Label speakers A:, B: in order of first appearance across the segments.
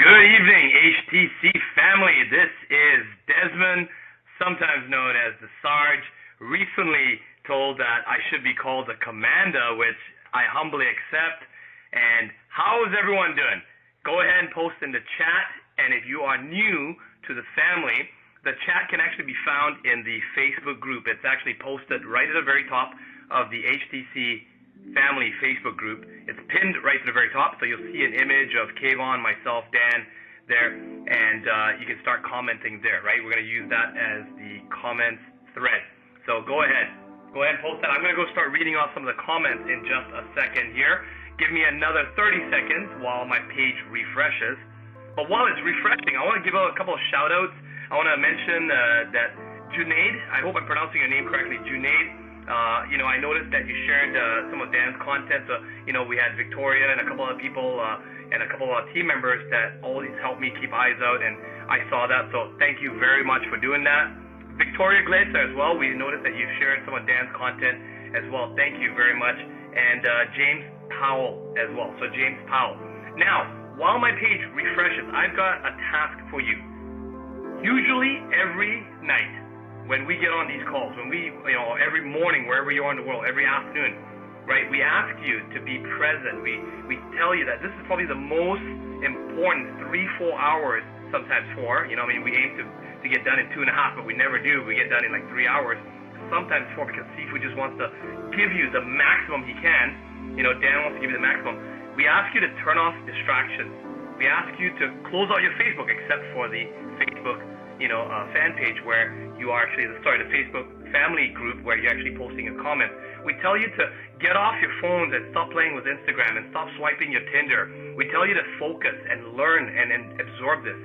A: Good evening, HTC family. This is Desmond, sometimes known as the Sarge. Recently told that I should be called the Commander, which I humbly accept. And how is everyone doing? Go ahead and post in the chat. And if you are new to the family, the chat can actually be found in the Facebook group. It's actually posted right at the very top of the HTC family Facebook group. It's pinned right to the very top, so you'll see an image of Kayvon, myself, Dan there, and you can start commenting there, right? We're going to use that as the comments thread. So go ahead and post that. I'm going to go start reading off some of the comments in just a second here. Give me another 30 seconds while my page refreshes. But while it's refreshing, I want to give out a couple of shout outs. I want to mention that Junaid, I hope I'm pronouncing your name correctly, Junaid, I noticed that you shared some of Dan's content. So, we had Victoria and a couple of people and a couple of team members that always help me keep eyes out, and I saw that. So thank you very much for doing that. Victoria Glaser as well. We noticed that you shared some of Dan's content as well. Thank you very much. And James Powell as well. So James Powell. Now, while my page refreshes, I've got a task for you. Usually every night, when we get on these calls, when we, every morning, wherever you are in the world, every afternoon, right, we ask you to be present. We tell you that this is probably the most important 3-4 hours, sometimes 4. We aim to get done in 2.5, but we never do. We get done in like 3 hours, sometimes 4, because Sifu just wants to give you the maximum he can. Dan wants to give you the maximum. We ask you to turn off distractions. We ask you to close out your Facebook, except for the Facebook fan page where you are actually, the Facebook family group where you're actually posting a comment. We tell you to get off your phones and stop playing with Instagram and stop swiping your Tinder. We tell you to focus and learn and absorb this,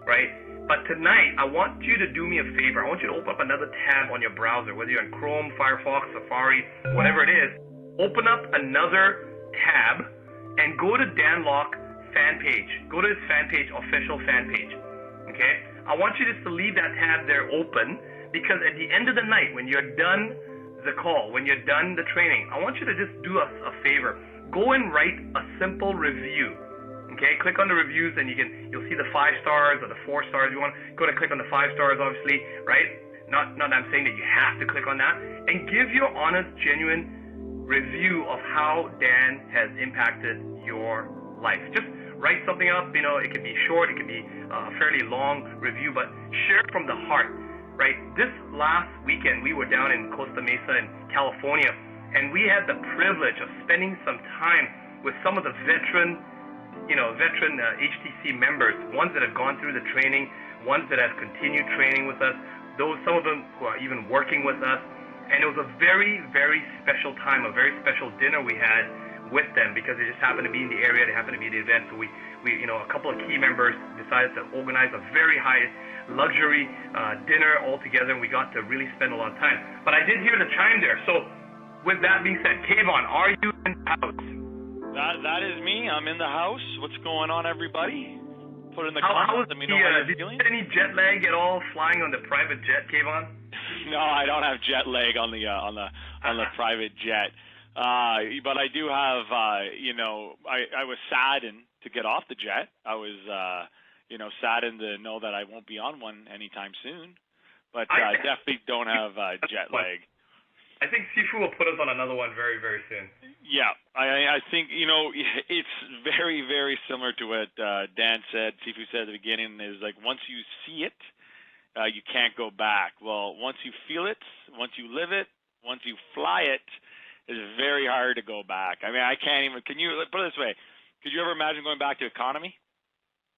A: right? But tonight, I want you to do me a favor. I want you to open up another tab on your browser, whether you're in Chrome, Firefox, Safari, whatever it is. Open up another tab and go to Dan Locke fan page. Go to his fan page, official fan page, okay? I want you just to leave that tab there open, because at the end of the night, when you're done the call, when you're done the training, I want you to just do us a favor. Go and write a simple review. Okay, click on the reviews and you'll see the 5 stars or the 4 stars. You want to go to click on the 5 stars, obviously, right? Not that I'm saying that you have to click on that. And give your honest, genuine review of how Dan has impacted your life. Just write something up, it can be short, it can be a fairly long review, but share from the heart, right? This last weekend, we were down in Costa Mesa in California, and we had the privilege of spending some time with some of the veteran HTC members, ones that have gone through the training, ones that have continued training with us, some of them who are even working with us, and it was a very, very special time, a very special dinner we had with them, because they just happened to be in the area, they happened to be at the event, so we a couple of key members decided to organize a very high luxury dinner all together, and we got to really spend a lot of time. But I did hear the chime there, so with that being said, Kayvon, are you in the house?
B: That is me. I'm in the house. What's going on, everybody? Put in the comments. Let me know how you're feeling.
A: Did you get any jet lag at all flying on the private jet, Kayvon?
B: No, I don't have jet lag on the private jet. But I do have, I was saddened to get off the jet. I was, saddened to know that I won't be on one anytime soon. But I definitely don't have jet lag.
A: I think Sifu will put us on another one very, very soon.
B: Yeah, I think, it's very, very similar to what Dan said, Sifu said at the beginning, is like once you see it, you can't go back. Well, once you feel it, once you live it, once you fly it, it's very hard to go back. I mean, I can't even, can you, put it this way, could you ever imagine going back to economy?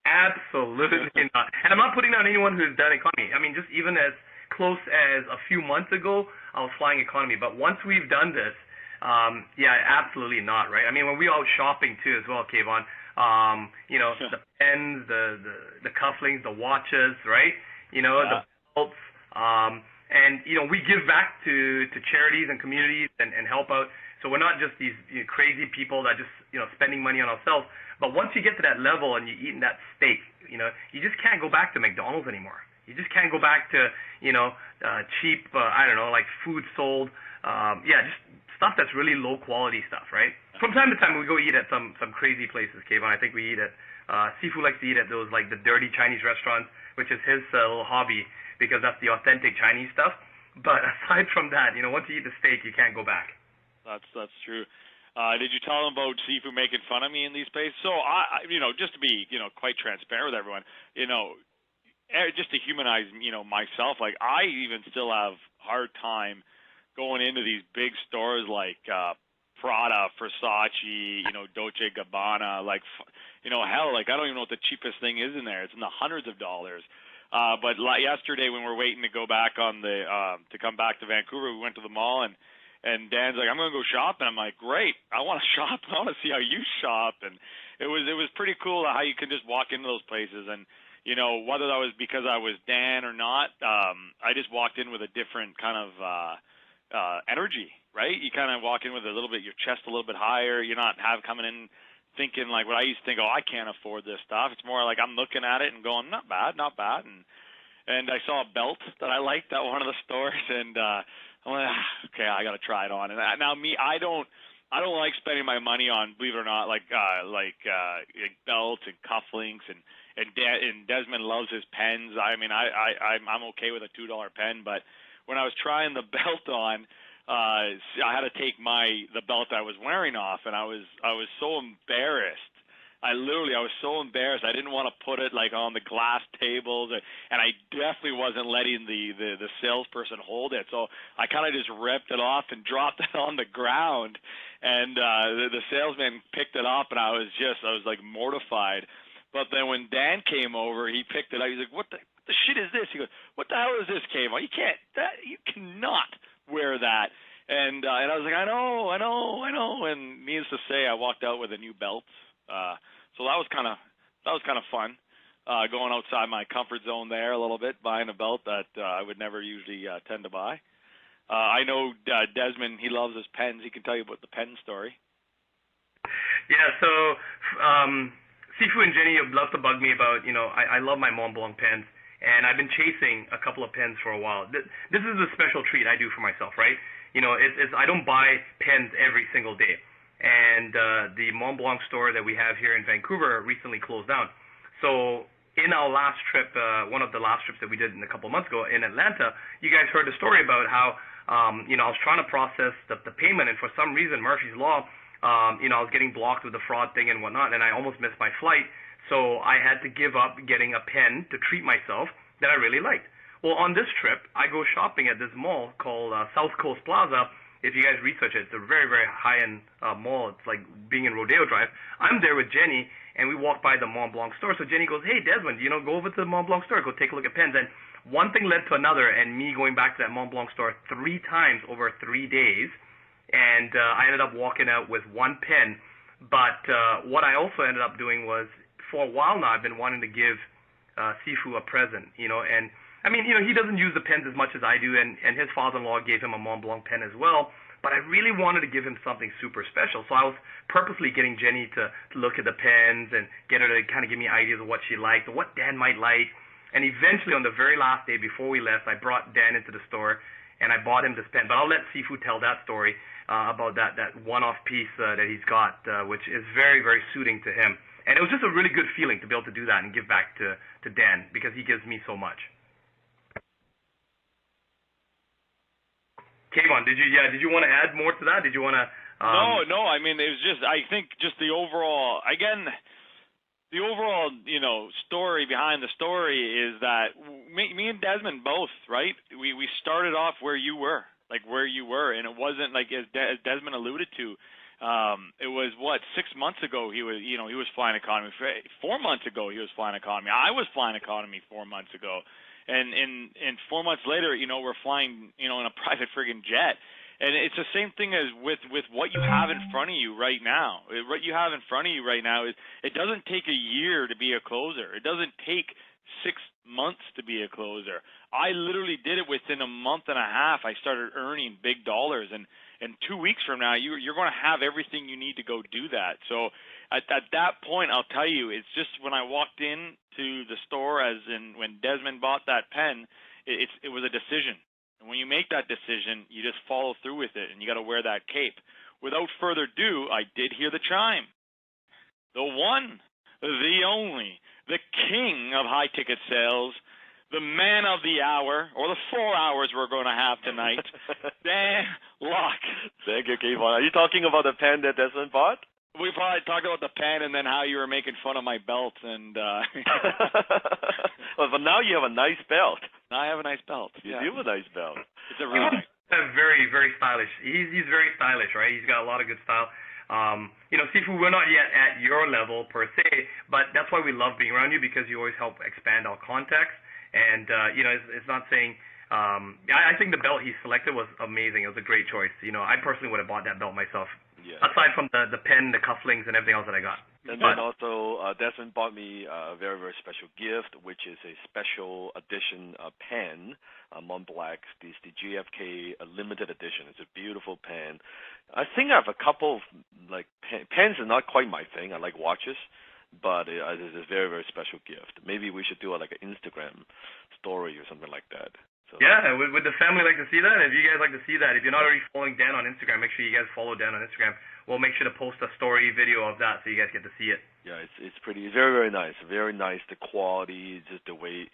A: Absolutely not. And I'm not putting down anyone who's done economy. I mean, just even as close as a few months ago, I was flying economy. But once we've done this, absolutely not, right? I mean, when we were out shopping too as well, Kayvon, the pens, the cufflinks, the watches, right? The belts, and we give back to charities and communities and help out. So we're not just these crazy people that just spending money on ourselves. But once you get to that level and you're eating that steak, you just can't go back to McDonald's anymore. You just can't go back to cheap, like food sold, just stuff that's really low quality stuff, right? from time to time we go eat at some crazy places, Kayvon. I think we eat at Sifu likes to eat at those like the dirty Chinese restaurants, which is his little hobby because that's the authentic Chinese stuff. But aside from that, once you eat the steak, you can't go back.
B: That's true. Did you tell them about Sifu making fun of me in these places? So I just to be quite transparent with everyone, just to humanize myself, like I even still have hard time going into these big stores like Prada, Versace, Dolce Gabbana, like hell, like I don't even know what the cheapest thing is in there. It's in the hundreds of dollars. But yesterday when we're waiting to go back on the to come back to Vancouver, we went to the mall and Dan's like, I'm gonna go shop, and I'm like, great, I want to shop. I want to see how you shop, and it was pretty cool how you can just walk into those places, and whether that was because I was Dan or not, I just walked in with a different kind of energy, right? You kind of walk in with a little bit your chest a little bit higher. You're not coming in thinking like what I used to think, oh, I can't afford this stuff. It's more like I'm looking at it and going, not bad, and I saw a belt that I liked at one of the stores, and I'm like, okay, I got to try it on. And now I don't like spending my money on, believe it or not, like belts and cufflinks, and Desmond loves his pens. I mean, I'm okay with a $2 pen, but when I was trying the belt on, I had to take the belt I was wearing off, and I was so embarrassed. I was so embarrassed. I didn't want to put it like on the glass tables, and I definitely wasn't letting the salesperson hold it. So I kind of just ripped it off and dropped it on the ground, and the salesman picked it up, and I was like mortified. But then when Dan came over, he picked it up. He's like, "What the shit is this?" He goes, "What the hell is this, Kayvon? You cannot wear that." And I was like, I know. And needless to say, I walked out with a new belt. So that was kind of fun, going outside my comfort zone there a little bit, buying a belt that I would never usually tend to buy. I know Desmond, he loves his pens. He can tell you about the pen story.
A: Yeah, so Sifu and Jenny have loved to bug me about, I love my Mont Blanc pens, and I've been chasing a couple of pens for a while. This is a special treat I do for myself, right? I don't buy pens every single day. And the Mont Blanc store that we have here in Vancouver recently closed down. So in our last trip, one of the last trips that we did a couple of months ago in Atlanta, you guys heard the story about how, I was trying to process the payment, and for some reason, Murphy's Law, I was getting blocked with the fraud thing and whatnot, and I almost missed my flight. So I had to give up getting a pen to treat myself that I really liked. Well, on this trip, I go shopping at this mall called South Coast Plaza. If you guys research it, it's a very, very high-end mall. It's like being in Rodeo Drive. I'm there with Jenny, and we walk by the Mont Blanc store. So Jenny goes, "Hey, Desmond, go over to the Mont Blanc store. Go take a look at pens." And one thing led to another, and me going back to that Mont Blanc store 3 times over 3 days. And I ended up walking out with one pen. But what I also ended up doing was, for a while now, I've been wanting to give Sifu a present, and I mean, he doesn't use the pens as much as I do, and his father-in-law gave him a Mont Blanc pen as well, but I really wanted to give him something super special, so I was purposely getting Jenny to look at the pens and get her to kind of give me ideas of what she liked, or what Dan might like, and eventually on the very last day before we left, I brought Dan into the store, and I bought him this pen, but I'll let Sifu tell that story about that one-off piece that he's got, which is very, very suiting to him, and it was just a really good feeling to be able to do that and give back to Dan, because he gives me so much. Kayvon, did you want to add more to that? Did you want to?
B: No. I mean, it was just, I think, just the overall story behind the story is that me and Desmond both, right? We started off where you were, and it wasn't like as Desmond alluded to. It was 6 months ago he was flying economy. 4 months ago he was flying economy. I was flying economy 4 months ago. And 4 months later, we're flying, in a private friggin' jet. And it's the same thing as with what you have in front of you right now. What you have in front of you right now is, it doesn't take a year to be a closer. It doesn't take 6 months to be a closer. I literally did it within a month and a half. I started earning big dollars, and 2 weeks from now, you're going to have everything you need to go do that. So at that point, I'll tell you, it's just when I walked in to the store, as in when Desmond bought that pen, it was a decision. And when you make that decision, you just follow through with it, and you got to wear that cape. without further ado, I did hear the chime. The one, the only, the king of high ticket sales, the man of the hour, or the 4 hours we're going to have tonight, Dan Locke.
C: Thank you, Kevon. Are you talking about the pen that Desmond bought?
B: We probably talked about the pen and then how you were making fun of my belt. And
C: Well, but now you have a nice belt.
B: now I have a nice belt.
C: You do have a nice belt.
B: It's a really nice.
A: Very, very stylish. He's very stylish, right? He's got a lot of good style. Sifu, we're not yet at your level per se, but that's why we love being around you, because you always help expand our context. And it's not saying. I think the belt he selected was amazing. It was a great choice. I personally would have bought that belt myself.
C: Yeah.
A: Aside from the pen, the cufflinks, and everything else that I got.
C: And then also, Desmond bought me a very, very special gift, which is a special edition pen, Mont Blanc. It's the JFK limited edition. It's a beautiful pen. I think I have a couple of, pens are not quite my thing. I like watches, but it's a very, very special gift. Maybe we should do an Instagram story or something like that. So
A: yeah, would the family like to see that? If you guys like to see that, if you're not already following Dan on Instagram, make sure you guys follow Dan on Instagram. We'll make sure to post a story video of that so you guys get to see it.
C: Yeah, it's pretty. It's very, very nice. Very nice. The quality, just the way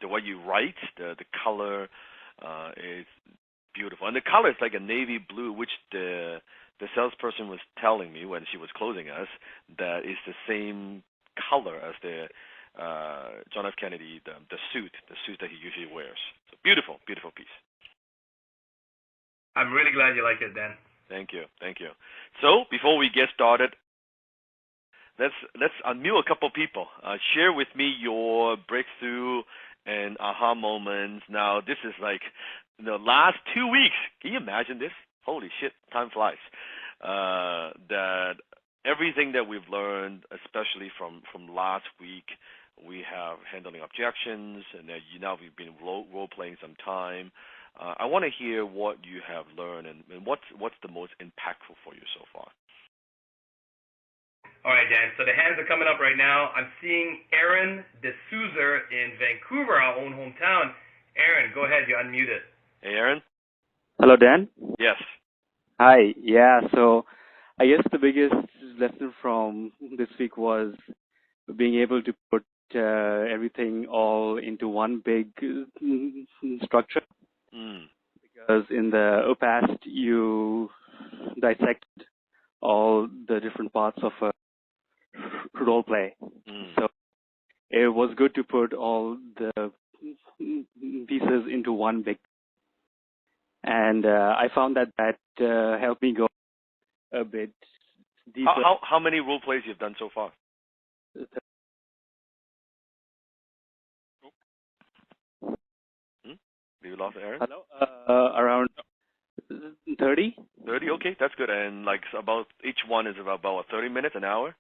C: the way you write, the color, is beautiful. And the color is like a navy blue, which the salesperson was telling me when she was closing us that is the same color as the John F. Kennedy, the suit that he usually wears. So beautiful, beautiful piece.
A: I'm really glad you like it, Dan.
C: Thank you. So before we get started, let's unmute a couple people. Share with me your breakthrough and aha moments. Now this is like the last 2 weeks. Can you imagine this? Holy shit, time flies. That everything that we've learned, especially from last week. We have handling objections, and then now we've been role-playing some time. I want to hear what you have learned and what's the most impactful for you so far.
A: All right, Dan. So the hands are coming up right now. I'm seeing Aaron D'Souza in Vancouver, our own hometown. Aaron, go ahead. You're unmuted.
C: Hey, Aaron.
D: Hello, Dan.
C: Yes.
D: Hi. Yeah. So I guess the biggest lesson from this week was being able to put everything all into one big structure. Because in the past you dissected all the different parts of a role play. So it was good to put all the pieces into one big. And I found that helped me go a bit deeper.
C: How many role plays you've done so far? You lost Aaron?
D: Hello? Around 30.
C: 30, okay, that's good. And about each one is about 30 minutes, an hour?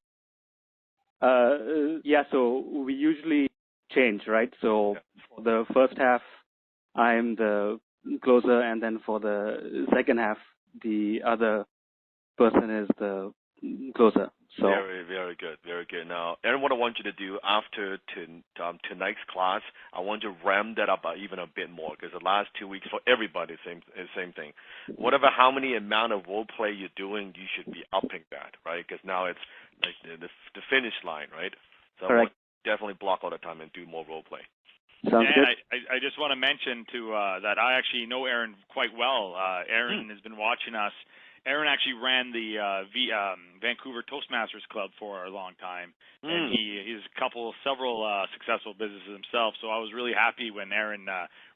D: Yeah, so we usually change, right? So for the first half, I'm the closer, and then for the second half, the other person is the closer. So
C: very, very good, very good. Now, Aaron, what I want you to do after tonight's class, I want you to ramp that up even a bit more, because the last 2 weeks for everybody, same thing. Whatever, how many amount of role play you're doing, you should be upping that, right? Because now it's like the finish line, right? So
D: correct.
C: Definitely block all the time and do more role play.
D: Sounds good.
B: I just want to mention that I actually know Aaron quite well. Aaron has been watching us. Aaron actually ran the Vancouver Toastmasters Club for a long time, and he's several successful businesses himself. So I was really happy when Aaron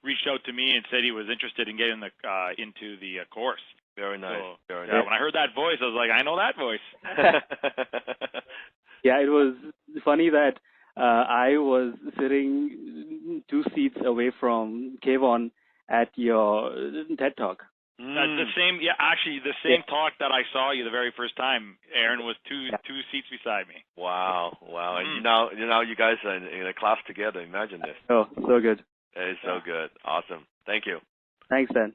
B: reached out to me and said he was interested in getting into the course.
C: Very nice. So, very
B: nice.
C: Nice.
B: When I heard that voice, I was like, I know that voice.
D: Yeah, it was funny that I was sitting 2 seats away from Kevon at your TED Talk.
B: The same, actually, the same talk that I saw you the very first time, Aaron, was two seats beside me.
C: Wow. And now you guys are in a class together. Imagine this.
D: Oh, so good.
C: It's so good. Awesome. Thank you.
D: Thanks, Dan.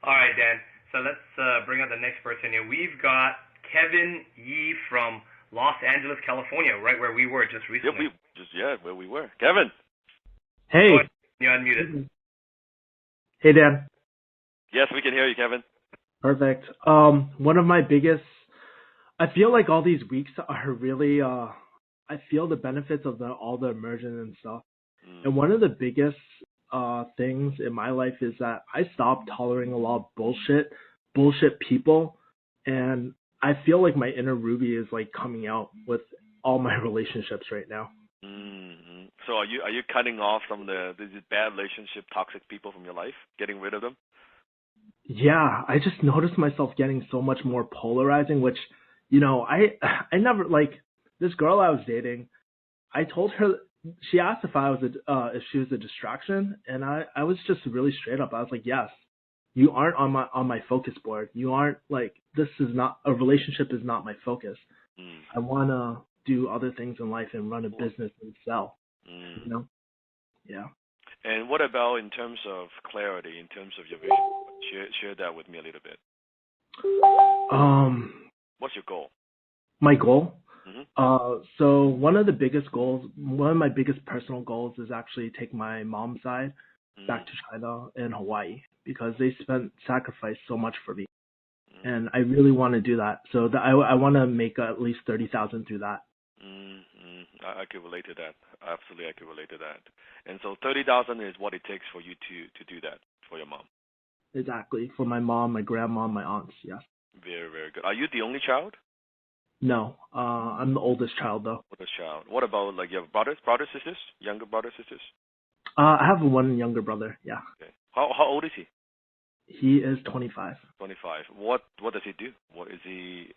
A: All right, Dan. So let's bring out the next person here. We've got Kevin Yee from Los Angeles, California, right where we were just recently.
C: Where we were. Kevin.
E: Hey.
A: You're unmuted.
E: Hey, Dan.
C: Yes, we can hear you, Kevin.
E: Perfect. One of my biggest, I feel like all these weeks are really, I feel the benefits of all the immersion and stuff. And one of the biggest things in my life is that I stopped tolerating a lot of bullshit people, and I feel like my inner Ruby is like coming out with all my relationships right now.
C: Mm-hmm. So are you cutting off some of these bad relationship, toxic people from your life, getting rid of them?
E: Yeah, I just noticed myself getting so much more polarizing, which, I never like this girl I was dating. I told her, she asked if she was a distraction, and I was just really straight up. I was like, yes, you aren't on my focus board. You aren't like, this is not a relationship is not my focus.
C: Mm.
E: I wanna do other things in life and run a business and sell.
C: Mm.
E: Yeah.
C: And what about in terms of clarity, in terms of your vision? Share that with me a little bit. What's your goal?
E: My goal.
C: Mm-hmm.
E: So one of my biggest personal goals is actually take my mom's side back to China and Hawaii, because they sacrificed so much for me, and I really want to do that. So I want to make at least 30,000 through that.
C: I can relate to that. Absolutely, I can relate to that. And so 30,000 is what it takes for you to do that for your mom.
E: Exactly, for my mom, my grandma, my aunts. Yes.
C: Very, very good. Are you the only child?
E: No, I'm the oldest child though.
C: Oldest child. What about like your sisters, younger brothers, sisters?
E: I have one younger brother. Yeah.
C: Okay. How old is he?
E: He is 25.
C: 25. What does he do? What is he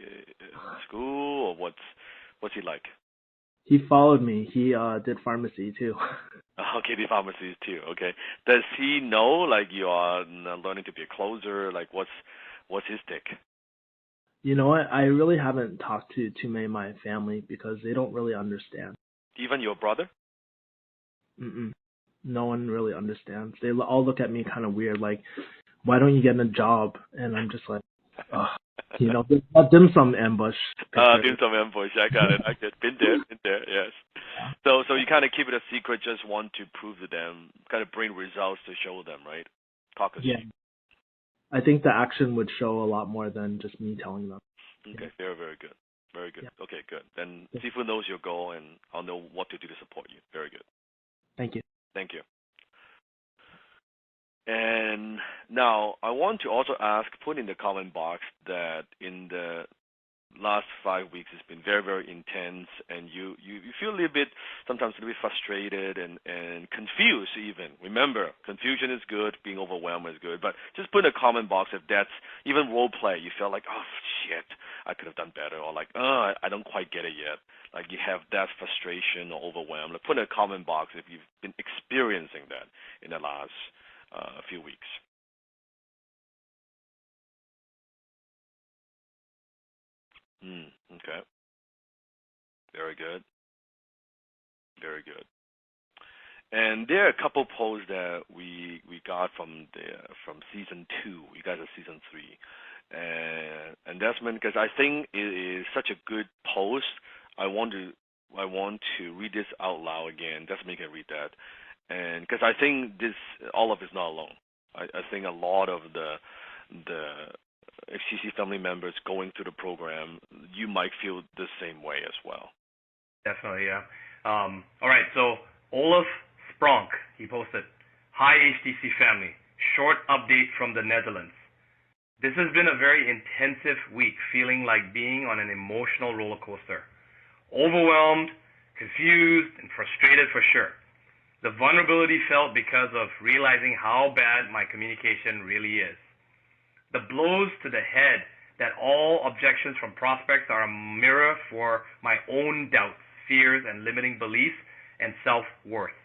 C: school, or what's he like?
E: He followed me. He did pharmacy too.
C: Okay, the pharmacies too. Okay. Does he know like you are learning to be a closer? Like what's his take?
E: You know what? I really haven't talked to too many of my family because they don't really understand.
C: Even your brother?
E: No one really understands. They all look at me kind of weird, like, why don't you get a job? And I'm just like, that dim sum ambush.
C: Dim sum ambush. I got it. I get been there. Yes. So you kind of keep it a secret, just want to prove to them, kind of bring results to show them, right?
E: Yeah. I think the action would show a lot more than just me telling them.
C: Okay, very, very good. Very good.
E: Yeah.
C: Okay, good. Then Sifu knows your goal, and I'll know what to do to support you. Very good.
E: Thank you.
C: Thank you. And now I want to also ask, put in the comment box that in the last 5 weeks it's been very, very intense, and you feel a little bit, sometimes a little bit frustrated and confused even. Remember, confusion is good, being overwhelmed is good, but just put in a comment box if that's even role play. You feel like, oh shit, I could have done better, or like, oh, I don't quite get it yet. Like you have that frustration or overwhelm. Like, put in a comment box if you've been experiencing that in the last few weeks. Okay. Very good. Very good. And there are a couple posts that we got from season 2. You guys are season 3, and Desmond, because I think it is such a good post. I want to read this out loud again. Desmond can read that, and because I think all of it's not alone. I think a lot of the HTC family members going through the program, you might feel the same way as well.
A: Definitely, yeah. All right, so Olaf Spronk, he posted, "Hi HTC family, short update from the Netherlands. This has been a very intensive week, feeling like being on an emotional roller coaster. Overwhelmed, confused, and frustrated for sure. The vulnerability felt because of realizing how bad my communication really is. The blows to the head that all objections from prospects are a mirror for my own doubts, fears, and limiting beliefs and self-worth.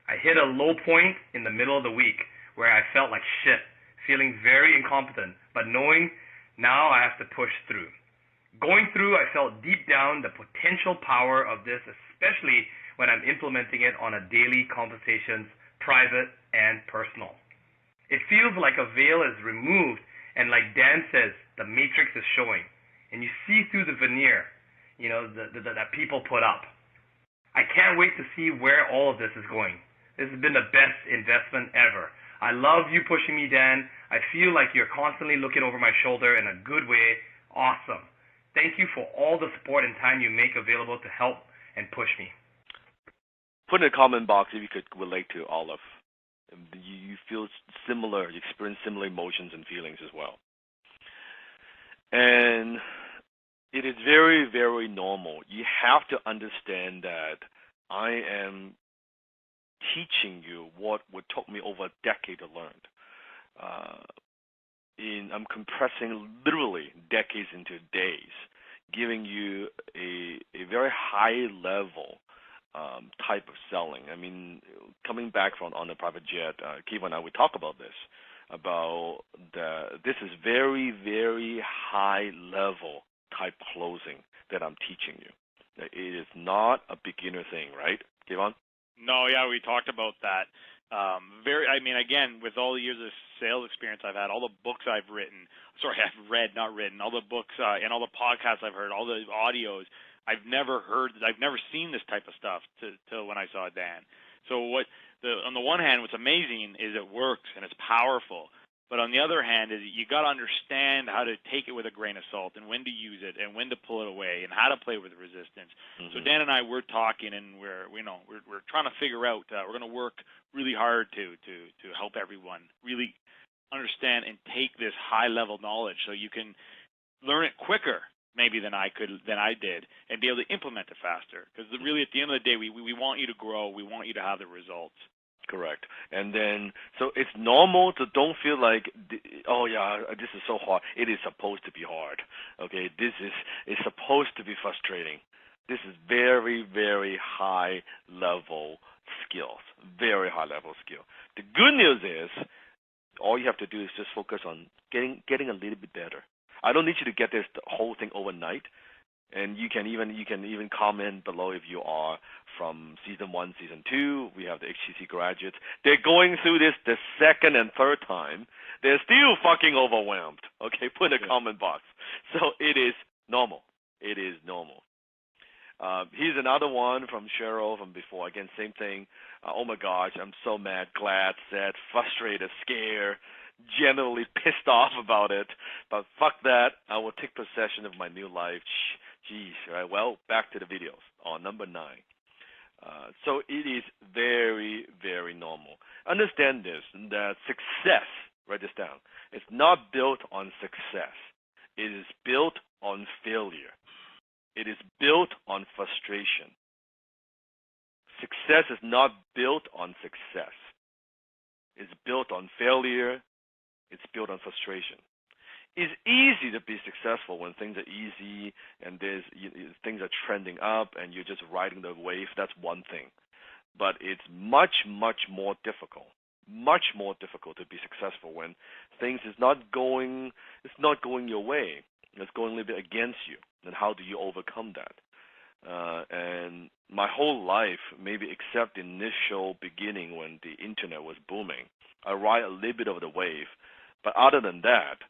A: I hit a low point in the middle of the week where I felt like shit, feeling very incompetent, but knowing now I have to push through. Going through, I felt deep down the potential power of this, especially when I'm implementing it on a daily conversations, private and personal. It feels like a veil is removed, and like Dan says, the matrix is showing, and you see through the veneer, that people put up. I can't wait to see where all of this is going. This has been the best investment ever. I love you pushing me, Dan. I feel like you're constantly looking over my shoulder in a good way. Awesome. Thank you for all the support and time you make available to help and push me.
C: Put in the comment box if you could relate to Olive. You feel similar, you experience similar emotions and feelings as well. And it is very, very normal. You have to understand that I am teaching you what would took me over a decade to learn. I'm compressing literally decades into days, giving you a very high level type of selling. I mean, coming back from on the private jet, Kiva and I would talk about this. This is very, very high level type closing that I'm teaching you. It is not a beginner thing, right, Kevon?
B: No, yeah, we talked about that. Again, with all the years of sales experience I've had, all the books I've read, not written, all the books and all the podcasts I've heard, all the audios, I've never seen this type of stuff till when I saw Dan. So on the one hand, what's amazing is it works and it's powerful. But on the other hand, is you got to understand how to take it with a grain of salt and when to use it and when to pull it away and how to play with resistance. Mm-hmm. So Dan and I were talking, and we're trying to figure out. We're going to work really hard to help everyone really understand and take this high level knowledge so you can learn it quicker maybe than I did, and be able to implement it faster. Because really, at the end of the day, we want you to grow. We want you to have the results.
C: Correct. And then, so it's normal to don't feel like, oh yeah, this is so hard. It is supposed to be hard. Okay, it's supposed to be frustrating. This is very, very high level skills. Very high level skill. The good news is, all you have to do is just focus on getting a little bit better. I don't need you to get this whole thing overnight. And you can even comment below if you are from season 1, season 2. We have the HTC graduates. They're going through this the second and third time. They're still fucking overwhelmed. Okay, put in the comment box. So it is normal. It is normal. Here's another one from Cheryl from before. Again, same thing. Oh my gosh, I'm so mad, glad, sad, frustrated, scared, generally pissed off about it. But fuck that. I will take possession of my new life. Geez, right? Well, back to the videos on number 9. So it is very, very normal. Understand this, that success, write this down, it's not built on success. It is built on failure. It is built on frustration. Success is not built on success. It's built on failure. It's built on frustration. It's easy to be successful when things are easy and things are trending up and you're just riding the wave. That's one thing. But it's much, much more difficult to be successful when things is not going your way. It's going a little bit against you. And how do you overcome that? And my whole life, maybe except the initial beginning when the internet was booming, I ride a little bit of the wave. But other than that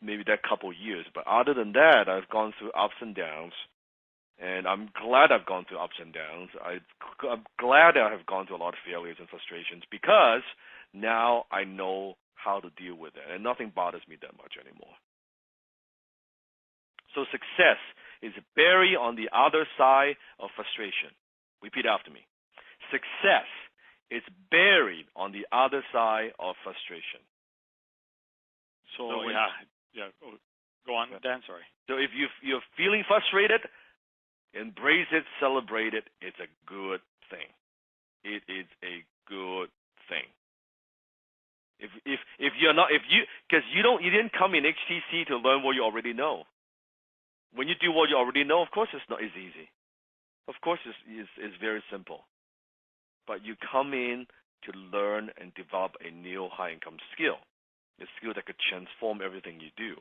C: maybe that couple years. But other than that, I've gone through ups and downs, and I'm glad I've gone through ups and downs. I'm glad I have gone through a lot of failures and frustrations because now I know how to deal with it, and nothing bothers me that much anymore. So success is buried on the other side of frustration. Repeat after me. Success is buried on the other side of frustration.
B: So go on, Dan. Sorry.
C: So if you're feeling frustrated, embrace it, celebrate it. It's a good thing. It is a good thing. If you're not, because you didn't come in HTC to learn what you already know. When you do what you already know, of course it's easy. Of course it's very simple. But you come in to learn and develop a new high income skill. A skill that could transform everything you do.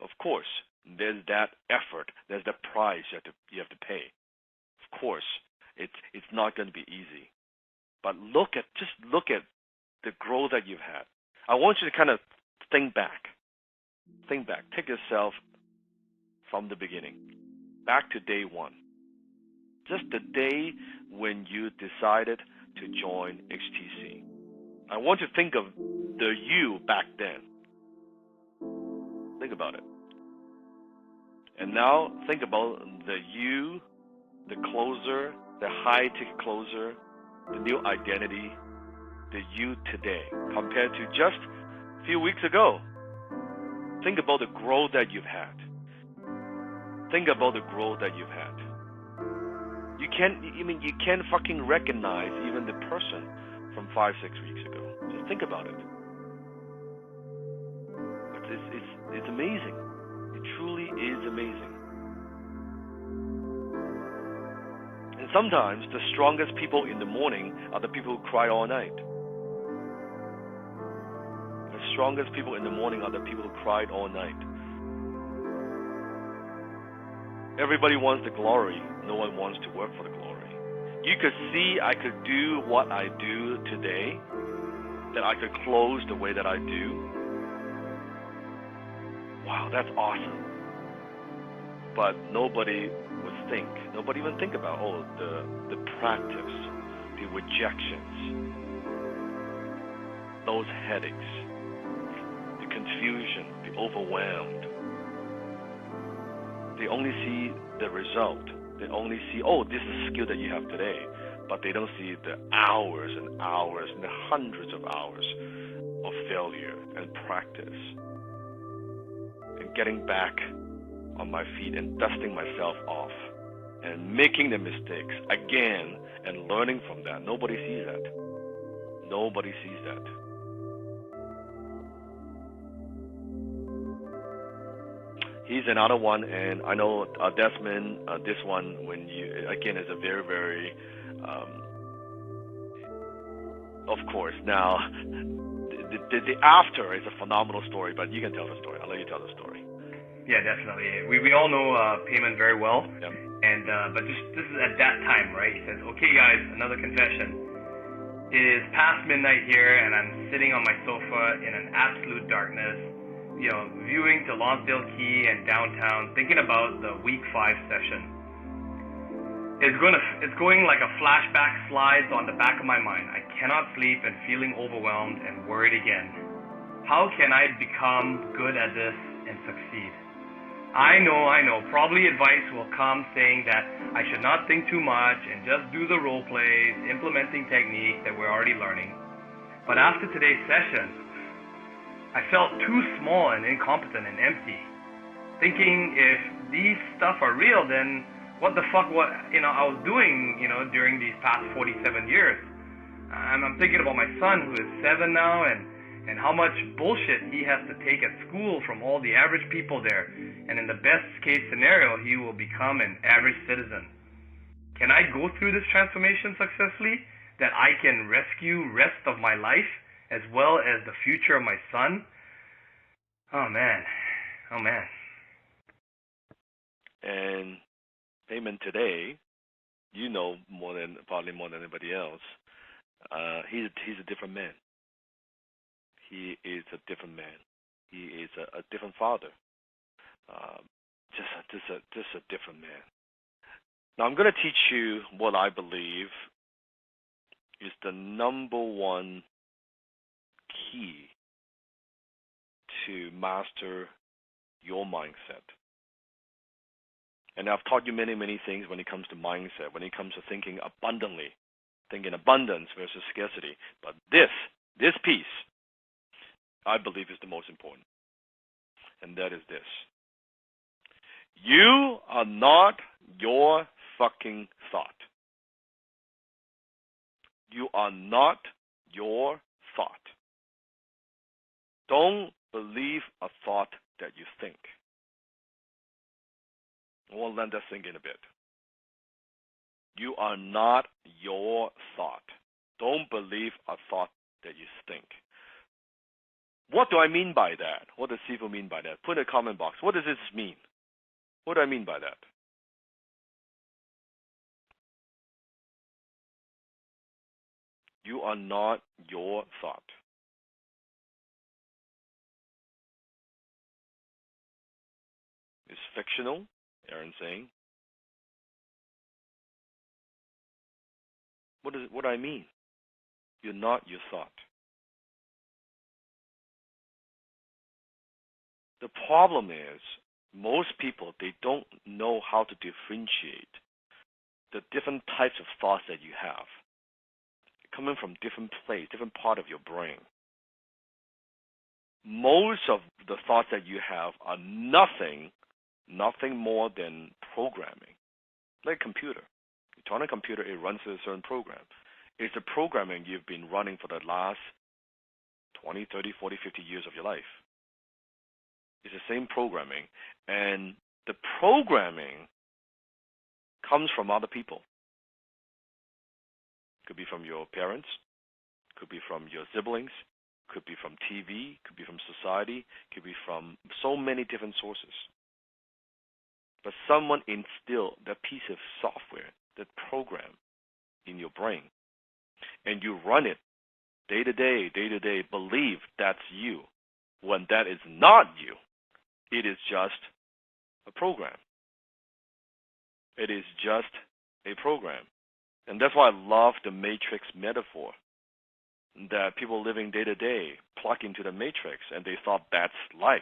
C: Of course, there's that effort, there's that price you have to pay. Of course, it's not going to be easy. But just look at the growth that you've had. I want you to kind of think back. Take yourself from the beginning, back to day 1. Just the day when you decided to join HTC. I want you to think of the you back then. Think about it. And now think about the you, the closer, the high-ticket closer, the new identity, the you today, compared to just a few weeks ago. Think about the growth that you've had. Think about the growth that you've had. You can't fucking recognize even the person from 5-6 weeks ago. Just think about it. It's amazing. It truly is amazing. And sometimes the strongest people in the morning are the people who cry all night. The strongest people in the morning are the people who cried all night. Everybody wants the glory. No one wants to work for the glory. You could see I could do what I do today, that I could close the way that I do. Wow, that's awesome. But nobody would think. Nobody even think about, the practice, the rejections, those headaches, the confusion, the overwhelmed. They only see the result. They only see, this is a skill that you have today. But they don't see the hours and hours and the hundreds of hours of failure and practice. And getting back on my feet and dusting myself off. And making the mistakes again and learning from that. Nobody sees that. Nobody sees that. He's another one, and I know Desmond, this one, is a very, very, of course. Now, the after is a phenomenal story, but you can tell the story. I'll let you tell the story.
A: Yeah, definitely. We all know Payman very well,
C: yep.
A: And but this is at that time, right? He says, "Okay, guys, another confession. It is past midnight here, and I'm sitting on my sofa in an absolute darkness, viewing to Lonsdale Quay and downtown, thinking about the week 5 session. It's going like a flashback slides on the back of my mind. I cannot sleep and feeling overwhelmed and worried again. How can I become good at this and succeed? I know, probably advice will come saying that I should not think too much and just do the role plays, implementing techniques that we're already learning. But after today's session, I felt too small and incompetent and empty. Thinking if these stuff are real, then what the fuck I was doing, during these past 47 years. I'm thinking about my son who is 7 now and how much bullshit he has to take at school from all the average people there. And in the best case scenario, he will become an average citizen. Can I go through this transformation successfully that I can rescue rest of my life as well as the future of my son? Oh man.
C: And Payman today, probably more than anybody else, he's a different man. He is a different man. He is a different father. Just a different man. Now I'm going to teach you what I believe is the number one key to master your mindset. And I've taught you many, many things when it comes to mindset, when it comes to thinking abundantly, thinking abundance versus scarcity. But this piece, I believe, is the most important. And that is this. You are not your fucking thought. You are not your thought. Don't believe a thought that you think. We'll let that sink in a bit. You are not your thought. Don't believe a thought that you think. What do I mean by that? What does Sifu mean by that? Put in a comment box. What does this mean? What do I mean by that? You are not your thought. It's fictional, Aaron's saying. What do I mean? You're not your thought. The problem is most people, they don't know how to differentiate the different types of thoughts that you have coming from different place, different part of your brain. Most of the thoughts that you have are nothing more than programming. Like a computer. You turn on a computer, it runs a certain program. It's the programming you've been running for the last 20, 30, 40, 50 years of your life. It's the same programming. And the programming comes from other people. Could be from your parents, could be from your siblings, could be from TV, could be from society, could be from so many different sources. But someone instilled that piece of software, that program in your brain, and you run it day to day, believe that's you, when that is not you. It is just a program. It is just a program. And that's why I love the matrix metaphor, that people living day to day plug into the matrix, and they thought that's life.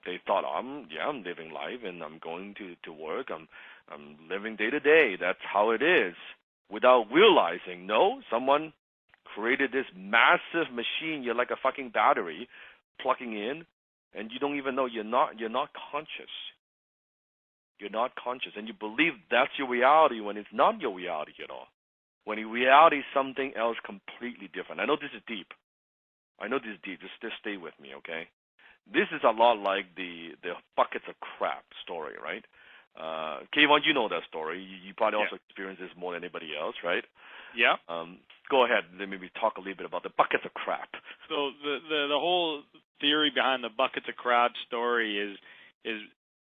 C: They thought, I'm living life, and I'm going to work. I'm living day to day. That's how it is, without realizing, no, someone created this massive machine. You're like a fucking battery plugging in, and you don't even know. You're not conscious. You're not conscious, and you believe that's your reality when it's not your reality at all. When in reality, something else completely different. I know this is deep. Just stay with me, okay? This is a lot like the buckets of crap story, right? Kayvon, you know that story. You probably also experienced this more than anybody else, right?
B: Yeah.
C: Go ahead. Let me talk a little bit about the buckets of crap.
B: So the whole theory behind the buckets of crab story is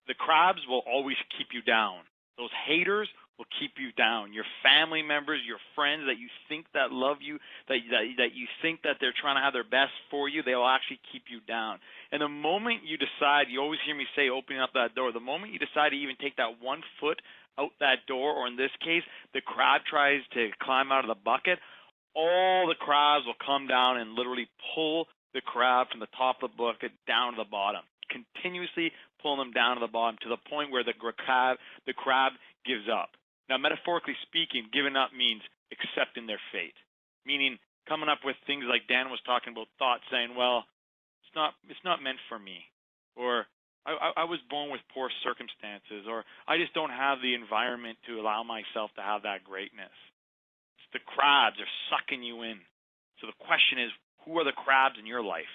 B: the crabs will always keep you down. Those haters will keep you down. Your family members, your friends that you think that love you, that you think that they're trying to have their best for you, they will actually keep you down. And the moment you decide, you always hear me say opening up that door, the moment you decide to even take that 1 foot out that door, or in this case, the crab tries to climb out of the bucket, all the crabs will come down and literally pull the crab from the top of the bucket down to the bottom, continuously pulling them down to the bottom to the point where the crab gives up. Now, metaphorically speaking, giving up means accepting their fate, meaning coming up with things like Dan was talking about, thoughts saying, well, it's not meant for me, or I was born with poor circumstances, or I just don't have the environment to allow myself to have that greatness. It's the crabs are sucking you in. So the question is, who are the crabs in your life?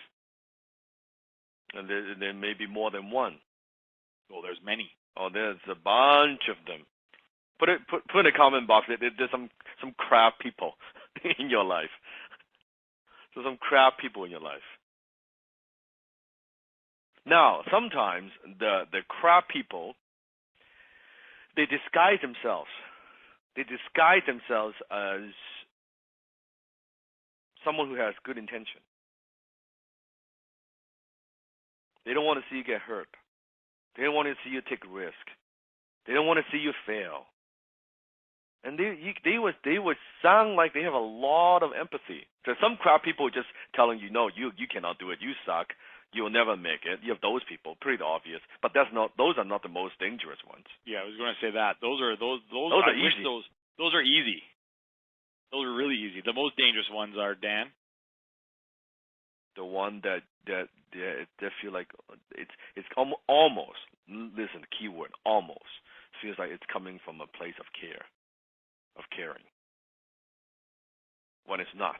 C: And there may be more than one.
B: Well, there's many.
C: Oh, there's a bunch of them. Put in the comment box. There's some crab people in your life. So some crab people in your life. Now, sometimes the crab people, they disguise themselves. They disguise themselves as someone who has good intention. They don't want to see you get hurt. They don't want to see you take a risk. They don't want to see you fail. And they would sound like they have a lot of empathy. There's some crowd people just telling you, no, you cannot do it. You suck. You'll never make it. You have those people, pretty obvious. But those are not the most dangerous ones.
B: Yeah, I was going to say that. Those are
C: easy.
B: Those are easy. Those are really easy. The most dangerous ones are, Dan.
C: The one that feel like it's almost, listen, the key word, almost feels like it's coming from a place of care, of caring. When it's not.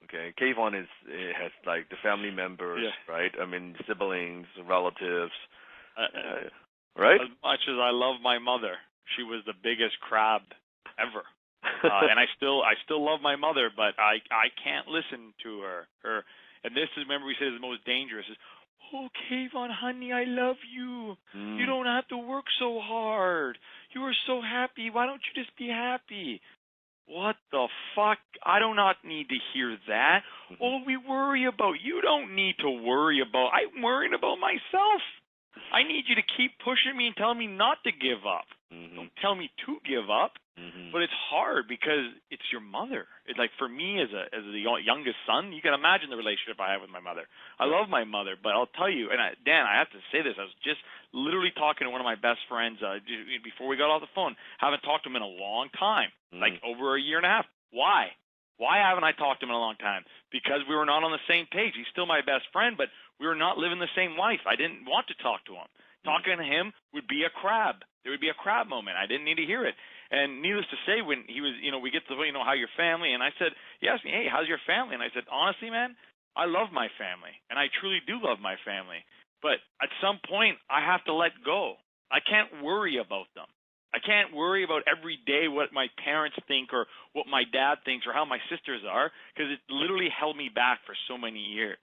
C: Okay, Kayvon has like the family members, right? I mean, siblings, relatives, right?
B: As much as I love my mother, she was the biggest crab ever. And I still love my mother, but I can't listen to her. And this is, remember we said, is the most dangerous. Is, oh, Kayvon, honey, I love you. You don't have to work so hard. You are so happy. Why don't you just be happy? What the fuck? I do not need to hear that. Oh, we worry about. You don't need to worry about. I'm worrying about myself. I need you to keep pushing me and telling me not to give up. Don't tell me to give up. But it's hard because it's your mother. It's like for me as the youngest son, you can imagine the relationship I have with my mother. I love my mother, but I'll tell you, and Dan, I have to say this. I was just literally talking to one of my best friends before we got off the phone. Haven't talked to him in a long time, like over a year and a half. Why? Why haven't I talked to him in a long time? Because we were not on the same page. He's still my best friend, but we were not living the same life. I didn't want to talk to him. Talking to him would be a crab. There would be a crab moment. I didn't need to hear it. And needless to say, when he was, we get to, how your family, and I said, he asked me, hey, how's your family? And I said, honestly, man, I love my family, and I truly do love my family. But at some point, I have to let go. I can't worry about them. I can't worry about every day what my parents think or what my dad thinks or how my sisters are, because it literally held me back for so many years.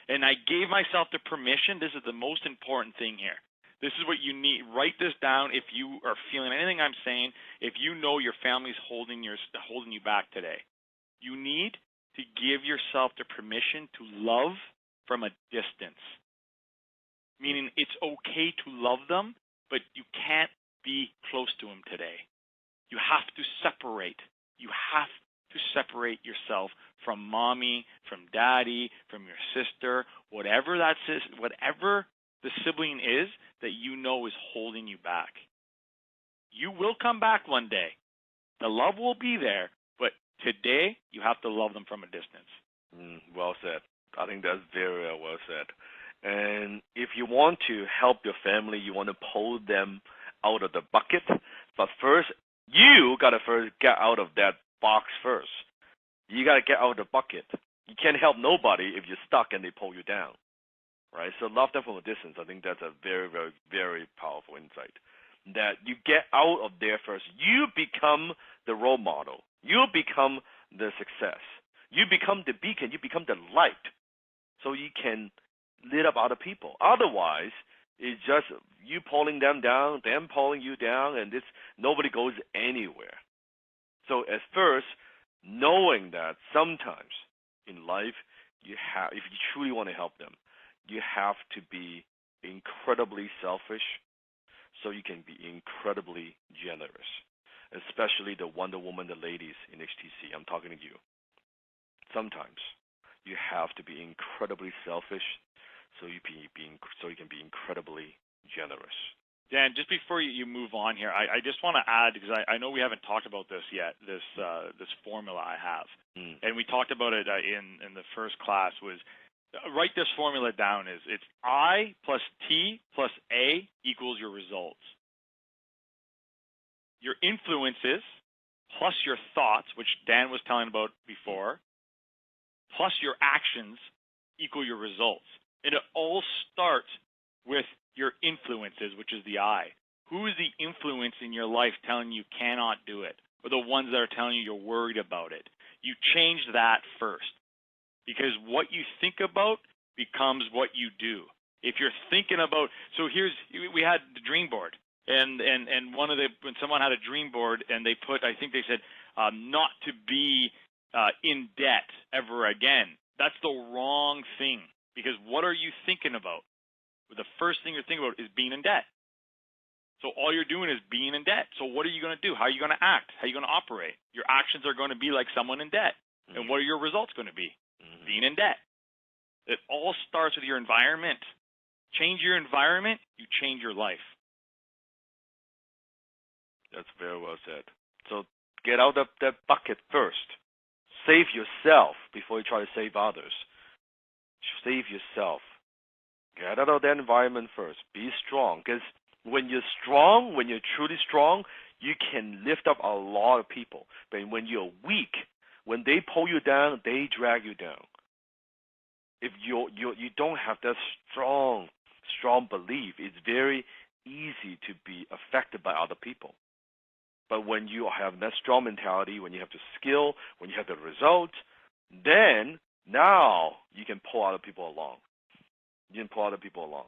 B: And I gave myself the permission. This is the most important thing here. This is what you need. Write this down if you are feeling anything I'm saying. If you know your family's holding you back today, you need to give yourself the permission to love from a distance. Meaning it's okay to love them, but you can't be close to them today. You have to separate. You have to separate yourself from mommy, from daddy, from your sister, whatever whatever the sibling is that you know is holding you back. You will come back one day. The love will be there, but today you have to love them from a distance.
C: Well said. I think that's very well said. And if you want to help your family, you want to pull them out of the bucket, but first, you got to first get out of that box first. You got to get out of the bucket. You can't help nobody if you're stuck and they pull you down, right? So love them from a distance. I think that's a very, very, very powerful insight. That you get out of there first. You become the role model. You become the success. You become the beacon. You become the light, so you can lit up other people. Otherwise, it's just you pulling them down, them pulling you down, and nobody goes anywhere. So at first, knowing that sometimes in life, if you truly want to help them, you have to be incredibly selfish so you can be incredibly generous, especially the Wonder Woman, the ladies in HTC. I'm talking to you. Sometimes you have to be incredibly selfish so you can be incredibly generous.
B: Dan, just before you move on here, I just want to add, because I know we haven't talked about this yet, this formula I have. And we talked about it in the first class, was write this formula down. It's I plus T plus A equals your results. Your influences plus your thoughts, which Dan was telling about before, plus your actions equal your results. And it all starts with your influences, which is the I. Who is the influence in your life telling you cannot do it, or the ones that are telling you you're worried about it? You change that first, because what you think about becomes what you do. If you're thinking about, we had the dream board, and when someone had a dream board and they put, I think they said, not to be in debt ever again. That's the wrong thing, because what are you thinking about? The first thing you're thinking about is being in debt. So all you're doing is being in debt. So what are you going to do? How are you going to act? How are you going to operate? Your actions are going to be like someone in debt. And what are your results going to be? Being in debt. It all starts with your environment. Change your environment, you change your life.
C: That's very well said. So get out of that bucket first. Save yourself before you try to save others. Save yourself. Get out of that environment first. Be strong. Because when you're strong, when you're truly strong, you can lift up a lot of people. But when you're weak, when they pull you down, they drag you down. If you don't have that strong belief, it's very easy to be affected by other people. But when you have that strong mentality, when you have the skill, when you have the results, then now you can pull other people along. You can pull other people along.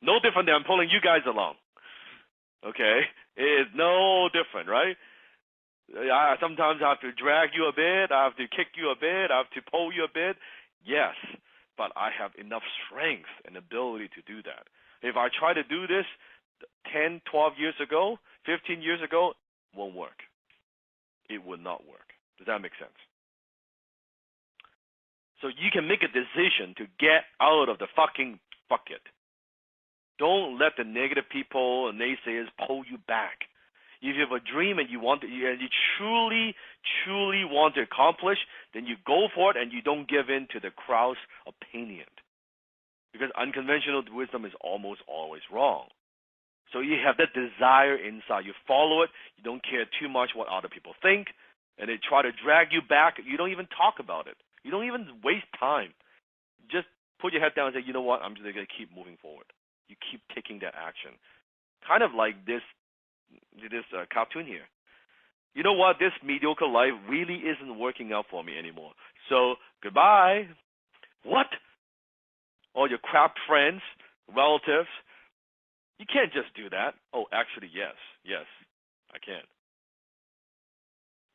C: No different than I'm pulling you guys along. Okay? It's no different, right? Sometimes I have to drag you a bit. I have to kick you a bit. I have to pull you a bit. Yes, but I have enough strength and ability to do that. If I try to do this 10, 12 years ago, 15 years ago, it won't work. it would not work. Does that make sense? So you can make a decision to get out of the fucking bucket. Don't let the negative people and naysayers pull you back. If you have a dream and you truly, truly want to accomplish, then you go for it and you don't give in to the crowd's opinion. Because unconventional wisdom is almost always wrong. So you have that desire inside. You follow it. You don't care too much what other people think. And they try to drag you back. You don't even talk about it. You don't even waste time. Just put your head down and say, you know what, I'm just going to keep moving forward. You keep taking that action. Kind of like this cartoon here. You know what, this mediocre life really isn't working out for me anymore. So, goodbye. What? All your crap friends, relatives. You can't just do that. Oh, actually, yes, I can.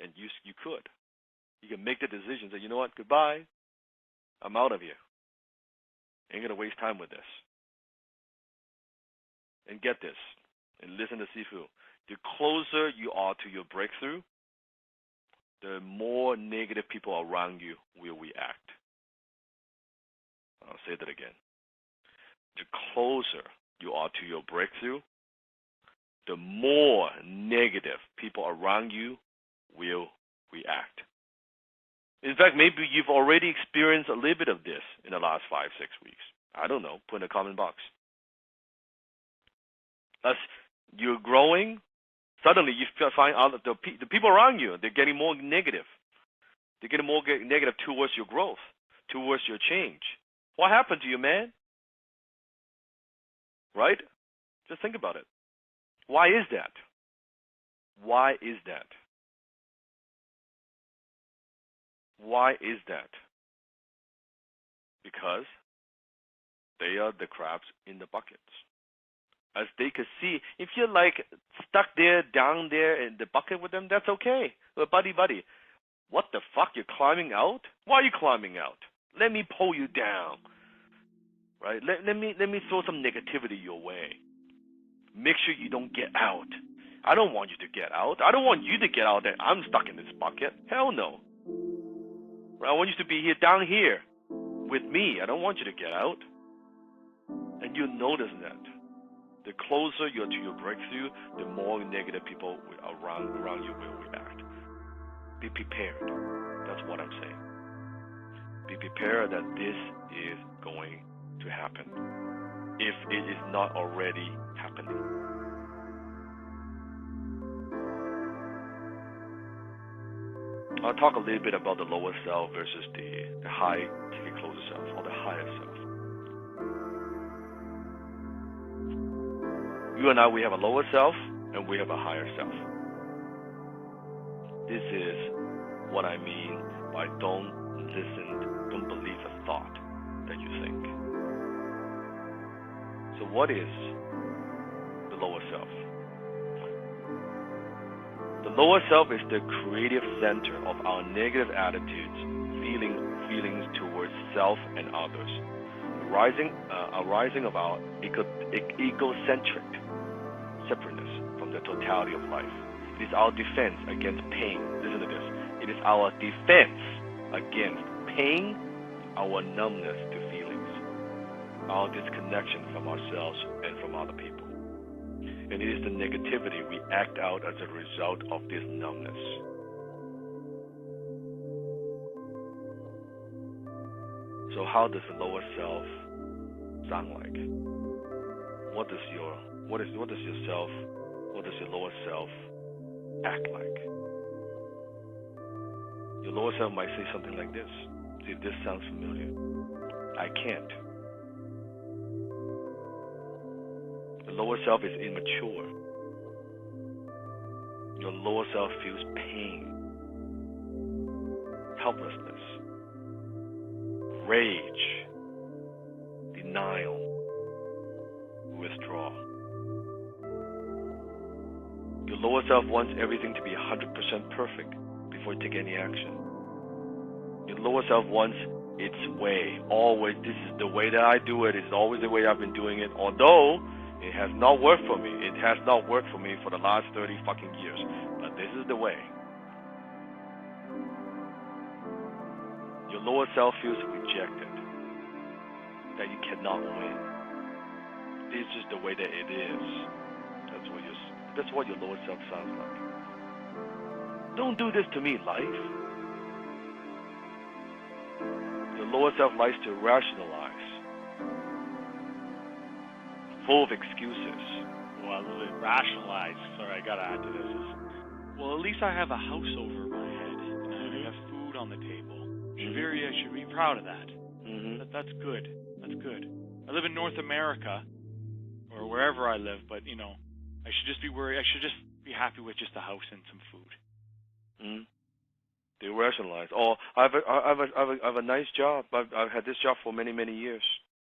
C: And you could. You can make the decision, say, you know what, goodbye. I'm out of here. Ain't going to waste time with this. And get this, and listen to Sifu. The closer you are to your breakthrough, the more negative people around you will react. I'll say that again. The closer you are to your breakthrough, the more negative people around you will react. In fact, maybe you've already experienced a little bit of this in the last 5-6 weeks. I don't know. Put in the comment box. As you're growing, suddenly you find out that the people around you, they're getting more negative. They're getting more negative towards your growth, towards your change. What happened to you, man? Right? Just think about it. Why is that? Why is that? Why is that? Because they are the crabs in the buckets. As they could see, if you're like stuck there, down there in the bucket with them, that's okay. But buddy, what the fuck? You're climbing out? Why are you climbing out? Let me pull you down. Right? Let me throw some negativity your way. Make sure you don't get out. I don't want you to get out. I don't want you to get out there. I'm stuck in this bucket. Hell no. I want you to be down here with me. I don't want you to get out. And you'll notice that. The closer you're to your breakthrough, the more negative people around you will react. Be prepared. That's what I'm saying. Be prepared that this is going to happen, if it is not already happening. I'll talk a little bit about the lower self versus the high, ticket closer self, or the higher self. You and I, we have a lower self, and we have a higher self. This is what I mean by don't believe a thought that you think. So what is the lower self? The lower self is the creative center of our negative attitudes, feelings towards self and others, arising of our egocentric separateness from the totality of life. It is our defense against pain. Listen to this. It is our defense against pain, our numbness to feelings, our disconnection from ourselves and from other people. And it is the negativity we act out as a result of this numbness. So how does the lower self sound like? What does your lower self act like? Your lower self might say something like this. See if this sounds familiar. I can't. The lower self is immature. Your lower self feels pain, helplessness, rage, denial, withdrawal. Your lower self wants everything to be 100% perfect before you take any action. Your lower self wants its way. Always, this is the way that I do it. It's always the way I've been doing it. Although it has not worked for me. It has not worked for me for the last 30 fucking years. But this is the way. Your lower self feels rejected, that you cannot win. This is the way that it is. That's what your lower self sounds like. Don't do this to me, life. Your lower self likes to rationalize, full of excuses.
B: Well, rationalize. Sorry, I gotta add to this. Well, at least I have a house over my head, and I have food on the table. I should be proud of that. That's good. That's good. I live in North America, or wherever I live, but I should just be worried. I should just be happy with just a house and some food.
C: They rationalize. Oh, I have a nice job. I've had this job for many, many years.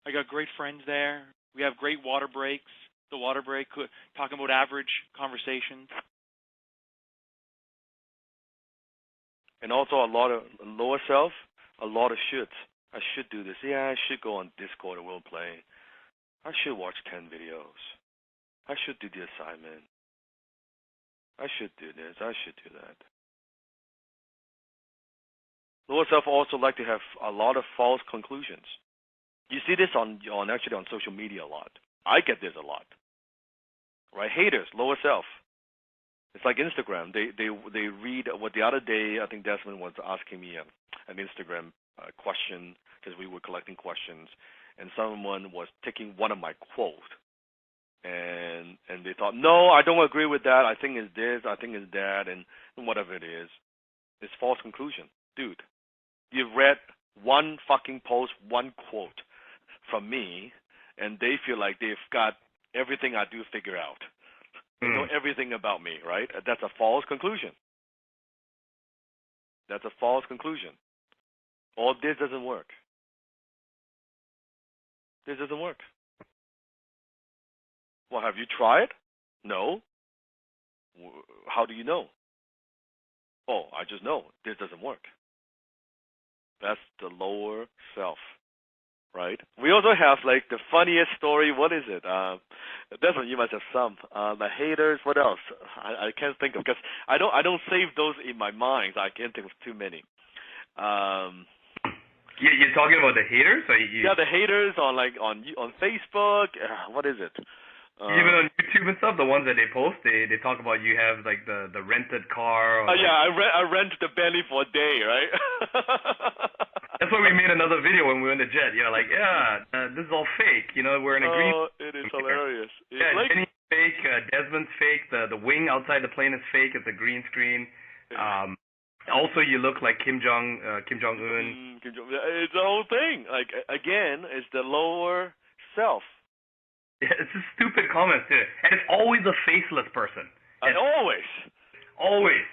B: I got great friends there. We have great water breaks. The water break, talking about average conversations.
C: And also a lot of lower self, a lot of shoulds. I should do this. Yeah, I should go on Discord and we'll play. I should watch 10 videos. I should do the assignment. I should do this. I should do that. Lower self also like to have a lot of false conclusions. You see this on social media a lot. I get this a lot. Right? Haters, lower self. It's like Instagram. They read what the other day, I think Desmond was asking me an Instagram question because we were collecting questions, and someone was taking one of my quotes, and they thought, no, I don't agree with that. I think it's this. I think it's that, and whatever it is. It's false conclusion. Dude, you've read one fucking post, one quote from me, and they feel like they've got everything I do figured out. They know everything about me, right? That's a false conclusion. That's a false conclusion. All this doesn't work. This doesn't work. Well, have you tried? No. How do you know? Oh, I just know this doesn't work. That's the lower self, right? We also have like the funniest story. What is it? Definitely, you must have some. The haters. What else? I can't think of, because I don't save those in my mind. So I can't think of too many.
A: You're talking about the haters?
C: Yeah, the haters on Facebook. What is it?
A: Even on YouTube and stuff, the ones that they post, they talk about you have like the rented car.
C: Oh yeah, I rent the Bentley for a day, right?
A: That's why we made another video when we were in the jet. This is all fake. We're in a green.
C: Oh, it is hilarious.
A: Yeah, Jenny's fake. Desmond's fake. The wing outside the plane is fake. It's a green screen. Also, you look like Kim Jong Un.
C: It's the whole thing. Like again, it's the lower self.
A: Yeah, it's just stupid comments too, and it's always a faceless person.
C: Always.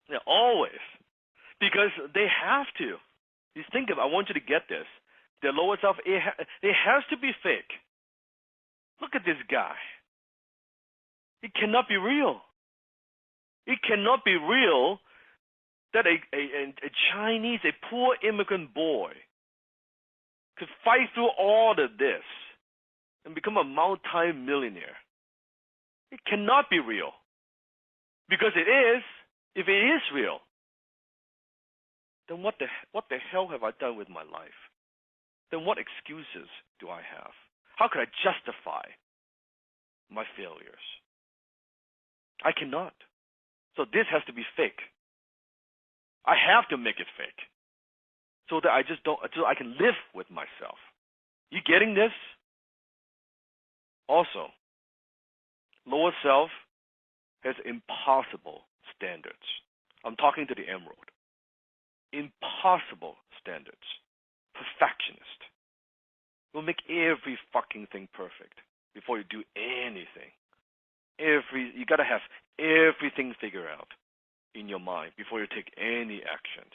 C: Yeah, always. Because they have to. You think of. I want you to get this. The lower self. It has to be fake. Look at this guy. It cannot be real. It cannot be real that a Chinese, a poor immigrant boy, could fight through all of this and become a multi-millionaire. It cannot be real. Because it is. If it is real, then what the hell have I done with my life? Then what excuses do I have? How could I justify my failures? I cannot. So this has to be fake. I have to make it fake. So that so I can live with myself. You getting this? Also, lower self has impossible standards. I'm talking to the emerald. Impossible standards. Perfectionist. Will make every fucking thing perfect before you do anything. You gotta have everything figured out in your mind before you take any action.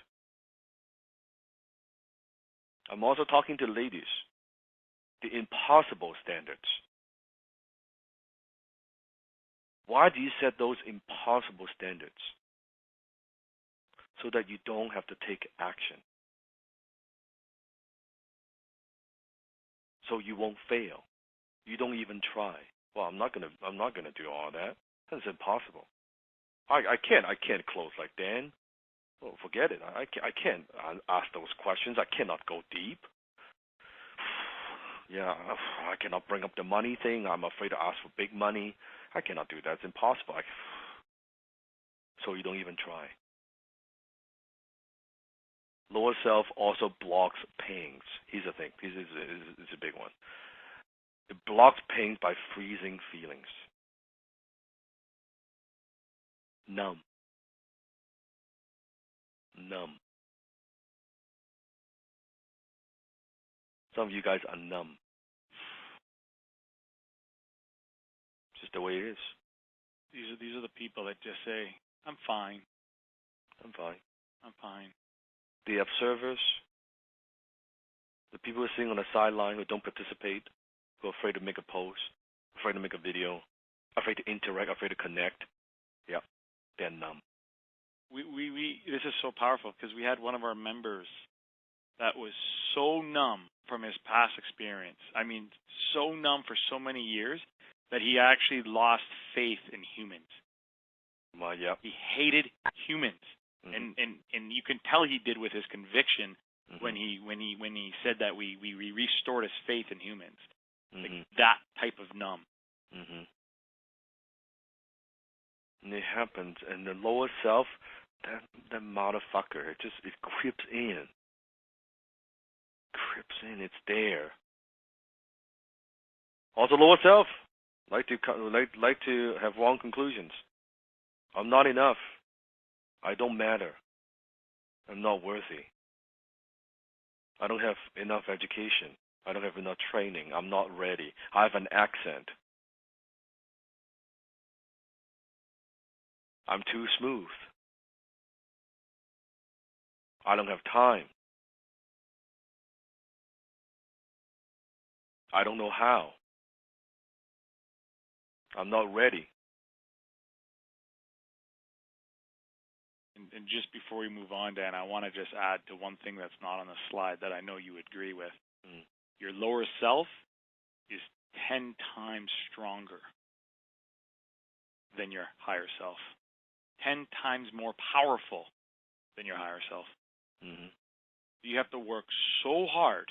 C: I'm also talking to ladies. The impossible standards. Why do you set those impossible standards? So that you don't have to take action. So you won't fail. You don't even try. Well, I'm not gonna do all that. That's impossible. I can't close like Dan. Well, forget it. I can't ask those questions. I cannot go deep. Yeah, I cannot bring up the money thing. I'm afraid to ask for big money. I cannot do that. It's impossible. So you don't even try. Lower self also blocks pains. Here's the thing. This is a big one. It blocks pains by freezing feelings. Numb. Some of you guys are numb. Just the way it is.
B: These are the people that just say, "I'm fine.
C: I'm fine.
B: I'm fine."
C: The observers, the people who are sitting on the sideline who don't participate, who are afraid to make a post, afraid to make a video, afraid to interact, afraid to connect. Yep, they're numb.
B: We this is so powerful because we had one of our members that was so numb from his past experience. I mean, so numb for so many years that he actually lost faith in humans.
C: Well, yep.
B: He hated humans.
C: Mm-hmm.
B: And you can tell he did with his conviction
C: Mm-hmm.
B: when he said that we restored his faith in humans.
C: Mm-hmm.
B: Like that type of numb.
C: Mm-hmm. And it happens, and the lower self, that motherfucker, it creeps in. It's there. Also, lower self like to have wrong conclusions. I'm not enough. I don't matter. I'm not worthy. I don't have enough education. I don't have enough training. I'm not ready. I have an accent. I'm too smooth. I don't have time. I don't know how. I'm not ready.
B: And just before we move on, Dan, I want to just add to one thing that's not on the slide that I know you would agree with. Your lower self is 10 times stronger than your higher self. 10 times more powerful than your higher self.
C: Mm-hmm.
B: You have to work so hard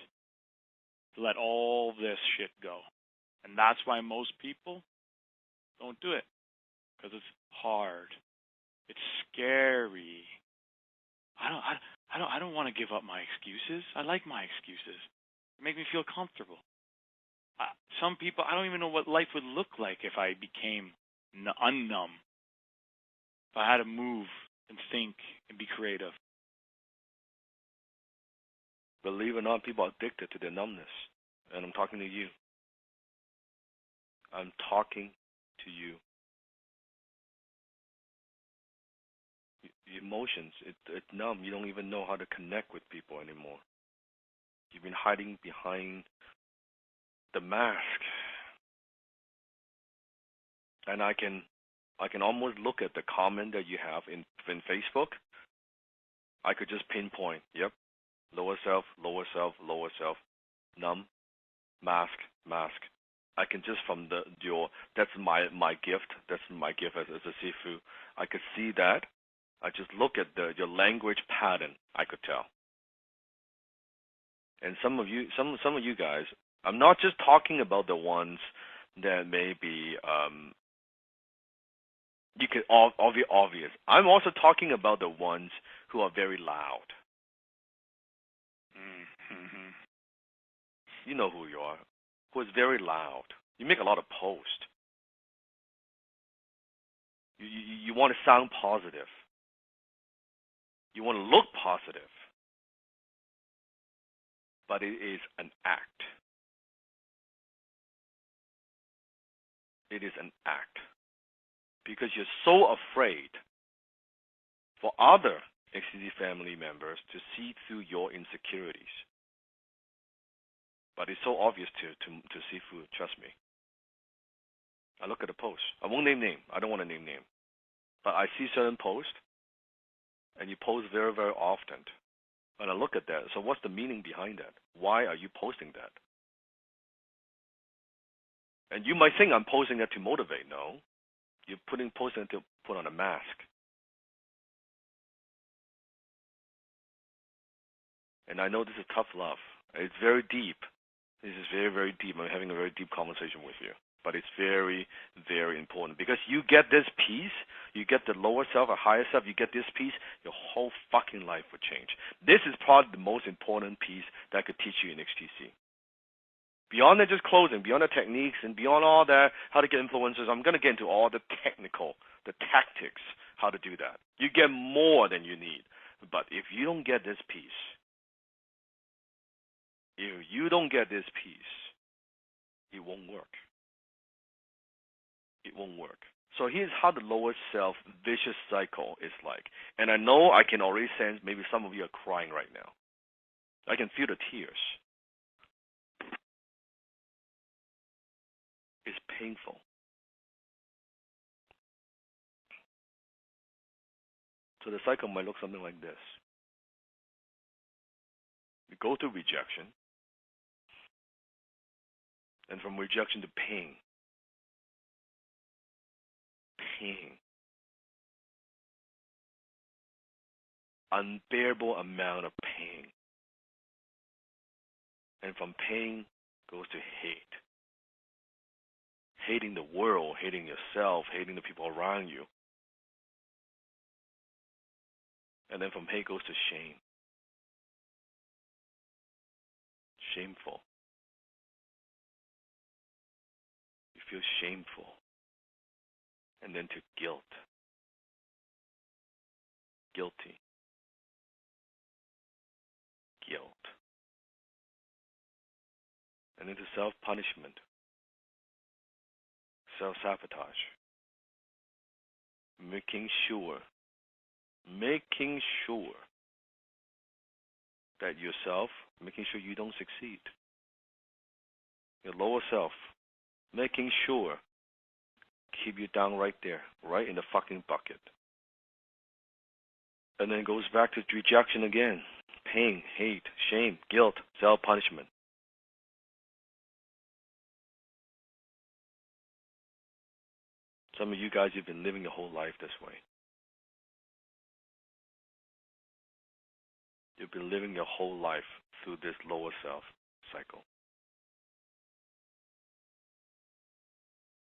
B: to let all this shit go. And that's why most people don't do it. Because it's hard. It's scary. I don't want to give up my excuses. I like my excuses. They make me feel comfortable. Some people, I don't even know what life would look like if I became unnumb. If I had to move and think and be creative.
C: Believe it or not, people are addicted to their numbness. And I'm talking to you. I'm talking to you. Emotions, it's numb. You don't even know how to connect with people anymore. You've been hiding behind the mask. And I can almost look at the comment that you have in Facebook. I could just pinpoint, yep, lower self, numb, mask. I can just from that's my gift. That's my gift as a Sifu. I could see that. I just look at your language pattern. I could tell. And some of you guys, I'm not just talking about the ones that may be you could all be obvious. I'm also talking about the ones who are very loud.
B: Mm-hmm.
C: You know who you are. Who is very loud. You make a lot of posts. You want to sound positive. You want to look positive. But it is an act. It is an act. Because you're so afraid for other XCC family members to see through your insecurities. But it's so obvious to Sifu, trust me. I look at the post. I won't name name. I don't want to name name. But I see certain posts, and you post very, very often. And I look at that. So what's the meaning behind that? Why are you posting that? And you might think I'm posting that to motivate. No. You're posting it to put on a mask. And I know this is tough love. It's very deep. This is very, very deep. I'm having a very deep conversation with you. But it's very, very important because you get this peace, you get the lower self or higher self, you get this peace, your whole fucking life will change. This is probably the most important piece that I could teach you in HTC. Beyond that, just closing, beyond the techniques and beyond all that, how to get influencers, I'm going to get into all the technical, the tactics, how to do that. You get more than you need. But if you don't get this peace, if you don't get this peace, it won't work. It won't work. So here's how the lower self vicious cycle is like. And I know I can already sense maybe some of you are crying right now. I can feel the tears. It's painful. So the cycle might look something like this. We go through rejection, and from rejection to pain. Pain. Unbearable amount of pain. And from pain goes to hate. Hating the world, hating yourself, hating the people around you. And then from hate goes to shame. Shameful. You feel shameful. And then to guilt. Guilty. Guilt. And then to self-punishment. Self-sabotage. Making sure that yourself, making sure you don't succeed. Your lower self, making sure, keep you down right there, right in the fucking bucket. And then it goes back to rejection again. Pain, hate, shame, guilt, self-punishment. Some of you guys, you've been living your whole life this way. You've been living your whole life through this lower self cycle.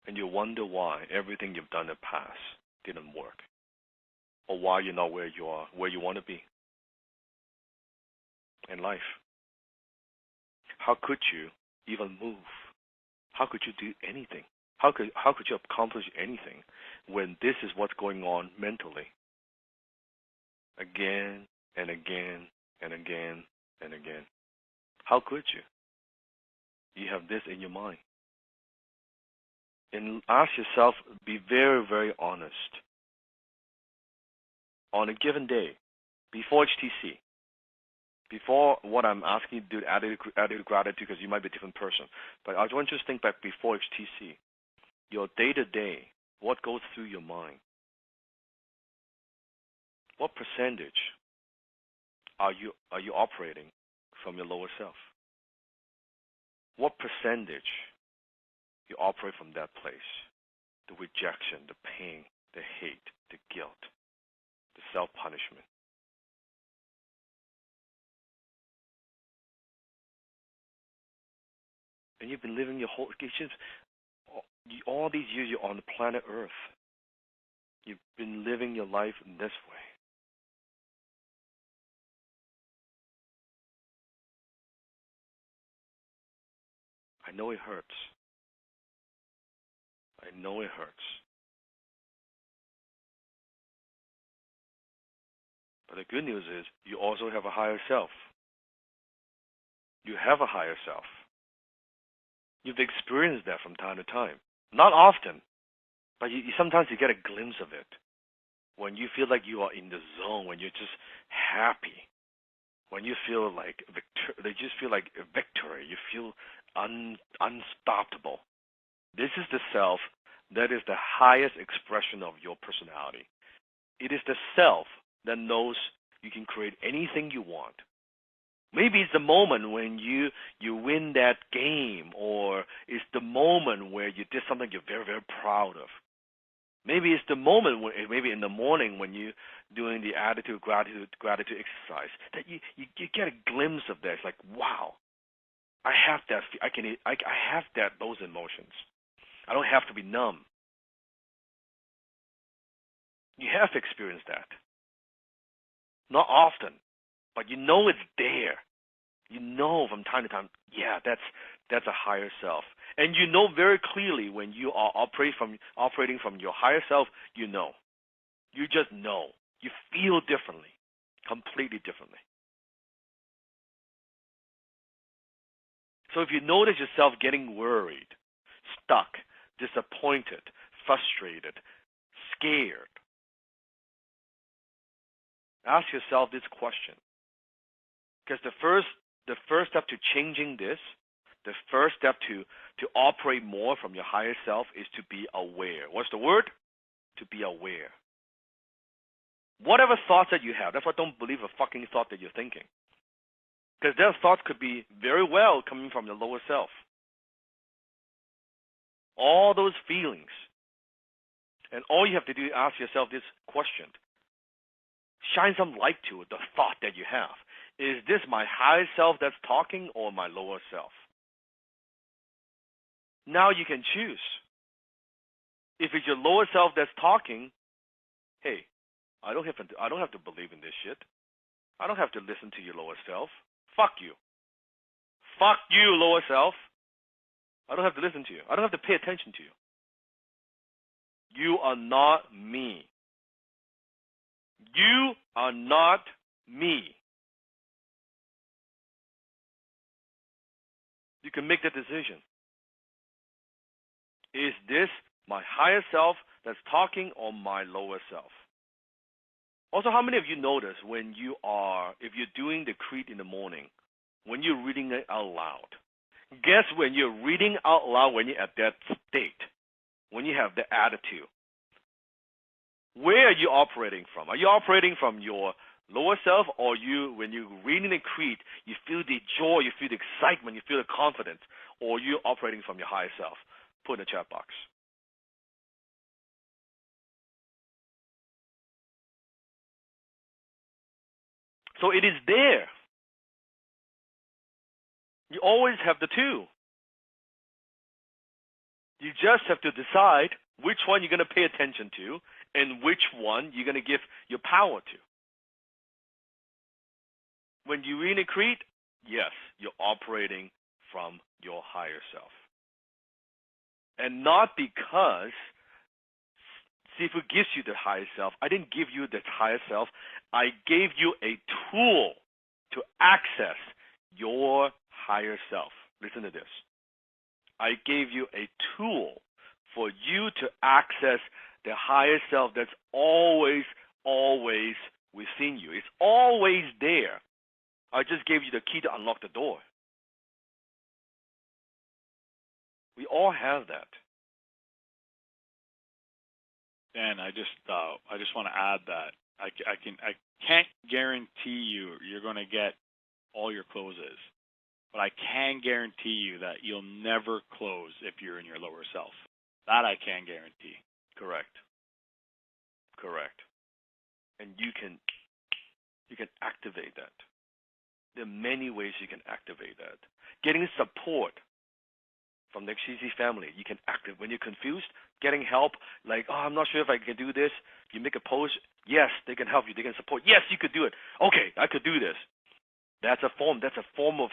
C: And you wonder why everything you've done in the past didn't work. Or why you're not where you are, where you want to be in life. How could you even move? How could you do anything? How could you accomplish anything when this is what's going on mentally? Again and again and again and again. How could you? You have this in your mind. And ask yourself, be very, very honest. On a given day, before HTC, before what I'm asking you to do, attitude gratitude, because you might be a different person, but I want you to think back before HTC, your day-to-day, what goes through your mind? What percentage are you operating from your lower self? What percentage you operate from that place? The rejection, the pain, the hate, the guilt, the self-punishment. And you've been living your whole, all these years you're on the planet Earth. You've been living your life in this way. I know it hurts. I know it hurts. But the good news is you also have a higher self. You have a higher self. You've experienced that from time to time. Not often, but sometimes you get a glimpse of it. When you feel like you are in the zone, when you're just happy, when you feel like they just feel like a victory, you feel unstoppable. This is the self that is the highest expression of your personality. It is the self that knows you can create anything you want. Maybe it's the moment when you win that game, or it's the moment where you did something you're very, very proud of. Maybe it's the moment, maybe in the morning when you're doing the attitude, gratitude exercise, that you get a glimpse of that. It's like, wow, I have that. I have those emotions. I don't have to be numb. You have to experience that. Not often, but you know it's there. You know from time to time, yeah, that's a higher self. And you know very clearly when you are operating from your higher self, you know. You just know. You feel differently, completely differently. So if you notice yourself getting worried, stuck, disappointed, frustrated, scared, ask yourself this question. Because the first step to changing this, the first step to operate more from your higher self is to be aware. What's the word? To be aware. Whatever thoughts that you have, that's why don't believe a fucking thought that you're thinking. Because those thoughts could be very well coming from your lower self. All those feelings. And all you have to do is ask yourself this question. Shine some light to it, the thought that you have. Is this my higher self that's talking or my lower self? Now you can choose. If it's your lower self that's talking, hey, I don't have to believe in this shit. I don't have to listen to your lower self. Fuck you. Fuck you, lower self. I don't have to listen to you. I don't have to pay attention to you. You are not me. You are not me. You can make that decision. Is this my higher self that's talking or my lower self? Also, how many of you notice if you're doing the creed in the morning, when you're reading it out loud, guess when you're reading out loud, when you're at that state, when you have the attitude, where are you operating from? Are you operating from your lower self, or when you're reading the creed, you feel the joy, you feel the excitement, you feel the confidence, or you're operating from your higher self? Put in the chat box. So it is there. You always have the two. You just have to decide which one you're going to pay attention to and which one you're going to give your power to. When you read a creed, yes, you're operating from your higher self. And not because Sifu gives you the higher self. I didn't give you the higher self. I gave you a tool to access your higher self. Listen to this. I gave you a tool for you to access the higher self that's always, always within you. It's always there. I just gave you the key to unlock the door. We all have that.
B: Dan, I just want to add that I can't guarantee you're going to get all your closes, but I can guarantee you that you'll never close if you're in your lower self. That I can guarantee.
C: Correct. And you can activate that. There are many ways you can activate that. Getting support from the XCC family, you can activate. When you're confused, getting help, like, oh, I'm not sure if I can do this. You make a post. Yes, they can help you. They can support. Yes, you could do it. Okay, I could do this. That's a form of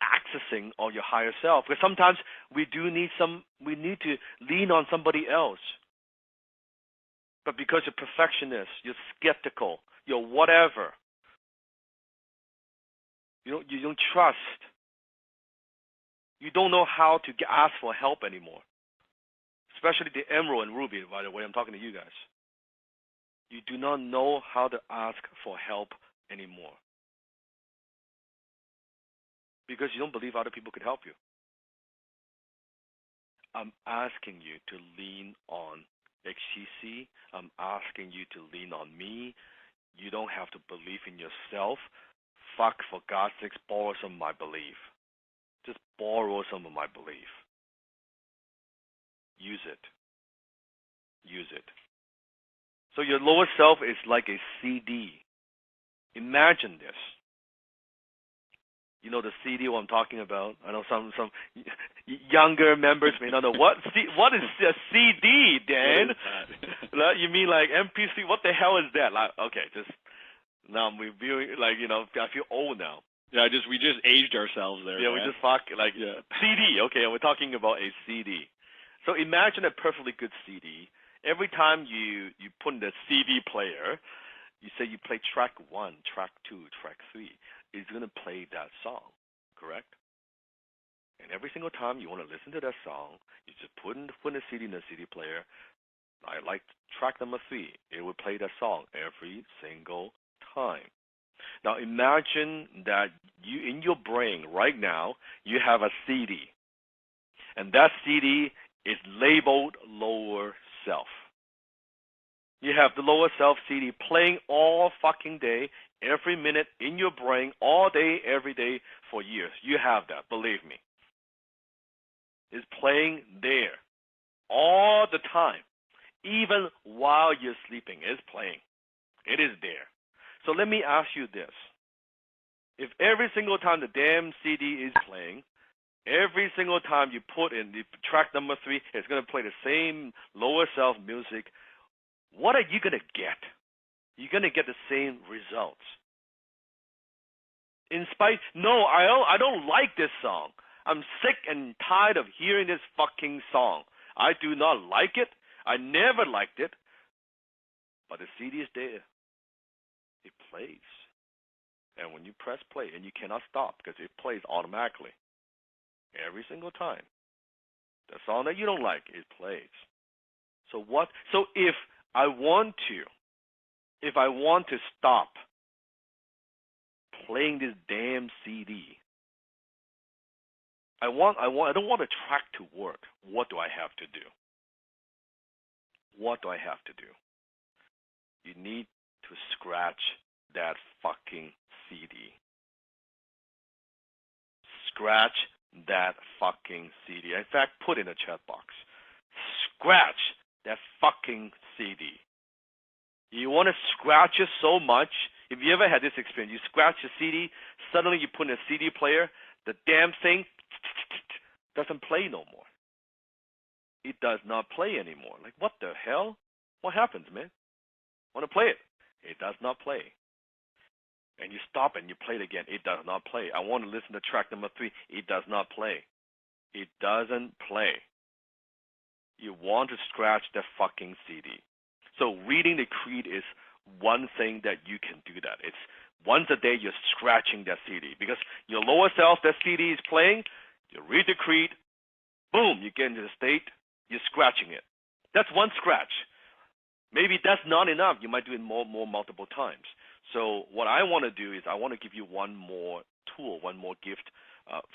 C: accessing of your higher self. Because sometimes we need to lean on somebody else. But because you're perfectionist, you're skeptical, you're whatever, you don't trust. You don't know how to ask for help anymore. Especially the Emerald and Ruby, by the way, I'm talking to you guys. You do not know how to ask for help anymore. Because you don't believe other people could help you. I'm asking you to lean on XCC. I'm asking you to lean on me. You don't have to believe in yourself. Fuck, for God's sakes, borrow some of my belief. Just borrow some of my belief. Use it. So your lower self is like a CD. Imagine this. You know the CD what I'm talking about? I know some younger members may not know. What is a CD, Dan? You mean like MP3? What the hell is that? Like, okay, just now I'm reviewing, like, I feel old now.
B: Yeah, we just aged ourselves there.
C: Yeah,
B: man.
C: we just CD. Okay, we're talking about a CD. So imagine a perfectly good CD. Every time you put in the CD player, you say you play track 1, track 2, track 3. It's going to play that song, correct? And every single time you want to listen to that song, you just put the CD in the CD player. I like track number 3. It will play that song every single time. Now imagine that you, in your brain right now, you have a CD. And that CD is labeled lower self. You have the lower self CD playing all fucking day, every minute in your brain, all day, every day for years. You have that, believe me. It's playing there all the time. Even while you're sleeping, it's playing. It is there. So let me ask you this. If every single time the damn CD is playing, every single time you put in the track number 3, it's going to play the same lower self music, what are you going to get? You're going to get the same results. No, I don't like this song. I'm sick and tired of hearing this fucking song. I do not like it. I never liked it. But the CD is there. It plays. And when you press play, and you cannot stop because it plays automatically every single time. The song that you don't like, it plays. So if I want to stop playing this damn CD, I don't want a track to work. What do I have to do? What do I have to do? You need to scratch that fucking CD. Scratch that fucking CD. In fact, put in a chat box. Scratch that fucking CD. You want to scratch it so much. If you ever had this experience, you scratch the CD, suddenly you put in a CD player, the damn thing doesn't play no more. It does not play anymore. Like, what the hell? What happens, man? Want to play it? It does not play. And you stop and you play it again. It does not play. I want to listen to track number 3. It does not play. It doesn't play. You want to scratch the fucking CD. So reading the creed is one thing that you can do that. It's once a day you're scratching that CD. Because your lower self, that CD is playing, you read the creed, boom, you get into the state, you're scratching it. That's one scratch. Maybe that's not enough. You might do it more multiple times. So what I want to do is I want to give you one more tool, one more gift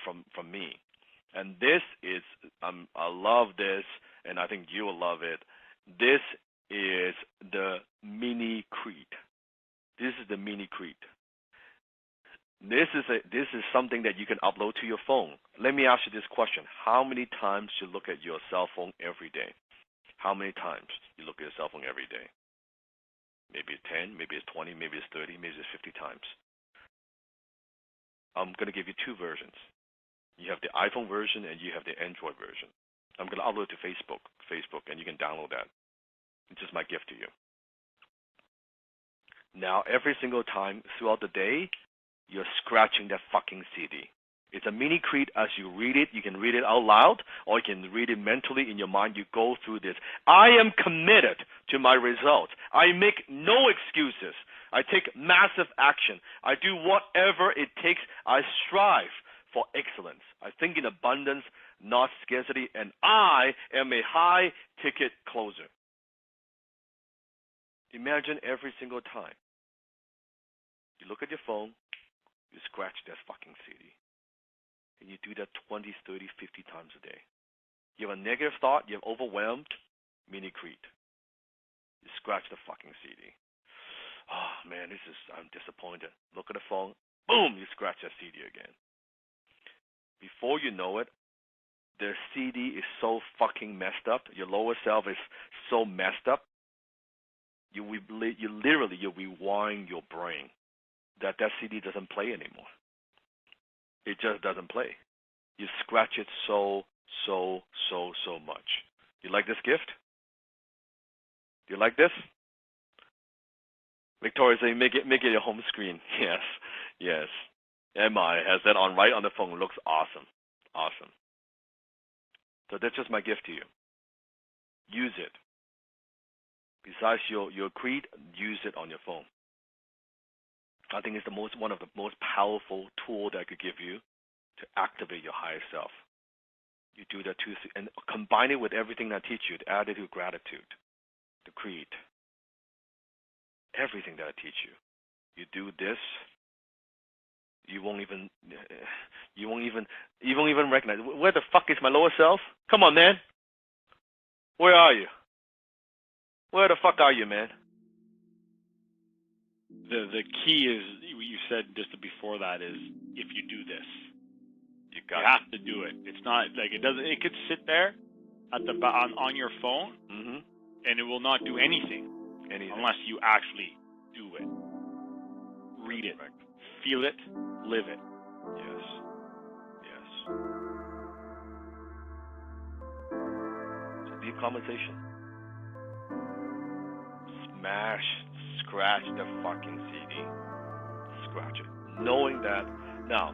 C: from me. And this is, I love this, and I think you will love it. This is the mini creed. This is the mini creed. This is something that you can upload to your phone. Let me ask you this question. How many times you look at your cell phone every day? How many times you look at your cell phone every day? Maybe it's 10, maybe it's 20, maybe it's 30, maybe it's 50 times. I'm going to give you two versions. You have the iPhone version and you have the Android version. I'm going to upload to Facebook, and you can download that. It's just my gift to you. Now, every single time throughout the day, you're scratching that fucking CD. It's a mini creed. As you read it, you can read it out loud, or you can read it mentally in your mind. You go through this. I am committed to my results. I make no excuses. I take massive action. I do whatever it takes. I strive for excellence. I think in abundance, not scarcity, and I am a high-ticket closer. Imagine every single time you look at your phone, you scratch that fucking CD. And you do that 20, 30, 50 times a day. You have a negative thought, you have overwhelmed, mini creed. You scratch the fucking CD. Oh, man, I'm disappointed. Look at the phone, boom, you scratch that CD again. Before you know it, the CD is so fucking messed up. Your lower self is so messed up. you literally rewind your brain that CD doesn't play anymore. It just doesn't play. You scratch it so much. You like this gift? Do you like this? Victoria saying, make it your home screen. Yes. Emma has that on right on the phone. Looks awesome. So that's just my gift to you. Use it. Besides your creed, use it on your phone. I think it's one of the most powerful tool that I could give you to activate your higher self. You do that too, and combine it with everything I teach you, the attitude, gratitude, the creed, everything that I teach you. You do this, you won't even recognize. Where the fuck is my lower self? Come on, man. Where are you? Where the fuck are you, man?
B: The key is, you said just before that, is if you do this, you have to do it. It's not like it doesn't. It could sit there at on your phone, and it will not do anything unless you actually do it. Read it, feel it, live it.
C: Yes. It's a deep conversation. Scratch the fucking CD. Scratch it. Knowing that. Now,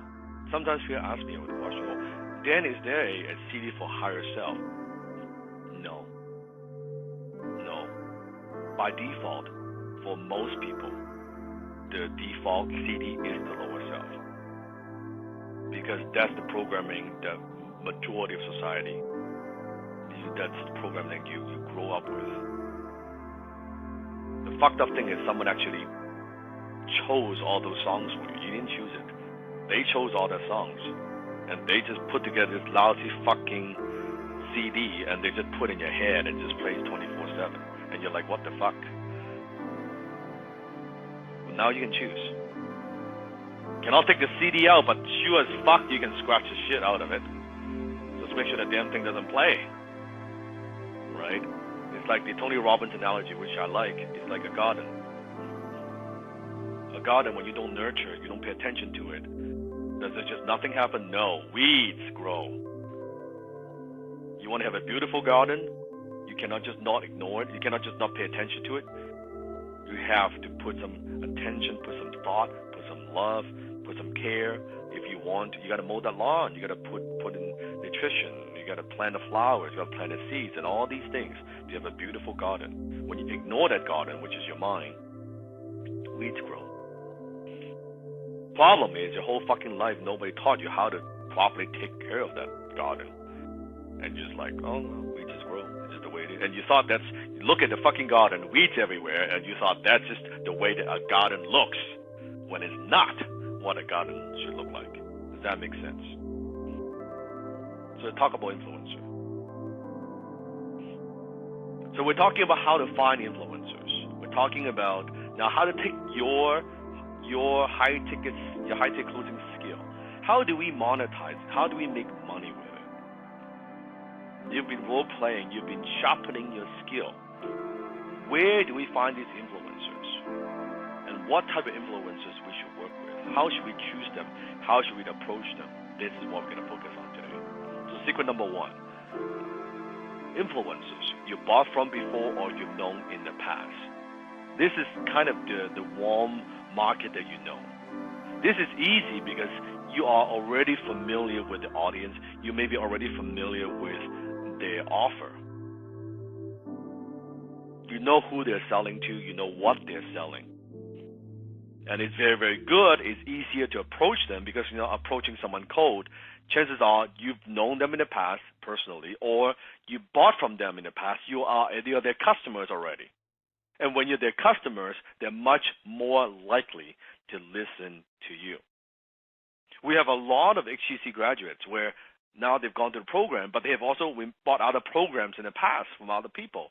C: sometimes people ask me the question, well, Dan, is there a CD for higher self? No. By default, for most people, the default CD is the lower self. Because that's the programming that majority of society, that's the programming you grow up with. The fucked up thing is someone actually chose all those songs for you. You didn't choose it. They chose all their songs. And they just put together this lousy fucking CD and they just put it in your head and just plays 24/7. And you're like, what the fuck? Well, now you can choose. Cannot take the CD out, but sure as fuck you can scratch the shit out of it. Just make sure the damn thing doesn't play. Right? It's like the Tony Robbins analogy, which I like. It's like a garden. A garden, when you don't nurture it, you don't pay attention to it, does it just nothing happen? No. Weeds grow. You want to have a beautiful garden? You cannot just not ignore it. You cannot just not pay attention to it. You have to put some attention, put some thought, put some love, put some care. If you want, you got to mow that lawn. You got to put in nutrition. You got to plant the flowers. You got to plant the seeds and all these things to have a beautiful garden. When you ignore that garden, which is your mind, weeds grow. Problem is, your whole fucking life, nobody taught you how to properly take care of that garden. And you're just like, oh, well, weeds just grow. It's just the way it is. And you thought you look at the fucking garden, weeds everywhere, and you thought that's just the way that a garden looks, when it's not what a garden should look like. Does that make sense? So talk about influencer. So we're talking about how to find influencers. We're talking about now how to take your high ticket closing skill. How do we monetize it? How do we make money with it? You've been role playing. You've been sharpening your skill. Where do we find these influencers? And what type of influencers we should work with? How should we choose them? How should we approach them? This is what we're going to focus on today. So secret number 1. Influencers you bought from before or you've known in the past. This is kind of the warm market that you know. This is easy because you are already familiar with the audience. You may be already familiar with their offer. You know who they're selling to. You know what they're selling. And it's very, very good. It's easier to approach them because, approaching someone cold, chances are you've known them in the past personally, or you bought from them in the past. They are their customers already. And when you're their customers, they're much more likely to listen to you. We have a lot of HTC graduates where now they've gone to the program, but they have also bought other programs in the past from other people.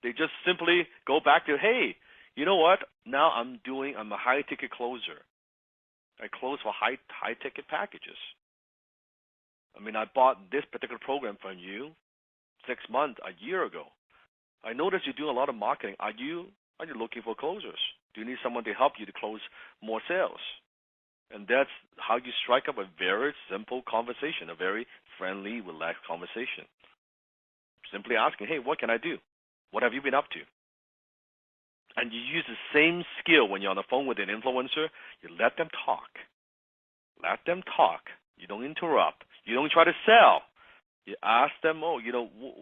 C: They just simply go back to, hey, you know what? Now I'm a high ticket closer. I close for high ticket packages. I mean, I bought this particular program from you 6 months, a year ago. I noticed you do a lot of marketing. Are you Are you looking for closers? Do you need someone to help you to close more sales? And that's how you strike up a very simple conversation, a very friendly, relaxed conversation. Simply asking, hey, what can I do? What have you been up to? And you use the same skill when you're on the phone with an influencer. You let them talk. Let them talk. You don't interrupt. You don't try to sell. You ask them,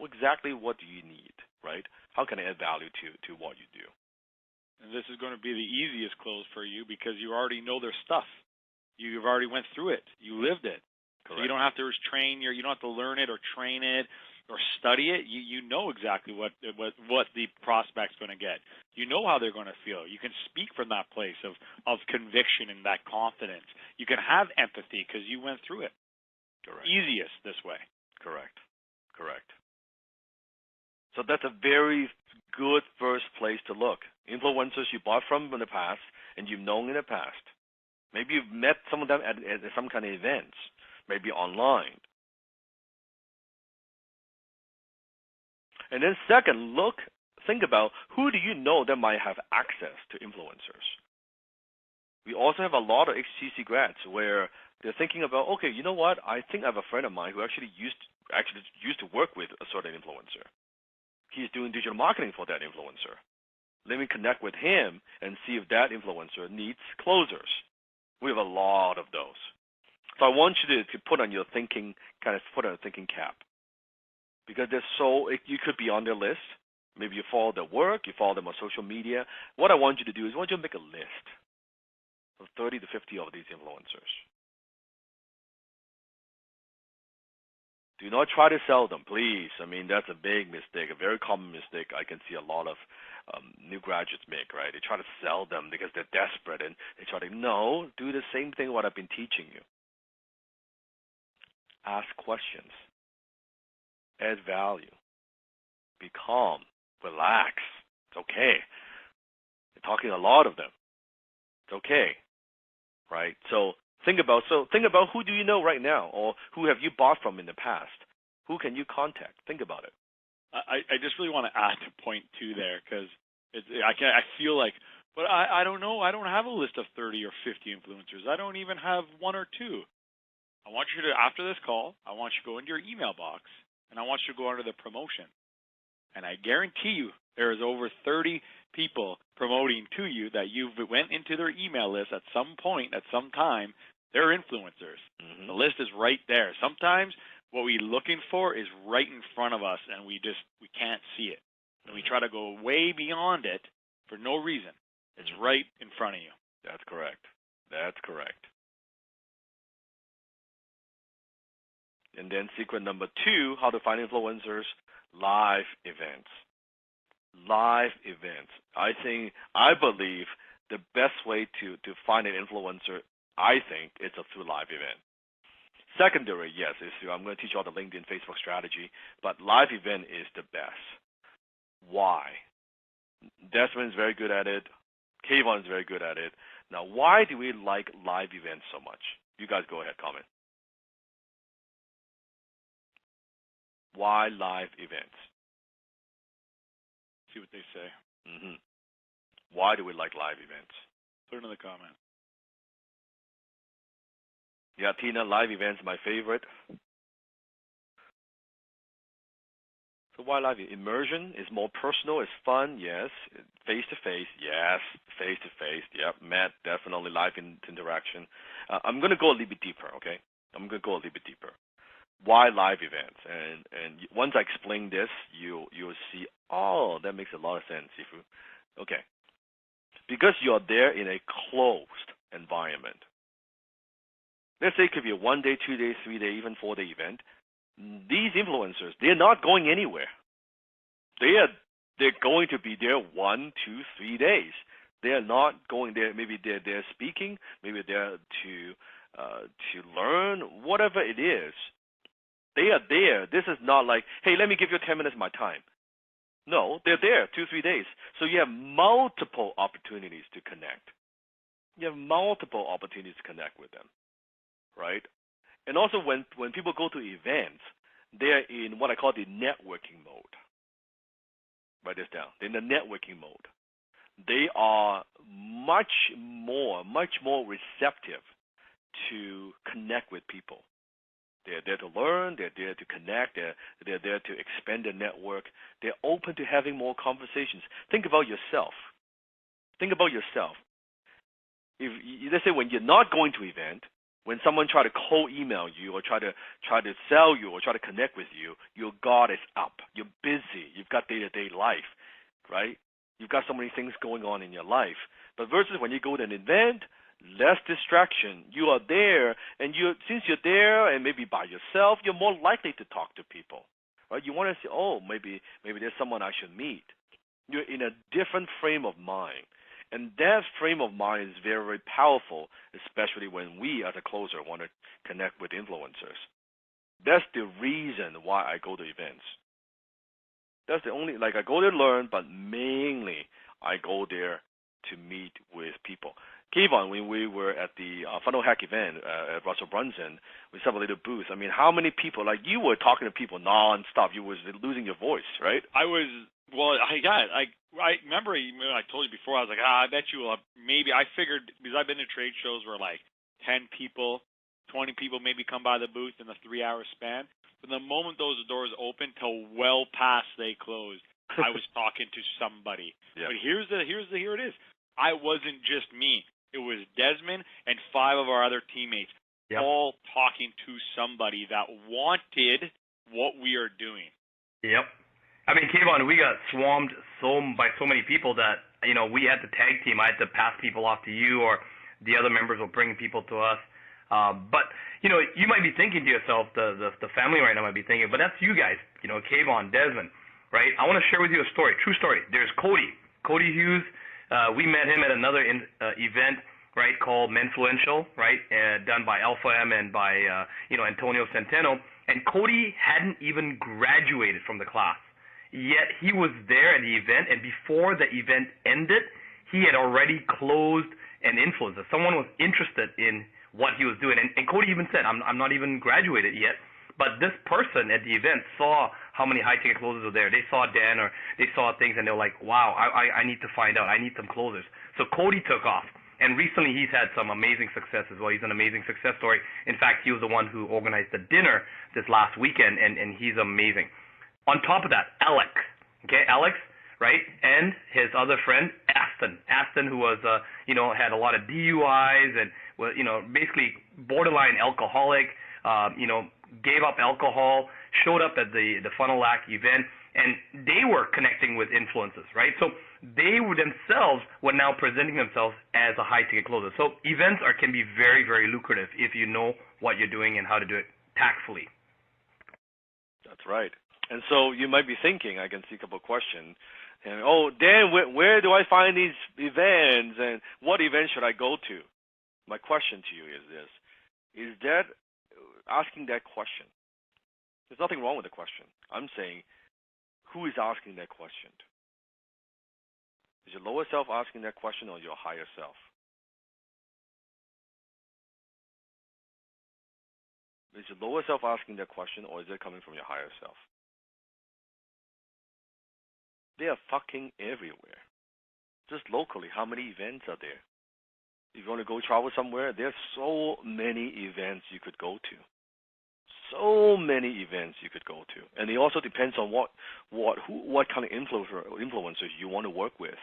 C: exactly what do you need, right? How can I add value to what you do?
B: And this is going to be the easiest close for you because you already know their stuff. You've already went through it. You lived it.
C: Correct.
B: So you don't have to you don't have to learn it or train it or study it. You know exactly what the prospect's going to get. You know how they're going to feel. You can speak from that place of conviction and that confidence. You can have empathy because you went through it.
C: Correct.
B: Easiest this way.
C: Correct. So that's a very good first place to look. Influencers you bought from in the past and you've known in the past. Maybe you've met some of them at some kind of events, maybe online. And then second, think about who do you know that might have access to influencers. We also have a lot of HTC grads where they're thinking about, okay, you know what? I think I have a friend of mine who actually used to work with a certain influencer. He's doing digital marketing for that influencer. Let me connect with him and see if that influencer needs closers. We have a lot of those. So I want you to put on your thinking, put on a thinking cap. Because you could be on their list. Maybe you follow their work, you follow them on social media. What I want you to do is I want you to make a list of 30 to 50 of these influencers. Do not try to sell them, please. I mean, that's a big mistake, a very common mistake I can see a lot of new graduates make, right? They try to sell them because they're desperate, and they try to, do the same thing what I've been teaching you. Ask questions. Add value. Be calm. Relax. It's okay. You're talking a lot of them. It's okay, right? So think about who do you know right now, or who have you bought from in the past? Who can you contact? Think about it.
B: I just really want to add to point 2 there because I feel like, but I don't know. I don't have a list of 30 or 50 influencers. I don't even have 1 or 2. I want you to, after this call, I want you to go into your email box and I want you to go under the promotion. And I guarantee you there is over 30 people promoting to you that you've went into their email list at some point, at some time. They're influencers.
C: Mm-hmm.
B: The list is right there. Sometimes what we're looking for is right in front of us, and we can't see it. And we try to go way beyond it for no reason. It's right in front of you.
C: That's correct. And then secret number 2, how to find influencers, live events. Live events. I believe the best way to find an influencer, I think, is through live event. Secondary, yes, is I'm going to teach you all the LinkedIn, Facebook strategy, but live event is the best. Why? Desmond's very good at it. Kayvon's very good at it. Now, why do we like live events so much? You guys go ahead, comment. Why live events?
B: See what they say.
C: Mm-hmm. Why do we like live events?
B: Put it in the comments.
C: Yeah, Tina, live events my favorite. So why live? Immersion is more personal, it's fun, yes. Face-to-face, yes. Face-to-face, yep. Matt, definitely live interaction. I'm going to go a little bit deeper, okay? Why live events? And once I explain this, you'll see, that makes a lot of sense. Okay. Because you're there in a closed environment. Let's say it could be a 1 day, 2 day, 3 day, even 4 day event. These influencers, they're not going anywhere. They're going to be there 1, 2, 3 days. They're not going there. Maybe they're speaking. Maybe they're to learn. Whatever it is, they are there. This is not like, hey, let me give you 10 minutes of my time. No, they're there 2, 3 days. So you have multiple opportunities to connect. With them, right? And also when people go to events, they're in what I call the networking mode. Write this down. They're in the networking mode. they are much more receptive to connect with people. They're there to learn. They're there to connect. They're there to expand their network. They're open to having more conversations. Think about yourself. Think about yourself. If let's say when you're not going to event, when someone try to cold email you or try to sell you or try to connect with you, your guard is up. You're busy. You've got day-to-day life, right? You've got so many things going on in your life. But versus when you go to an event, less distraction. You are there, and since you're there and maybe by yourself, you're more likely to talk to people, right? You want to say, oh, maybe there's someone I should meet. You're in a different frame of mind. And that frame of mind is very, very powerful, especially when we, as a closer, want to connect with influencers. That's the reason why I go to events. That's the only, I go there to learn, but mainly I go there to meet with people. Kayvon, when we were at the Funnel Hack event at Russell Brunson, we set up a little booth. I mean, how many people, you were talking to people nonstop. You was losing your voice, right?
B: I remember I told you before, I was like, I bet you maybe, I figured, because I've been to trade shows where 10 people, 20 people maybe come by the booth in a 3-hour span. But the moment those doors opened till well past they closed, I was talking to somebody.
C: Yeah.
B: But here it is. I wasn't just me. It was Desmond and 5 of our other teammates, all talking to somebody that wanted what we are doing.
A: Yep. I mean, Kayvon, we got swarmed by so many people that, we had to tag team. I had to pass people off to you, or the other members will bring people to us. But, you might be thinking to yourself, the family right now might be thinking, but that's you guys, Kayvon, Desmond, right? I want to share with you a story, true story. There's Cody Hughes. We met him at another event, right, called Menfluential, right, done by Alpha M and by, Antonio Centeno. And Cody hadn't even graduated from the class. Yet he was there at the event, and before the event ended, he had already closed an influencer. Someone was interested in what he was doing. And Cody even said, I'm not even graduated yet. But this person at the event saw how many high-ticket closers were there. They saw Dan, or they saw things, and they were like, wow, I need to find out. I need some closers. So Cody took off. And recently he's had some amazing success as well. He's an amazing success story. In fact, he was the one who organized the dinner this last weekend, and he's amazing. On top of that, Alex, right, and his other friend, Aston, who was, had a lot of DUIs and, basically borderline alcoholic, gave up alcohol, showed up at the Funnel Hack event, and they were connecting with influencers, right? So they themselves were now presenting themselves as a high-ticket closer. So events can be very, very lucrative if you know what you're doing and how to do it tactfully.
C: That's right. And so you might be thinking, I can see a couple of questions, and Dan, where do I find these events, and what events should I go to? My question to you is this: is that asking that question? There's nothing wrong with the question. I'm saying, who is asking that question? Is your lower self asking that question, or your higher self? Is your lower self asking that question, or is it coming from your higher self? They are fucking everywhere. Just locally, how many events are there? If you want to go travel somewhere, there's so many events you could go to. So many events you could go to. And it also depends on what kind of influencers you want to work with.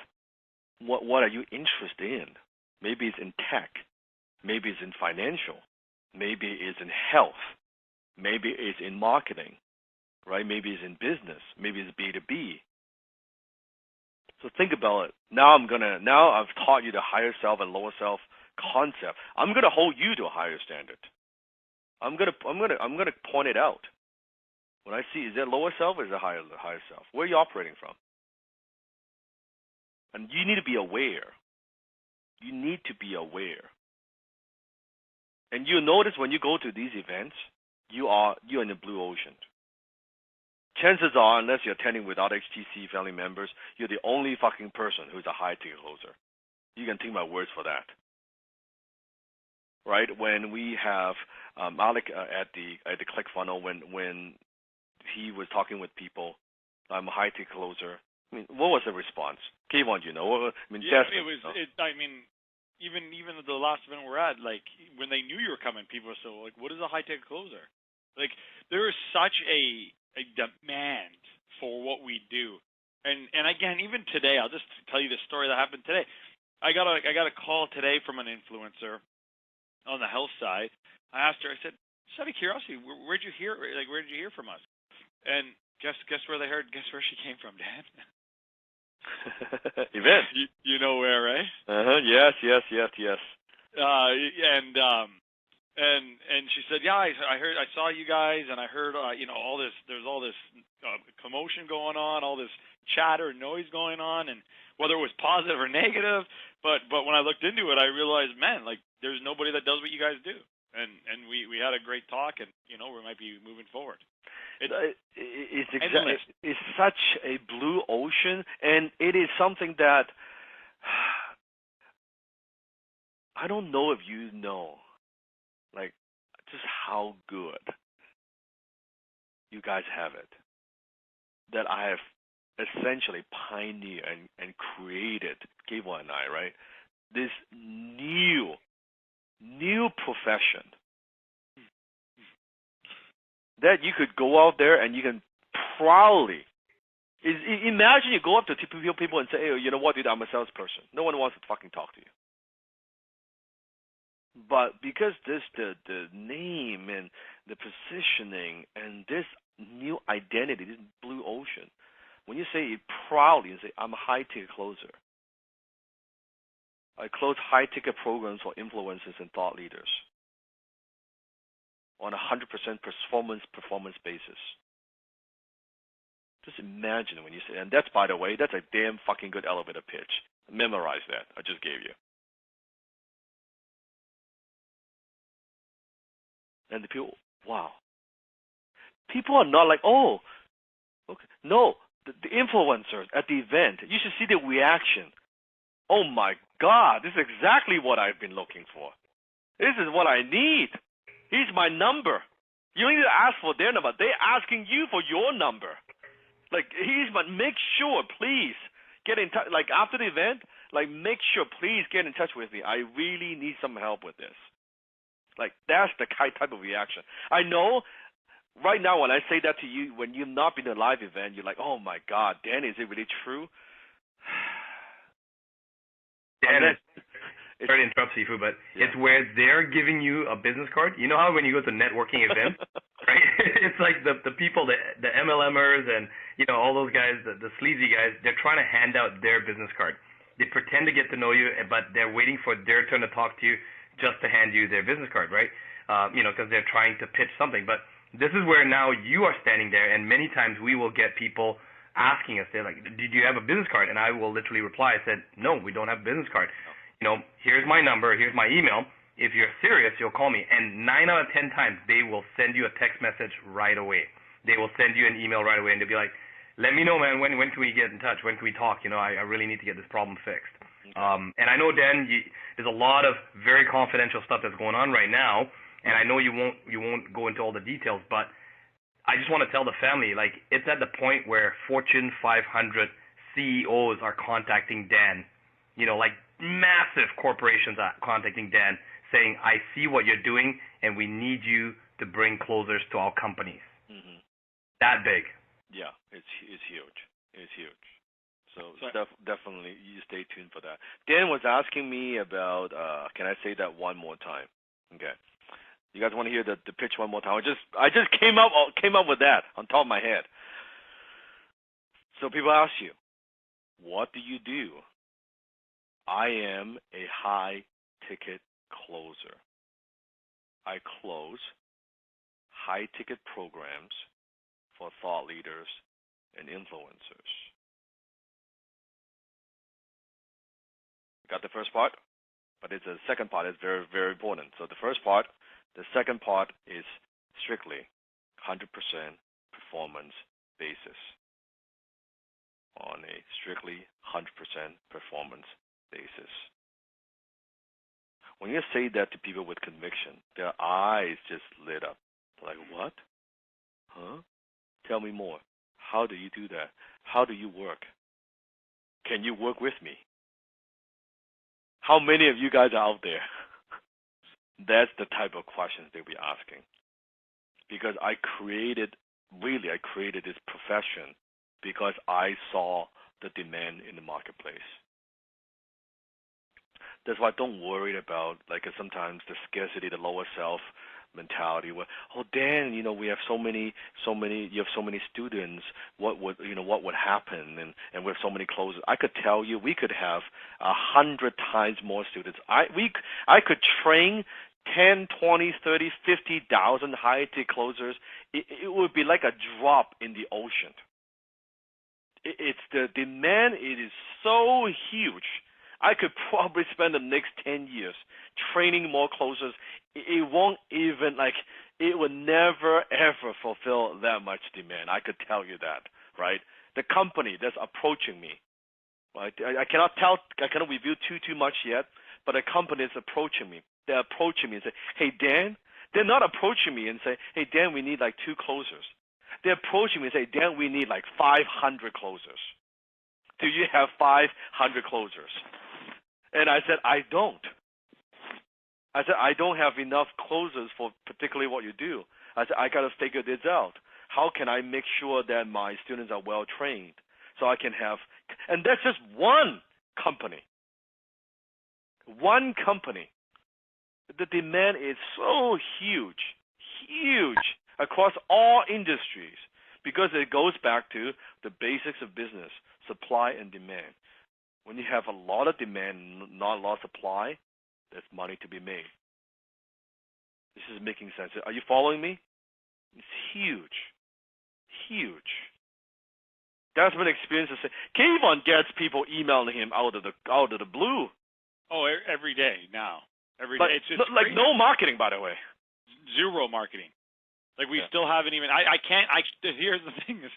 C: What are you interested in? Maybe it's in tech. Maybe it's in financial. Maybe it's in health. Maybe it's in marketing, right? Maybe it's in business. Maybe it's B2B. So think about it. Now I've taught you the higher self and lower self concept. I'm gonna hold you to a higher standard. I'm gonna point it out. When I see, is that lower self or is it higher self? Where are you operating from? And you need to be aware. You need to be aware. And you notice when you go to these events, you're in the blue ocean. Chances are, unless you're attending with other HTC family members, you're the only fucking person who's a high-ticket closer. You can take my words for that. Right? When we have Alec at the ClickFunnel, when he was talking with people, I'm a high-ticket closer, I mean, what was the response? Kayvon, I mean,
B: Yeah,
C: Desmond,
B: it was. I mean, even the last event we're at, like when they knew you were coming, people were so like, "What is a high ticket closer?" Like there is such a demand for what we do, and again, even today, I'll just tell you the story that happened today. I got a call today from an influencer on the health side. I asked her. I said, just out of curiosity, where'd you hear? Like, where did you hear from us? And guess where they heard? Guess where she came from, Dan?
C: event.
B: You know where, right?
C: Yes.
B: And she said, yeah, I heard, I saw you guys, and I heard, all this. There's all this commotion going on, all this chatter and noise going on, and whether it was positive or negative. But when I looked into it, I realized, man, like there's nobody that does what you guys do. And we had a great talk, and we might be moving forward.
C: It's such a blue ocean, and it is something that I don't know if you know, like just how good you guys have it. That I have essentially pioneered and created, Kayvon and I, right? This new profession that you could go out there and you can proudly imagine you go up to people and say, hey, you know what, dude, I'm a salesperson. No one wants to fucking talk to you. But because the name and the positioning and this new identity, this blue ocean, when you say it proudly and say, I'm a high-ticket closer. I close high-ticket programs for influencers and thought leaders on a 100% performance basis. Just imagine when you say, and that's, by the way, that's a damn fucking good elevator pitch. Memorize that. I just gave you. And the people, wow. People are not like, oh, okay. No, the influencers at the event, you should see the reaction. Oh my God, this is exactly what I've been looking for. This is what I need. Here's my number. You don't need to ask for their number. They're asking you for your number. Like, make sure, please, get in touch. Like, after the event, make sure, please get in touch with me. I really need some help with this. Like, that's the type of reaction. I know right now when I say that to you, when you've not been to a live event, you're like, oh my God, Dan, is it really true?
A: Dan, sorry to interrupt, Sifu, but it's where they're giving you a business card. You know how when you go to networking events, right? It's like the people, the MLMers and, all those guys, the sleazy guys, they're trying to hand out their business card. They pretend to get to know you, but they're waiting for their turn to talk to you just to hand you their business card, right? Because they're trying to pitch something. But this is where now you are standing there, and many times we will get people asking us, they're like, did you have a business card? And I will literally reply, I said, no, we don't have a business card. Here's my number, here's my email. If you're serious, you'll call me. And 9 out of 10 times, they will send you a text message right away. They will send you an email right away, and they'll be like, let me know, man, when can we get in touch? When can we talk? I really need to get this problem fixed. Okay. And I know, Dan, there's a lot of very confidential stuff that's going on right now, and I know you won't go into all the details, but I just want to tell the family, it's at the point where Fortune 500 CEOs are contacting Dan, massive corporations are contacting Dan, saying, I see what you're doing, and we need you to bring closers to our companies. Mm-hmm. That big.
C: Yeah, it's huge. It's huge. So definitely, you stay tuned for that. Dan was asking me about, can I say that one more time? Okay. You guys want to hear the pitch one more time? I just came up with that on top of my head. So people ask you, what do you do? I am a high-ticket closer. I close high-ticket programs for thought leaders and influencers. Got the first part? But it's the second part is very, very important. So the second part is strictly 100% performance basis. On a strictly 100% performance basis. When you say that to people with conviction, their eyes just lit up. Like, what? Huh? Tell me more. How do you do that? How do you work? Can you work with me? How many of you guys are out there? That's the type of questions they'll be asking. Because I created this profession because I saw the demand in the marketplace. That's why don't worry about sometimes the scarcity, the lower self mentality. Where, oh Dan, we have so many, you have so many students. What would happen? And we have so many closers. I could tell you, we could have 100 times more students. I could train 10, 20, 30, 50,000 high-ticket closers. It would be like a drop in the ocean. It's the demand. It is so huge. I could probably spend the next 10 years training more closers. It won't even it would never ever fulfill that much demand. I could tell you that, right? The company that's approaching me, right? I cannot reveal too much yet, but a company is approaching me. They're approaching me and say, hey Dan, they're not approaching me and say, hey Dan, we need 2 closers. They're approaching me and say, Dan, we need 500 closers. Do you have 500 closers? And I said, I don't. I said, I don't have enough closers for particularly what you do. I said, I got to figure this out. How can I make sure that my students are well trained so I can have, and that's just one company. One company. The demand is so huge across all industries because it goes back to the basics of business, supply and demand. When you have a lot of demand, not a lot of supply, there's money to be made. This is making sense. Are you following me? It's huge. That's been experience. Kayvon gets people emailing him out of the blue.
B: Oh, every day now. Every day. It's
C: like no marketing, by the way.
B: Zero marketing. We still haven't even. I can't. Here's the thing is,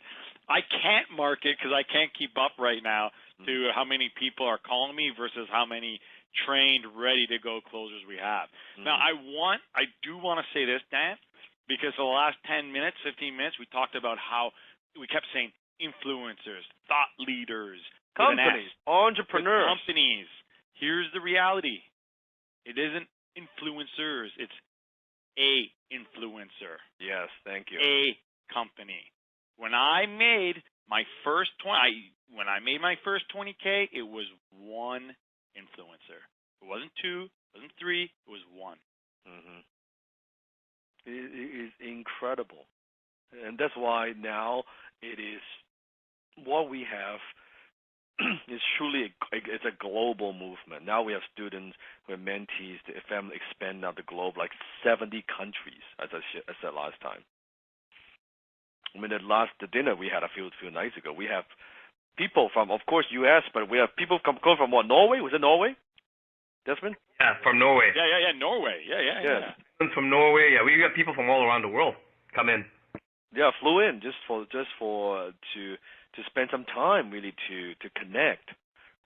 B: I can't market because I can't keep up right now to how many people are calling me versus how many trained, ready to go closers we have. Now, I do want to say this, Dan, because the last 10 minutes, 15 minutes, we talked about how we kept saying influencers, thought leaders,
C: companies, entrepreneurs,
B: companies. Here's the reality. It isn't influencers. It's a influencer.
C: Yes, thank you.
B: A company. When I made my first 20K, it was one influencer. It wasn't 2, it wasn't 3, it was 1.
C: Mm-hmm. It is incredible, and that's why now it is what we have. It's truly it's a global movement. Now we have students, we have mentees, the family expand now the globe, 70 countries, as I said last time. I mean, the dinner we had a few nights ago, we have people from, of course, U.S., but we have people come from what, Norway? Was it Norway, Desmond?
A: Yeah, from Norway.
B: Yeah, Norway. Yeah.
A: From Norway. Yeah, we got people from all around the world come in.
C: Yeah, flew in just for to spend some time really to connect,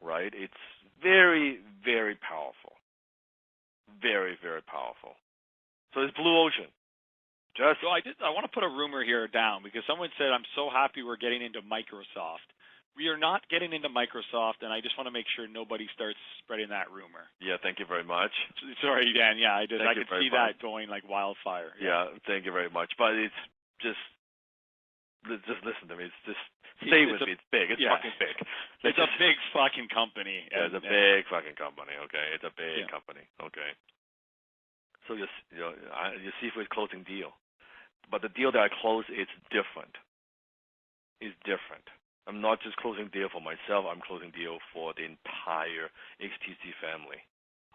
C: right? It's very, very powerful. Very, very powerful. So it's blue ocean.
B: So I want to put a rumor here down because someone said, I'm so happy we're getting into Microsoft. We are not getting into Microsoft, and I just want to make sure nobody starts spreading that rumor.
C: Yeah, thank you very much.
B: Sorry, Dan. Yeah, I could see
C: much.
B: that going like wildfire.
C: Yeah, thank you very much. But it's just listen to me. It's just stay with me. It's big. It's fucking big.
B: It's a big fucking company.
C: Yeah, it's a big fucking company. Okay, it's a big company. Okay. So your seafood closing deal, but the deal that I close is different. It's different. I'm not just closing deal for myself. I'm closing deal for the entire HTC family.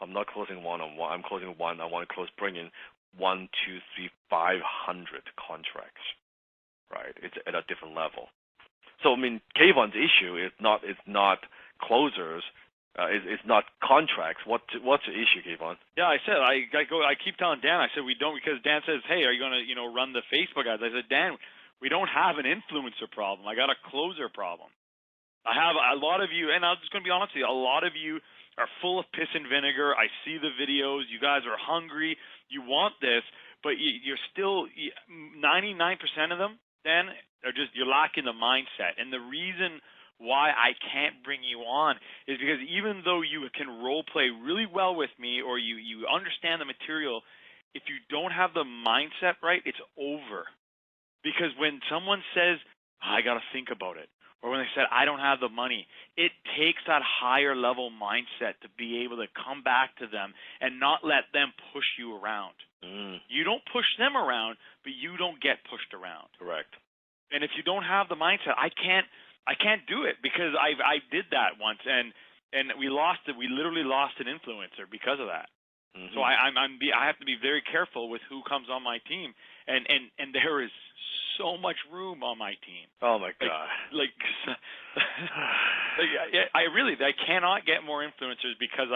C: I'm not closing one-on-one. I'm closing one. I want to bring in 1, 2, 3, 500 contracts. Right? It's at a different level. So I mean, Kayvon's issue is not closers. It's not contracts. What's the issue, Kayvon?
B: Yeah, I said I keep telling Dan. I said we don't because Dan says, hey, are you going to run the Facebook ads? I said, Dan, we don't have an influencer problem. I got a closer problem. I have a lot of you, and I'm just going to be honest with you, a lot of you are full of piss and vinegar. I see the videos. You guys are hungry. You want this, but you're still 99% of them, then, are just you're lacking the mindset. And the reason why I can't bring you on is because even though you can role play really well with me or you understand the material, if you don't have the mindset right, it's over. Because when someone says, I got to think about it, or when they said, I don't have the money, it takes that higher level mindset to be able to come back to them and not let them push you around. You don't push them around, but you don't get pushed around.
C: Correct.
B: And if you don't have the mindset, I can't do it because I did that once and we lost it. We literally lost an influencer because of that. Mm-hmm. So I have to be very careful with who comes on my team, and there is so much room on my team.
C: Oh my God!
B: I cannot get more influencers because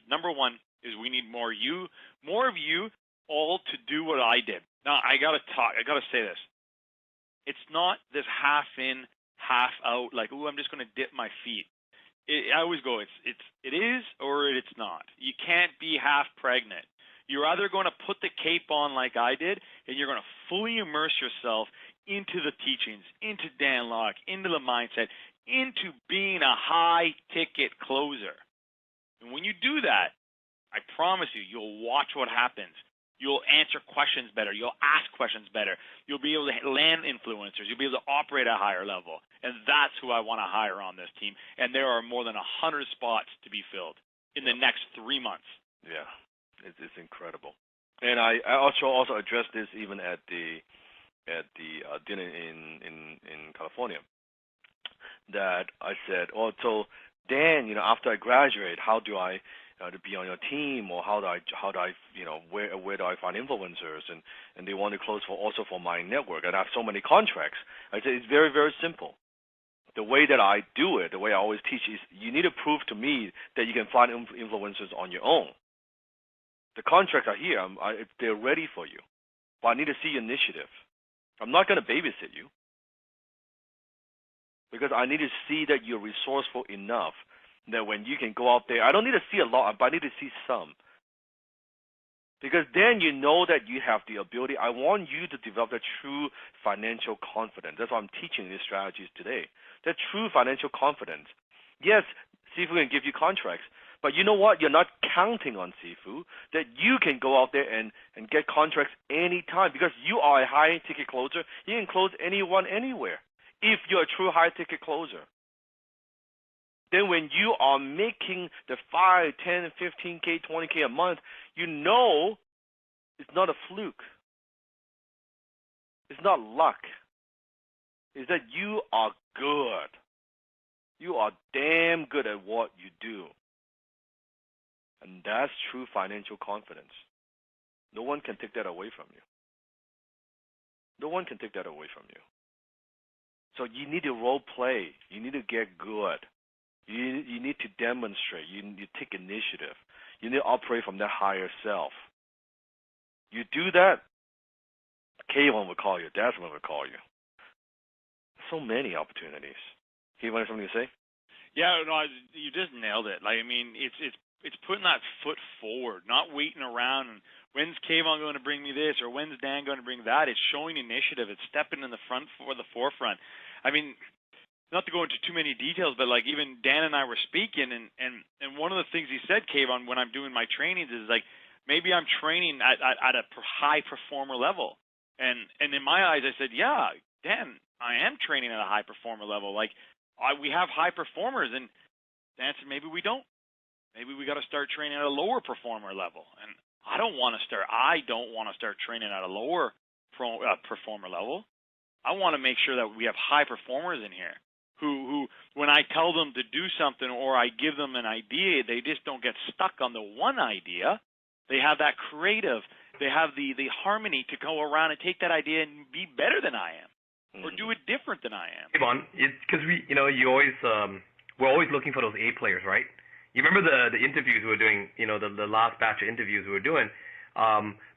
B: number one is we need more of you all to do what I did. Now I gotta say this. It's not this half in, half out. Like, I'm just gonna dip my feet. I always go, it is or it's not. You can't be half pregnant. You're either going to put the cape on like I did, and you're going to fully immerse yourself into the teachings, into Dan Locke, into the mindset, into being a high-ticket closer. And when you do that, I promise you'll watch what happens. You'll answer questions better. You'll ask questions better. You'll be able to land influencers. You'll be able to operate at a higher level. And that's who I want to hire on this team. And there are more than 100 spots to be filled in the next 3 months.
C: Yeah, it's incredible. And I also addressed this even at the dinner in California. That I said, so Dan, after I graduate, how do I to be on your team, or how do I where do I find influencers, and they want to close also for my network, and I have so many contracts. I say it's very, very simple. The way that I do it, the way I always teach is you need to prove to me that you can find influencers on your own. The contracts are here. They're ready for you, but I need to see your initiative. I'm not going to babysit you because I need to see that you're resourceful enough that when you can go out there, I don't need to see a lot, but I need to see some. Because then you know that you have the ability. I want you to develop that true financial confidence. That's why I'm teaching these strategies today. That true financial confidence. Yes, Sifu can give you contracts, but you know what? You're not counting on Sifu that you can go out there and get contracts anytime because you are a high-ticket closer. You can close anyone anywhere if you're a true high-ticket closer. Then when you are making the 5, 10, 15K, 20K a month, you know it's not a fluke. It's not luck. It's that you are good. You are damn good at what you do. And that's true financial confidence. No one can take that away from you. No one can take that away from you. So you need to role play. You need to get good. You need to demonstrate. You need to take initiative. You need to operate from that higher self. You do that, Kayvon will call you. Desmond will call you. So many opportunities. Kayvon, something to say?
B: Yeah, no, you just nailed it. Like, I mean, it's putting that foot forward, not waiting around and when's Kayvon going to bring me this or when's Dan going to bring that. It's showing initiative. It's stepping in the forefront. I mean, not to go into too many details, but like even Dan and I were speaking, and one of the things he said, Kayvon, when I'm doing my trainings is like maybe I'm training at a high performer level, and in my eyes I said, yeah, Dan, I am training at a high performer level. Like we have high performers, and Dan said maybe we don't. Maybe we got to start training at a lower performer level, and I don't want to start training at a lower performer level. I want to make sure that we have high performers in here. Who, when I tell them to do something or I give them an idea, they just don't get stuck on the one idea. They have that creative, they have the harmony to go around and take that idea and be better than I am, or do it different than I am.
A: Kayvon, it's because we're always looking for those A players, right? You remember the interviews we were doing, the last batch of interviews we were doing.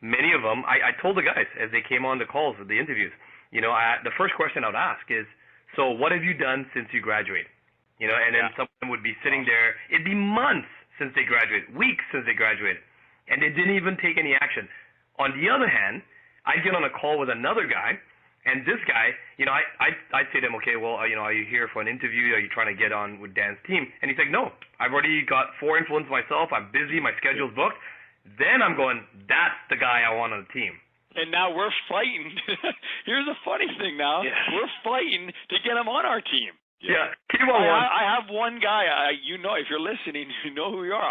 A: Many of them, I told the guys as they came on the calls with the interviews, the first question I would ask is, so what have you done since you graduated? And then someone would be sitting there. It'd be months since they graduated, weeks since they graduated, and they didn't even take any action. On the other hand, I'd get on a call with another guy And this guy, I'd say to him, okay, well, are you here for an interview? Are you trying to get on with Dan's team? And he's like, no, I've already got 4 influencers myself. I'm busy. My schedule's booked. Then I'm going, that's the guy I want on the team.
B: And now we're fighting. Here's a funny thing now.
C: Yeah.
B: We're fighting to get him on our team.
A: Yeah. Keep on one.
B: I have one guy, if you're listening, you know who you are.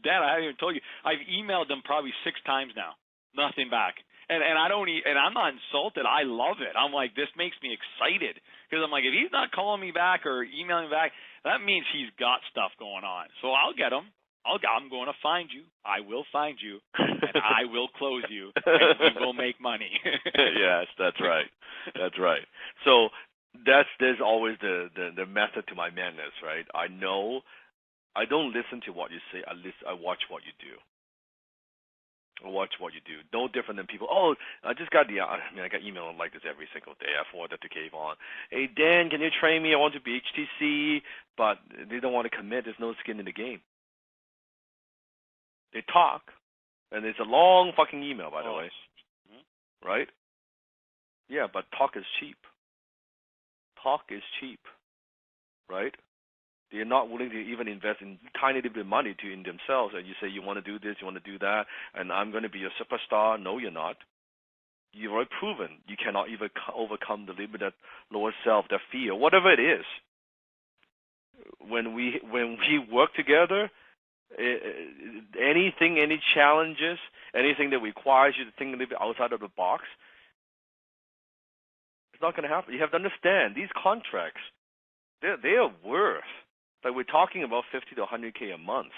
B: Dan, I haven't even told you. I've emailed him probably 6 times now. Nothing back. And I'm not insulted. I love it. I'm like, this makes me excited. Because I'm like, if he's not calling me back or emailing me back, that means he's got stuff going on. So I'll get him. I'm going to find you. I will find you, and I will close you, and we will make money.
C: Yes, that's right. That's right. So there's always the method to my madness, right? I know I don't listen to what you say. I watch what you do. Watch what you do. No different than people. Oh, I just got I got email like this every single day. I forward that to Kayvon. Hey, Dan, can you train me? I want to be HTC, but they don't want to commit. There's no skin in the game. They talk, and it's a long fucking email, by the way. Right? Yeah, but talk is cheap. Talk is cheap. Right? They're not willing to even invest in tiny little bit of money in themselves. And you say you want to do this, you want to do that, and I'm going to be a superstar. No, you're not. You've already proven you cannot even overcome the limited lower self, that fear, whatever it is. When we work together, anything, any challenges, anything that requires you to think a little bit outside of the box, it's not going to happen. You have to understand these contracts. They are worth. Like we're talking about $50 to $100K a month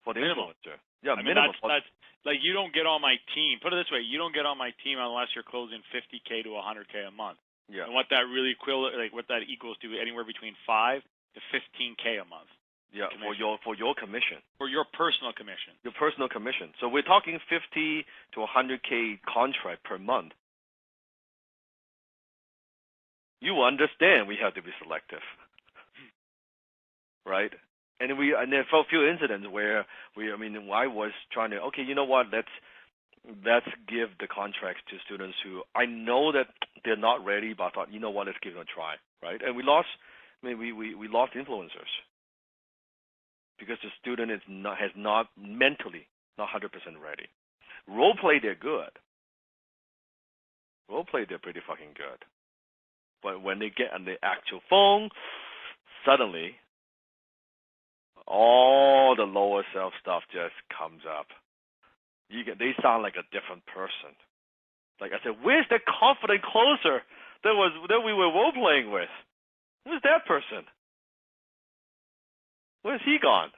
C: for the influencer. Yeah,
B: I mean,
C: minimum.
B: that's like you don't get on my team. Put it this way: you don't get on my team unless you're closing $50K to $100K a month.
C: Yeah.
B: And what that really what that equals to anywhere between $5 to $15K a month.
C: Yeah,
B: commission.
C: for your commission.
B: For your personal commission.
C: Your personal commission. So we're talking 50 to 100K contract per month. You understand we have to be selective, right? And there for a few incidents where I was trying to, okay, you know what? Let's give the contracts to students who I know that they're not ready, but I thought, you know what? Let's give them a try, right? And we lost. We lost influencers because the student has not mentally not 100% ready. Role play, they're good. Role play, they're pretty fucking good. But when they get on the actual phone, suddenly all the lower self stuff just comes up. They sound like a different person. Like I said, where's the confident closer that we were role playing with? Who's that person? Where's he gone?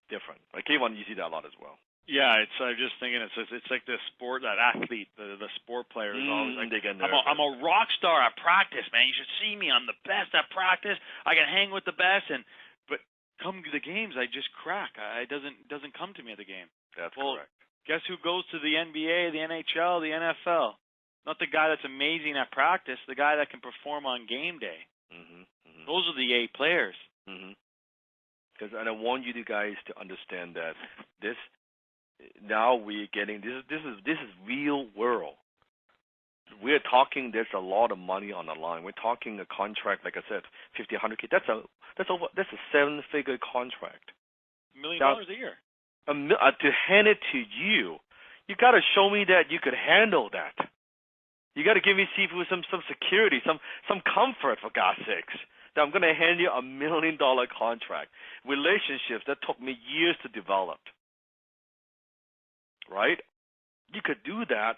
C: Different. Like K1, you see that a lot as well.
B: Yeah, I'm just thinking it's like the sport, that athlete, the sport player is always like, I'm a rock star at practice, man. You should see me. I'm the best at practice. I can hang with the best, but come to the games, I just crack. It doesn't come to me at the game.
C: That's correct.
B: Guess who goes to the NBA, the NHL, the NFL? Not the guy that's amazing at practice, the guy that can perform on game day.
C: Mm-hmm, mm-hmm.
B: Those are the A players.
C: Mm-hmm. And I want you guys to understand that this. Now we're getting this is real world. We're talking. There's a lot of money on the line. We're talking a contract, like I said, 50, 100K. That's a 7-figure contract.
B: $1 million a year.
C: To hand it to you, you got to show me that you could handle that. You got to give me some security, some comfort, for God's sakes. That I'm going to hand you $1 million contract. Relationships that took me years to develop. Right? You could do that.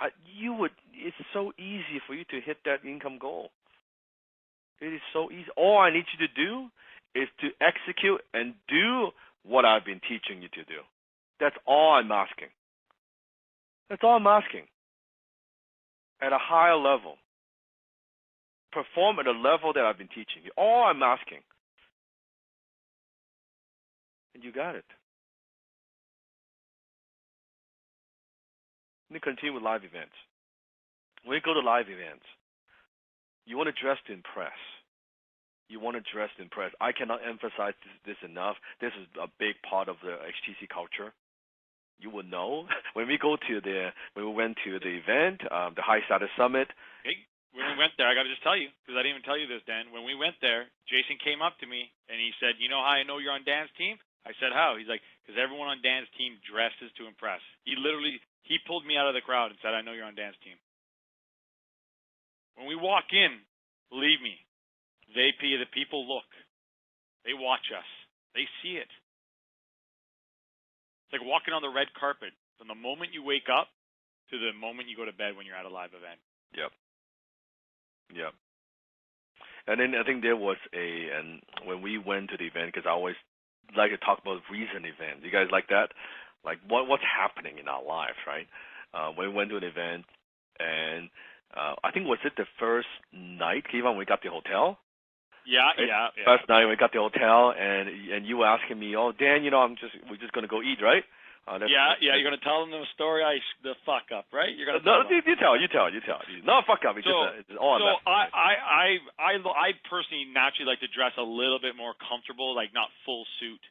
C: It's so easy for you to hit that income goal. It is so easy. All I need you to do is to execute and do what I've been teaching you to do. That's all I'm asking. That's all I'm asking. At a higher level. Perform at a level that I've been teaching you. All I'm asking. And you got it. Let me continue with live events. When you go to live events, you want to dress to impress. You want to dress to impress. I cannot emphasize this enough. This is a big part of the HTC culture. you will know when we went to the event, the High Status Summit.
B: Hey, when we went there, I got to just tell you, because I didn't even tell you this, Dan. When we went there, Jason came up to me and he said, "You know how I know you're on Dan's team?" I said, "How?" He's like, "Because everyone on Dan's team dresses to impress." He pulled me out of the crowd and said, "I know you're on Dan's team." When we walk in, believe me, the people look. They watch us. They see it. It's like walking on the red carpet from the moment you wake up to the moment you go to bed when you're at a live event.
C: Yep. And then I think there was and when we went to the event, because I always like to talk about recent events. You guys like that? Like what's happening in our lives, right? When we went to an event, and I think, was it the first night, Kevon, we got the hotel?
B: Yeah.
C: First night we got the hotel, and you were asking me, "Oh, Dan, we're just gonna go eat, right?"
B: You're gonna tell them the story. The fuck up, right? You're gonna
C: you tell. No fuck up. It's all.
B: So I personally naturally like to dress a little bit more comfortable, like not full suit,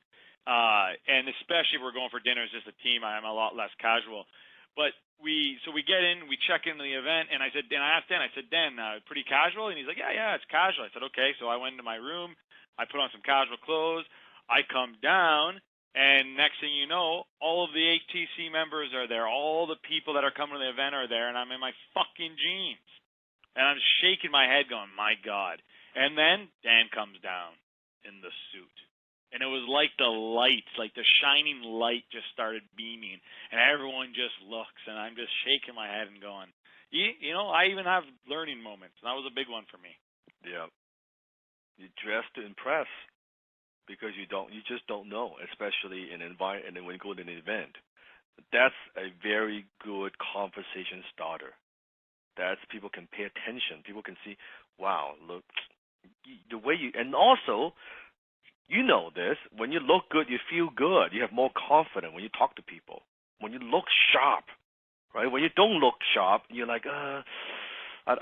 B: and especially if we're going for dinner as just a team, I'm a lot less casual. But we get in, we check into the event, and I asked Dan, "Dan, pretty casual?" And he's like, yeah, it's casual. I said, "Okay." So I went into my room, I put on some casual clothes, I come down, and next thing you know, all of the HTC members are there, all the people that are coming to the event are there, and I'm in my fucking jeans. And I'm shaking my head going, my God. And then Dan comes down in the suit. And it was like the lights, like the shining light just started beaming, and everyone just looks, and I'm just shaking my head and going, I even have learning moments, and that was a big one for me.
C: Yeah. You dress to impress, because you just don't know, especially in and when you go to an event. That's a very good conversation starter. People can pay attention. People can see, wow, look, the way and also, you know this, when you look good, you feel good. You have more confidence when you talk to people. When you look sharp, right? When you don't look sharp, you're like, I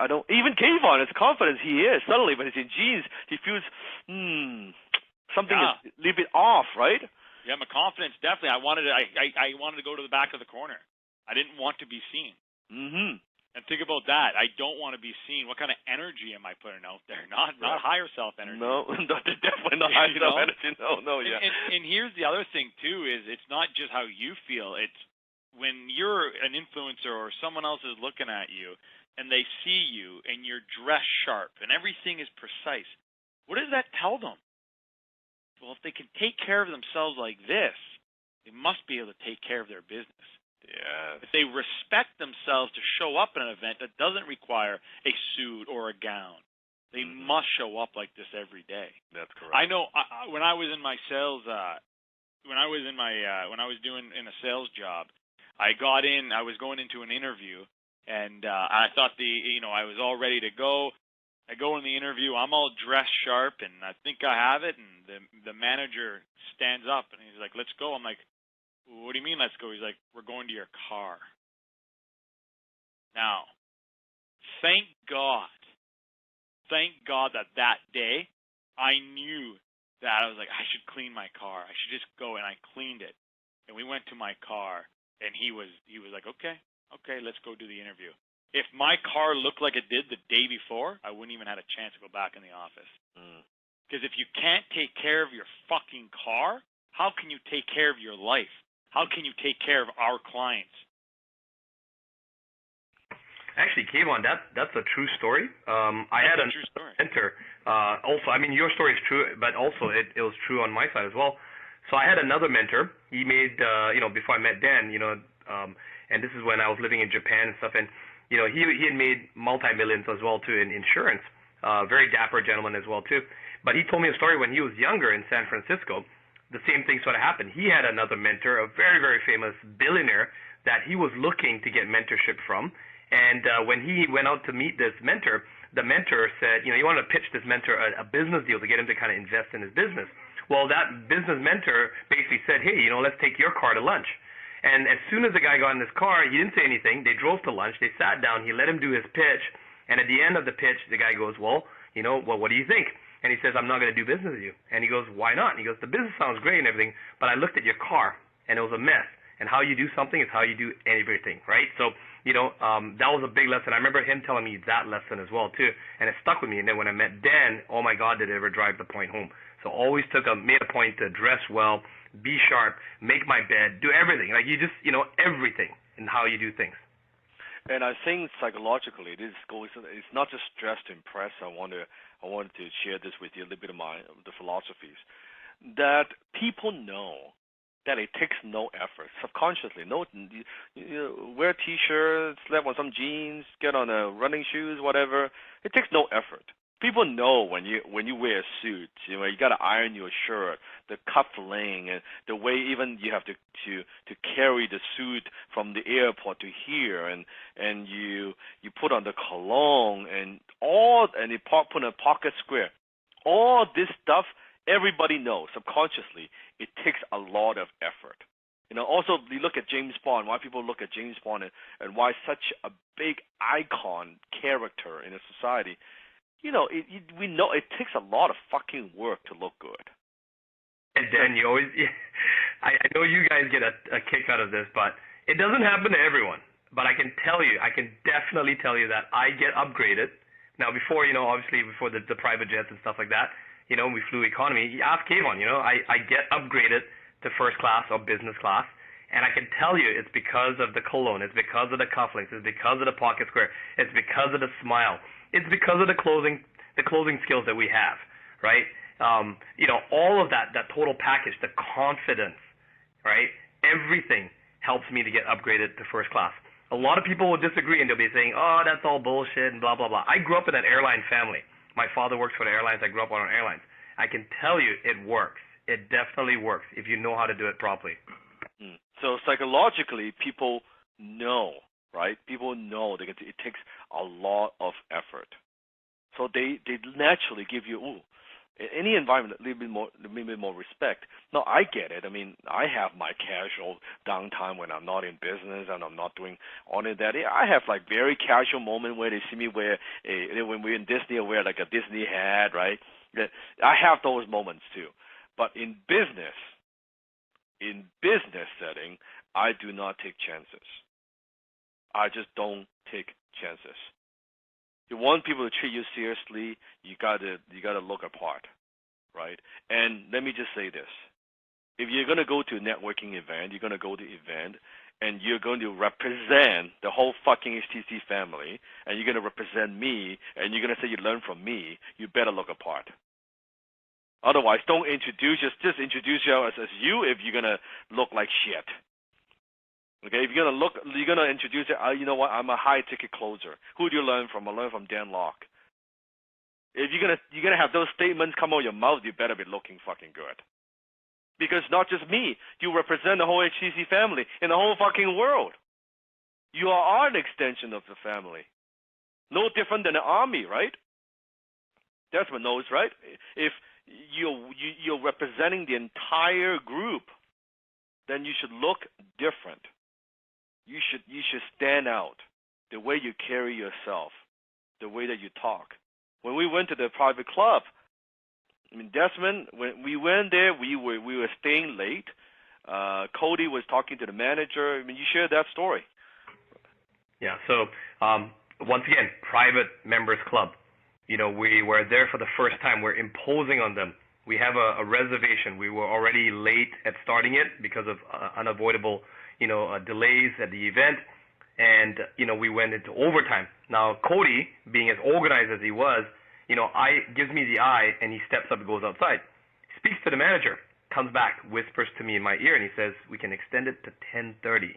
C: don't. Even Kevon, as confident he is, suddenly when he's in jeans, he feels, something is a little bit off, right?
B: Yeah, my confidence, definitely. I wanted to go to the back of the corner. I didn't want to be seen.
C: Mm-hmm.
B: And think about that. I don't want to be seen. What kind of energy am I putting out there? Not higher self energy.
C: No, definitely not higher self energy. No, yeah.
B: And here's the other thing too: is it's not just how you feel. It's when you're an influencer or someone else is looking at you and they see you and you're dressed sharp and everything is precise. What does that tell them? Well, if they can take care of themselves like this, they must be able to take care of their business.
C: Yeah.
B: If they respect themselves to show up at an event that doesn't require a suit or a gown, they must show up like this every day.
C: That's correct.
B: I know. When I was in my sales, when I was doing in a sales job, I was going into an interview, and I thought I was all ready to go. I go in the interview, I'm all dressed sharp, and I think I have it. And the manager stands up and he's like, "Let's go." I'm like, "What do you mean, let's go?" He's like, "We're going to your car." Now, thank God that day I knew that I was like, I should clean my car. I should just go, and I cleaned it. And we went to my car, and he was like, okay, let's go do the interview. If my car looked like it did the day before, I wouldn't even have a chance to go back in the office. Because if you can't take care of your fucking car, how can you take care of your life? How can you take care of our clients?
A: Actually, Kevon, that's a true story. I had a
B: true story.
A: mentor. Also, I mean, your story is true, but also it was true on my side as well. So I had another mentor. He made, before I met Dan, and this is when I was living in Japan and stuff, and he had made multi-millions as well too in insurance. Very dapper gentleman as well too. But he told me a story when he was younger in San Francisco. The same thing sort of happened. He had another mentor, a very, very famous billionaire that he was looking to get mentorship from. And when he went out to meet this mentor, the mentor said, he wanted to pitch this mentor a business deal to get him to kind of invest in his business. Well, that business mentor basically said, hey, let's take your car to lunch. And as soon as the guy got in his car, he didn't say anything. They drove to lunch. They sat down. He let him do his pitch. And at the end of the pitch, the guy goes, well, what do you think? And he says, I'm not going to do business with you. And he goes, why not? And he goes, the business sounds great and everything, but I looked at your car, and it was a mess. And how you do something is how you do everything, right? So, that was a big lesson. I remember him telling me that lesson as well too, and it stuck with me. And then when I met Dan, oh my God, did it ever drive the point home. So always made a point to dress well, be sharp, make my bed, do everything. Like you just, everything in how you do things.
C: And I think psychologically, it's not just dress to impress. I wanted to share this with you, a little bit of the philosophies that people know that it takes no effort subconsciously. No, wear T-shirts, slap on some jeans, get on a running shoes, whatever. It takes no effort. People know when you wear a suit, you got to iron your shirt, the cuffling, and the way even you have to carry the suit from the airport to here, and you put on the cologne and you put in a pocket square. All this stuff, everybody knows subconsciously. It takes a lot of effort. Also you look at James Bond. Why people look at James Bond and why such a big icon character in a society. We know it takes a lot of fucking work to look good.
A: And Dan, you always, I know you guys get a kick out of this, but it doesn't happen to everyone. But I can definitely tell you that I get upgraded. Now before, obviously before the private jets and stuff like that, we flew economy. Ask Kayvon, I get upgraded to first class or business class. And I can tell you it's because of the cologne, it's because of the cufflinks, it's because of the pocket square, it's because of the smile. It's because of the clothing skills that we have, right? All of that total package, the confidence, right? Everything helps me to get upgraded to first class. A lot of people will disagree and they'll be saying, oh, that's all bullshit and blah, blah, blah. I grew up in an airline family. My father works for the airlines. I grew up on airlines. I can tell you it works. It definitely works if you know how to do it properly.
C: So psychologically, people know, right? People know that it takes a lot of effort. So they naturally give you, any environment, a little bit more respect. Now, I get it. I mean, I have my casual downtime when I'm not in business and I'm not doing all of that. I have like very casual moment where they see me wear when we're in Disney, I wear like a Disney hat, right? I have those moments too. But in business setting, I do not take chances. I just don't take chances. You want people to treat you seriously, you gotta look apart, right? And let me just say this: if you're gonna go to a networking event, you're gonna go to the event, and you're going to represent the whole fucking HTC family, and you're gonna represent me, and you're gonna say you learn from me, you better look apart. Otherwise, don't introduce just introduce yourself as you if you're gonna look like shit. Okay, if you're gonna introduce it. You know what? I'm a high ticket closer. Who do you learn from? I learn from Dan Locke. If you're gonna have those statements come out of your mouth, you better be looking fucking good. Because not just me, you represent the whole HTC family in the whole fucking world. You are an extension of the family. No different than the army, right? Desmond knows, right? If you're representing the entire group, then you should look different. You should stand out. The way you carry yourself, the way that you talk. When we went to the private club, I mean, Desmond, when we went there, we were staying late. Cody was talking to the manager. I mean, you shared that story.
A: Yeah. So once again, private members club. We were there for the first time. We're imposing on them. We have a reservation. We were already late at starting it because of unavoidable, delays at the event, and we went into overtime. Now Cody, being as organized as he was, gives me the eye, and he steps up and goes outside, speaks to the manager, comes back, whispers to me in my ear, and he says we can extend it to 10:30.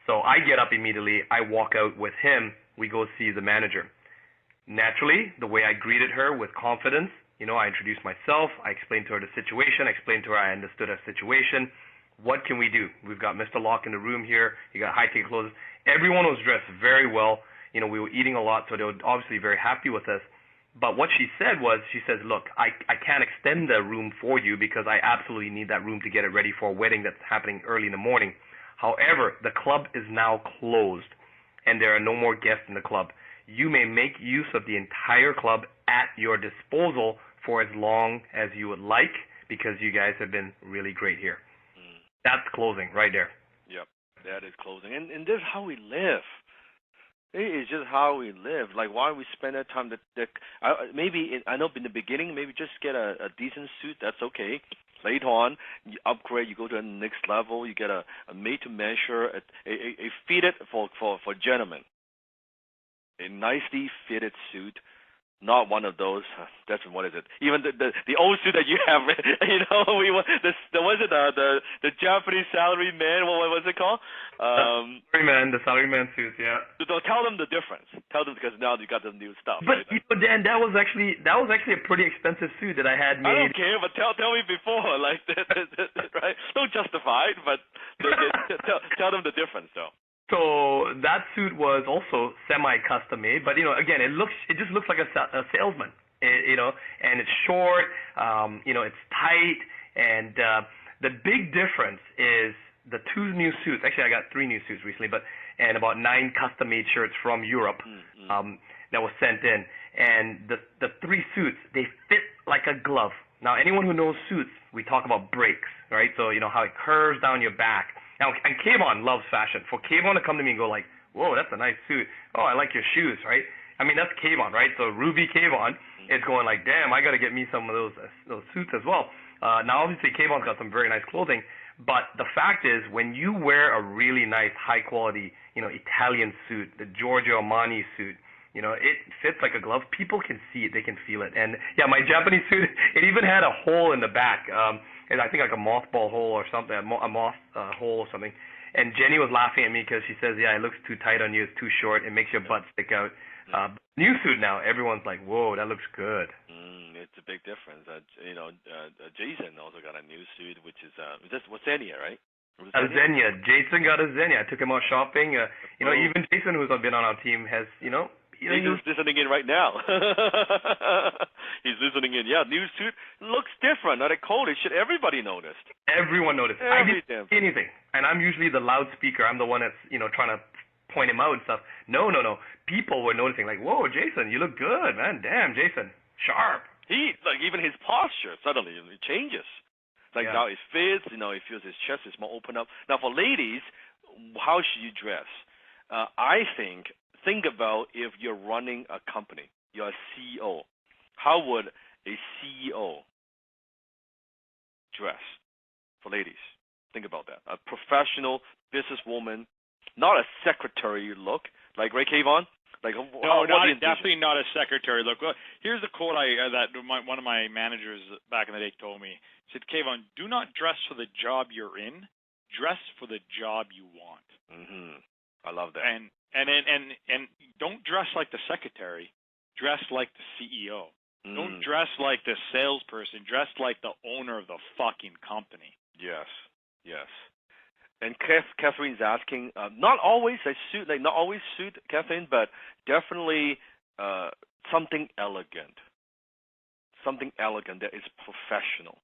A: So I get up immediately. I walk out with him. We go see the manager. Naturally, the way I greeted her with confidence, I introduced myself, I explained to her the situation, I explained to her I understood her situation. What can we do? We've got Mr. Locke in the room here, you got high-ticket clothes. Everyone was dressed very well. We were eating a lot, so they were obviously very happy with us. But what she said was, she says, look, I can't extend the room for you because I absolutely need that room to get it ready for a wedding that's happening early in the morning. However, the club is now closed, and there are no more guests in the club. You may make use of the entire club at your disposal for as long as you would like, because you guys have been really great here. That's closing right there.
C: Yep. That is clothing, and this is how we live. It is just how we live. Like, why we spend that time? I know in the beginning, maybe just get a decent suit. That's okay. Later on, you upgrade. You go to the next level. You get a made-to-measure, a fitted for gentlemen, a nicely fitted suit. Not one of those. That's what is it? Even the old suit that you have, the Japanese salary man. What was it called?
A: The salaryman suits. Yeah.
C: So tell them the difference. Tell them, because now you got the new stuff.
A: But
C: right?
A: Dan, that was actually a pretty expensive suit that I had made.
C: I don't care, but tell me before, like right? Don't justify it, but tell them the difference, though.
A: So that suit was also semi-custom made, but again, it just looks like a salesman, and it's short, it's tight, and the big difference is the two new suits. Actually, I got 3 new suits recently, and about 9 custom-made shirts from Europe that was sent in, and the 3 suits, they fit like a glove. Now, anyone who knows suits, we talk about breaks, right? So how it curves down your back. Now, and Kayvon loves fashion. For Kayvon to come to me and go like, whoa, that's a nice suit. Oh, I like your shoes, right? I mean, that's Kayvon, right? So Ruby Kayvon is going like, damn, I got to get me some of those suits as well. Now, obviously, Kayvon's got some very nice clothing, but the fact is, when you wear a really nice, high-quality, Italian suit, the Giorgio Armani suit, it fits like a glove. People can see it. They can feel it. And, yeah, my Japanese suit, it even had a hole in the back. And I think like a mothball hole or something, a moth hole or something. And Jenny was laughing at me because she says, yeah, it looks too tight on you. It's too short. It makes your butt stick out. New suit now, everyone's like, whoa, that looks good.
C: It's a big difference. Jason also got a new suit, which is Xenia, right?
A: Xenia. Jason got a Xenia. I took him out shopping. Even Jason, who's been on our team, has,
C: He's listening in right now. He's listening in. Yeah, new suit looks different. Not a cold. It should everybody noticed.
A: Everyone noticed. I didn't see anything, and I'm usually the loudspeaker. I'm the one that's trying to point him out and stuff. No. People were noticing. Like, whoa, Jason, you look good, man. Damn, Jason, sharp.
C: Even his posture suddenly it changes. Like now it fits. He feels his chest is more open up. Now for ladies, how should you dress? I think about if you're running a company, you're a CEO. How would a CEO dress for ladies? Think about that. A professional businesswoman, not a secretary look, like Ray Kayvon. Like,
B: definitely not a secretary look. Well, here's the quote one of my managers back in the day told me. He said, Kayvon, do not dress for the job you're in. Dress for the job you want.
C: I love that.
B: And don't dress like the secretary. Dress like the CEO. Don't dress like the salesperson. Dress like the owner of the fucking company.
C: Yes. And Catherine's asking, not always a suit, not always suit, Catherine, but definitely something elegant. Something elegant that is professional.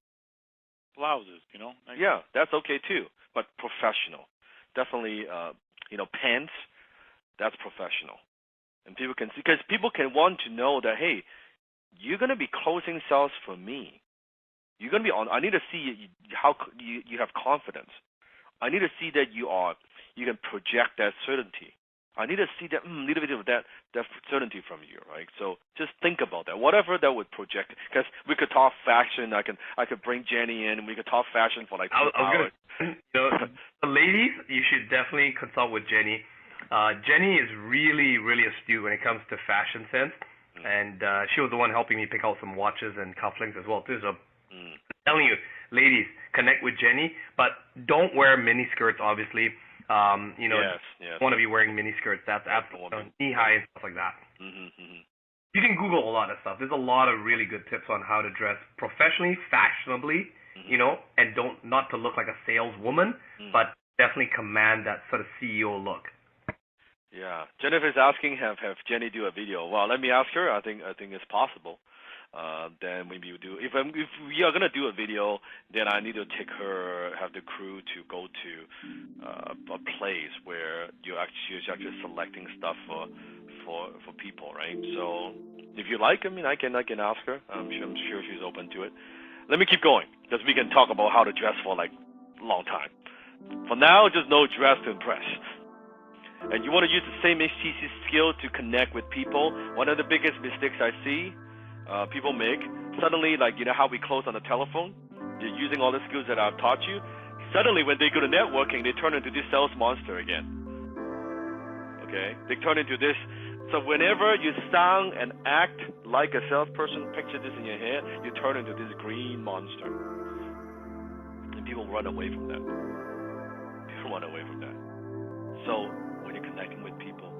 B: Blouses,
C: Yeah, that's okay too, but professional. Definitely, pants. That's professional, and people can see, because people can want to know that, hey, you're gonna be closing sales for me. You're gonna be on. I need to see how you have confidence. I need to see that you can project that certainty. I need to see that little bit of that certainty from you, right? So just think about that. Whatever that would project, because we could talk fashion. I could bring Jenny in, and we could talk fashion for like 2 hours.
A: The ladies, you should definitely consult with Jenny. Jenny is really, really astute when it comes to fashion sense, and she was the one helping me pick out some watches and cufflinks as well too. So I'm telling you, ladies, connect with Jenny, but don't wear mini skirts, obviously.
C: Yes.
A: Want to be wearing mini skirts. That's absolutely knee high and stuff like that. You can Google a lot of stuff. There's a lot of really good tips on how to dress professionally, fashionably, and not to look like a saleswoman, but definitely command that sort of CEO look.
C: Yeah, Jennifer's asking, have Jenny do a video. Well, let me ask her. I think it's possible. Then maybe we do. If we are gonna do a video, then I need to have the crew to go to a place where you're actually selecting stuff for people, right? So if you like, I can ask her. I'm sure she's open to it. Let me keep going, because we can talk about how to dress for like a long time. For now, just know dress to impress. And you want to use the same HTC skill to connect with people. One of the biggest mistakes I see people make, suddenly, like, you know how we close on the telephone? You're using all the skills that I've taught you. Suddenly, when they go to networking, they turn into this sales monster again. Okay? They turn into this. So whenever you sound and act like a salesperson, picture this in your head, you turn into this green monster. And people run away from that. People run away from that. So when you're connecting with people,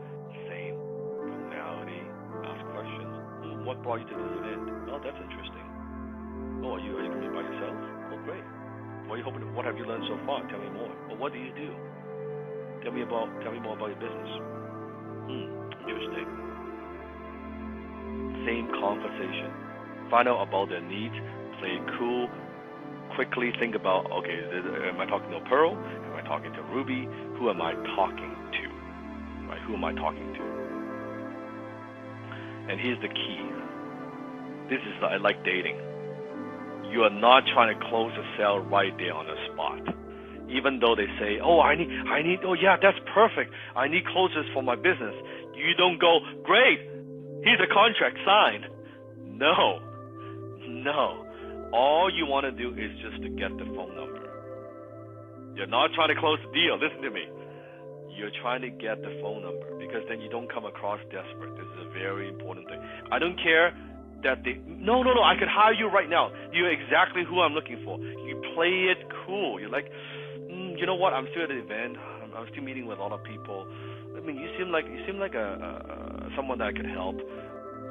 C: same personality, ask questions. What brought you to this event? Oh, that's interesting. Oh, are you going to be by yourself? Oh, great. What have you learned so far? Tell me more. Well, what do you do? Tell me more about your business. Interesting. Same conversation. Find out about their needs. Play it cool. Quickly think about, okay, am I talking to Pearl? Am I talking to Ruby? Who am I talking to? Right? Who am I talking to? And here's the key. This is like dating. You are not trying to close a sale right there on the spot. Even though they say, oh, I need, oh yeah, that's perfect. I need closers for my business. You don't go, great, here's a contract signed. No. All you want to do is just to get the phone number. You're not trying to close the deal. Listen to me. You're trying to get the phone number because then you don't come across desperate. This is a very important thing. I don't care that no, I could hire you right now. You're exactly who I'm looking for. You play it cool. You're like, you know what? I'm still at the event. I'm still meeting with a lot of people. I mean, you seem like someone that I could help.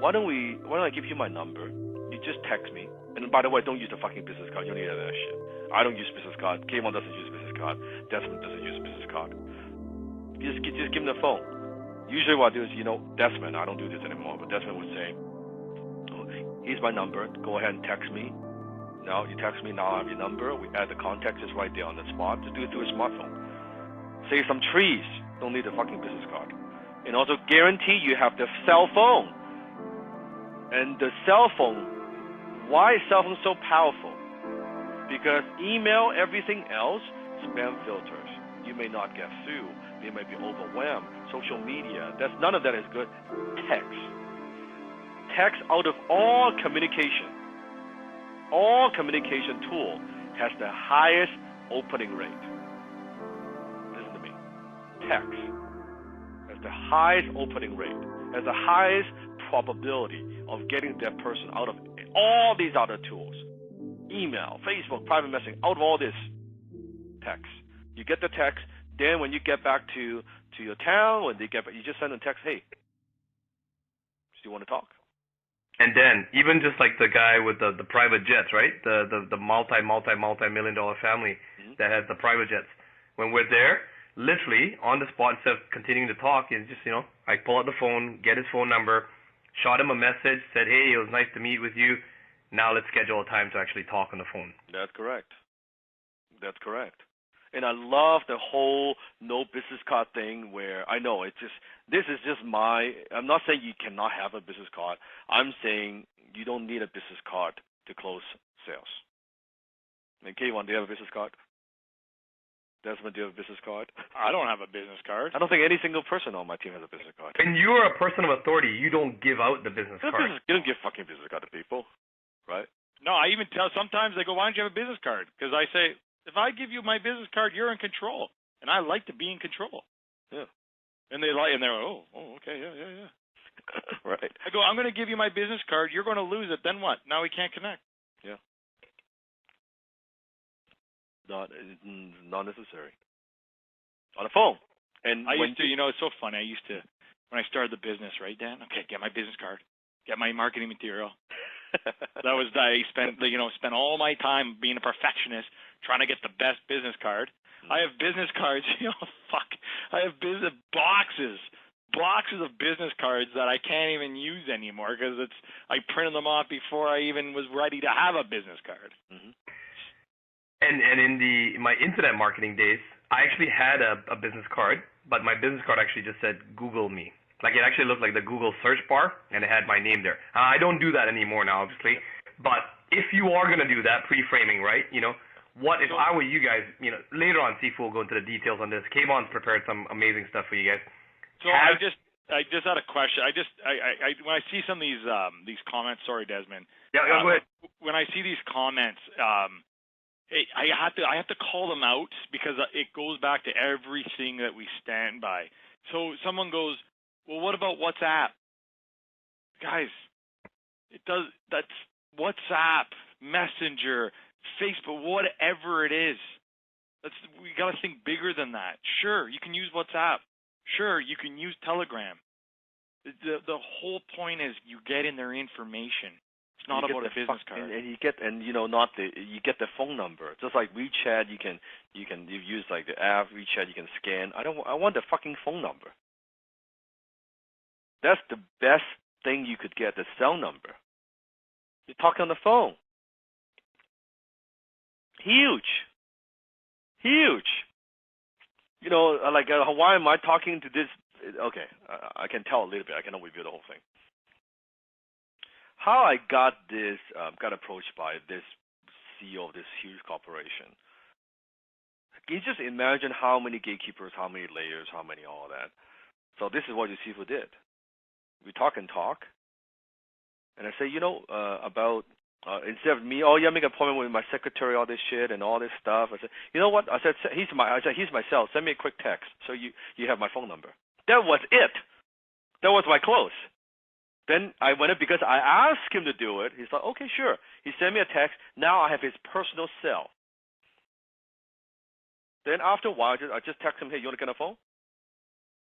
C: Why don't I give you my number? You just text me. And by the way, don't use the fucking business card. You don't need that shit. I don't use business card. K1 doesn't use business card. Desmond doesn't use business card. Just give him the phone. Usually what I do is, Desmond, I don't do this anymore, but Desmond would say, here's my number. Go ahead and text me. Now you text me. Now I have your number. We add the contact just right there on the spot. Just do it through a smartphone. Save some trees. Don't need a fucking business card. And also guarantee you have the cell phone. And the cell phone, why is cell phone so powerful? Because email, everything else, spam filters. You may not get through. You may be overwhelmed. Social media, none of that is good. Text out of all communication tool has the highest opening rate. Listen to me. Text has the highest opening rate, has the highest probability of getting that person out of all these other tools. Email, Facebook, private messaging, out of all this, text. You get the text, then when you get back to your town, when they get back, you just send a text, hey, do you want to talk?
A: And then, even just like the guy with the private jets, right? The multi-million-dollar family that has the private jets. When we're there, literally, on the spot, instead of continuing to talk, it's just, I pull out the phone, get his phone number, shot him a message, said, hey, it was nice to meet with you. Now let's schedule a time to actually talk on the phone.
C: That's correct. And I love the whole no business card thing where I know this is just I'm not saying you cannot have a business card. I'm saying you don't need a business card to close sales. And K1, do you have a business card? Desmond, do you have a business card?
B: I don't have a business card.
C: I don't think any single person on my team has a business card.
A: And you're a person of authority. You don't give out the business card.
C: You don't give fucking business card to people, right?
B: No, I even tell sometimes they go, why don't you have a business card? Because I say, if I give you my business card, you're in control, and I like to be in control.
C: Yeah.
B: And they're like, okay, yeah.
C: Right.
B: I go, I'm going to give you my business card. You're going to lose it. Then what? Now we can't connect.
C: Yeah. Not necessary. On the phone. And
B: I used to, it's so funny. When I started the business, right, Dan? Okay, get my business card, get my marketing material. I spent all my time being a perfectionist, trying to get the best business card. I have business cards, I have boxes of business cards that I can't even use anymore because I printed them off before I even was ready to have a business card.
A: Mm-hmm. And in my internet marketing days, I actually had a business card, but my business card actually just said Google me. Like, it actually looked like the Google search bar, and it had my name there. I don't do that anymore now, obviously. But if you are going to do that, pre-framing, right, what if I were you guys? Later on, Sifu will go into the details on this. Kayvon's prepared some amazing stuff for you guys.
B: So I just had a question. I when I see some of these comments, sorry, Desmond.
A: Yeah, go ahead.
B: When I see these comments, I have to call them out because it goes back to everything that we stand by. So someone goes, well, what about WhatsApp? Guys, that's WhatsApp, Messenger, Facebook, whatever it is. We got to think bigger than that. Sure, you can use WhatsApp. Sure, you can use Telegram. The whole point is you get in their information. It's not about a business card.
C: And you get you get the phone number. Just like WeChat, you use like the app WeChat, you can scan. I want the fucking phone number. That's the best thing you could get, the cell number. You're talking on the phone. Huge. Like why am I talking to this? Okay, I can tell a little bit. I cannot review the whole thing. How I got approached by this CEO of this huge corporation. Can you just imagine how many gatekeepers, how many layers, how many all that? So this is what your Sifu did. We talk, and I say, about instead of me, make an appointment with my secretary, all this shit and all this stuff. I said, you know what? I said he's my cell. Send me a quick text so you have my phone number. That was it. That was my close. Then I went in because I asked him to do it. He's like, okay, sure. He sent me a text. Now I have his personal cell. Then after a while, I just text him, hey, you want to get on the phone?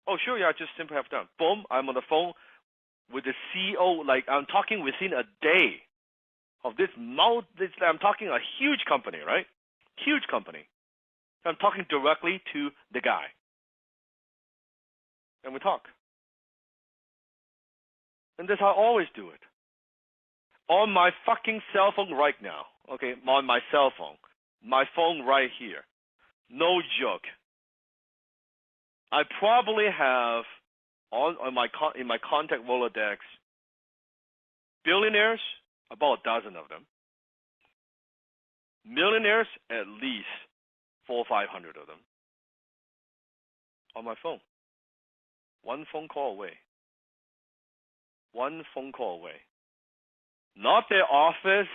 C: Oh, sure, yeah, I just simply have done. Boom, I'm on the phone with the CEO. Like, I'm talking within a day of I'm talking a huge company, right? Huge company. I'm talking directly to the guy. And we talk. And that's how I always do it. On my fucking cell phone right now. Okay, on my cell phone. My phone right here. No joke. I probably have in my contact Rolodex billionaires, about a dozen of them. Millionaires, at least 400 or 500 of them. On my phone. One phone call away. One phone call away. Not their office,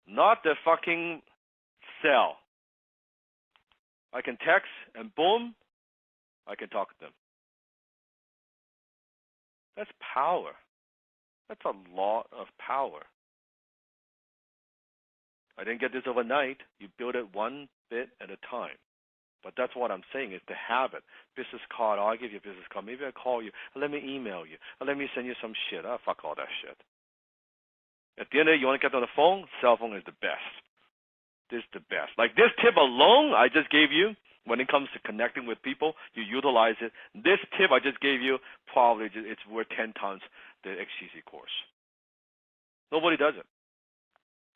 C: not their fucking cell. I can text and boom, I can talk to them. That's power. That's a lot of power. I didn't get this overnight. You build it one bit at a time. But that's what I'm saying is the habit. Business card, I'll give you a business card. Maybe I'll call you. Let me email you. Let me send you some shit. Fuck all that shit. At the end of the day, you want to get on the phone? Cell phone is the best. This is the best. Like this tip alone I just gave you, when it comes to connecting with people, you utilize it. This tip I just gave you, probably it's worth 10 times the XTC course. Nobody does it.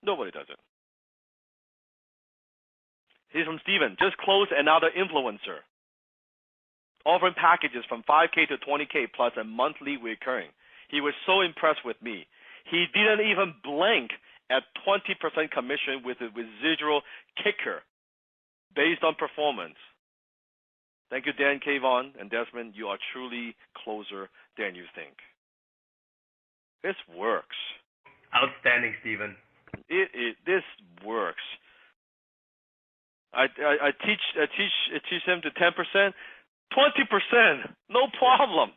C: Nobody does it. Here's from Steven. Just closed another influencer. Offering packages from 5K to 20K plus a monthly recurring. He was so impressed with me. He didn't even blink at 20% commission with a residual kicker based on performance. Thank you, Dan, Kayvon, and Desmond. You are truly closer than you think. This works.
A: Outstanding, Stephen.
C: This works. I teach them to 10%, 20%, no problem.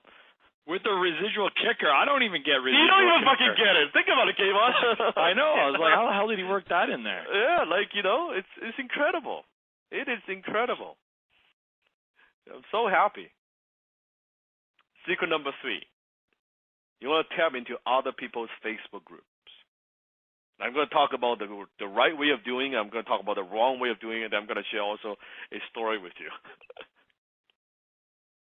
B: With the residual kicker, I don't even get residual.
C: You don't even
B: kicker.
C: fucking get it. Think about it, Kayvon.
B: I know. I was like, how the hell did he work that in there?
C: Yeah, it's incredible. It is incredible. I'm so happy. Secret number 3. You want to tap into other people's Facebook groups. I'm going to talk about the right way of doing it. I'm going to talk about the wrong way of doing it. I'm going to share also a story with you.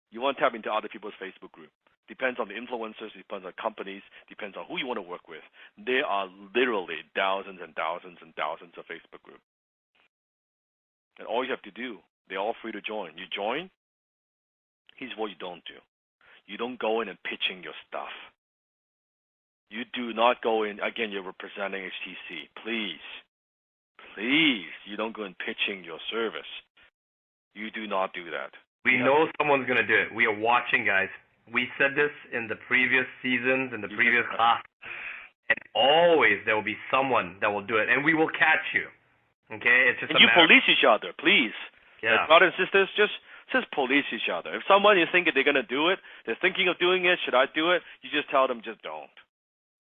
C: You want to tap into other people's Facebook group. Depends on the influencers, depends on companies, depends on who you want to work with. There are literally thousands and thousands and thousands of Facebook groups. And all you have to do, they're all free to join. You join, here's what you don't do. You don't go in and pitching your stuff. You do not go in, again, you're representing HTC. Please, please, you don't go and pitching your service. You do not do that.
A: We know someone's going to do it. We are watching, guys. We said this in the previous seasons, in the previous class, and always there will be someone that will do it, and we will catch you. Okay? It's just
C: and you police each other, please.
A: Yeah.
C: Like brothers and sisters, just police each other. If someone is thinking they're going to do it, they're thinking of doing it, should I do it? You just tell them, just don't.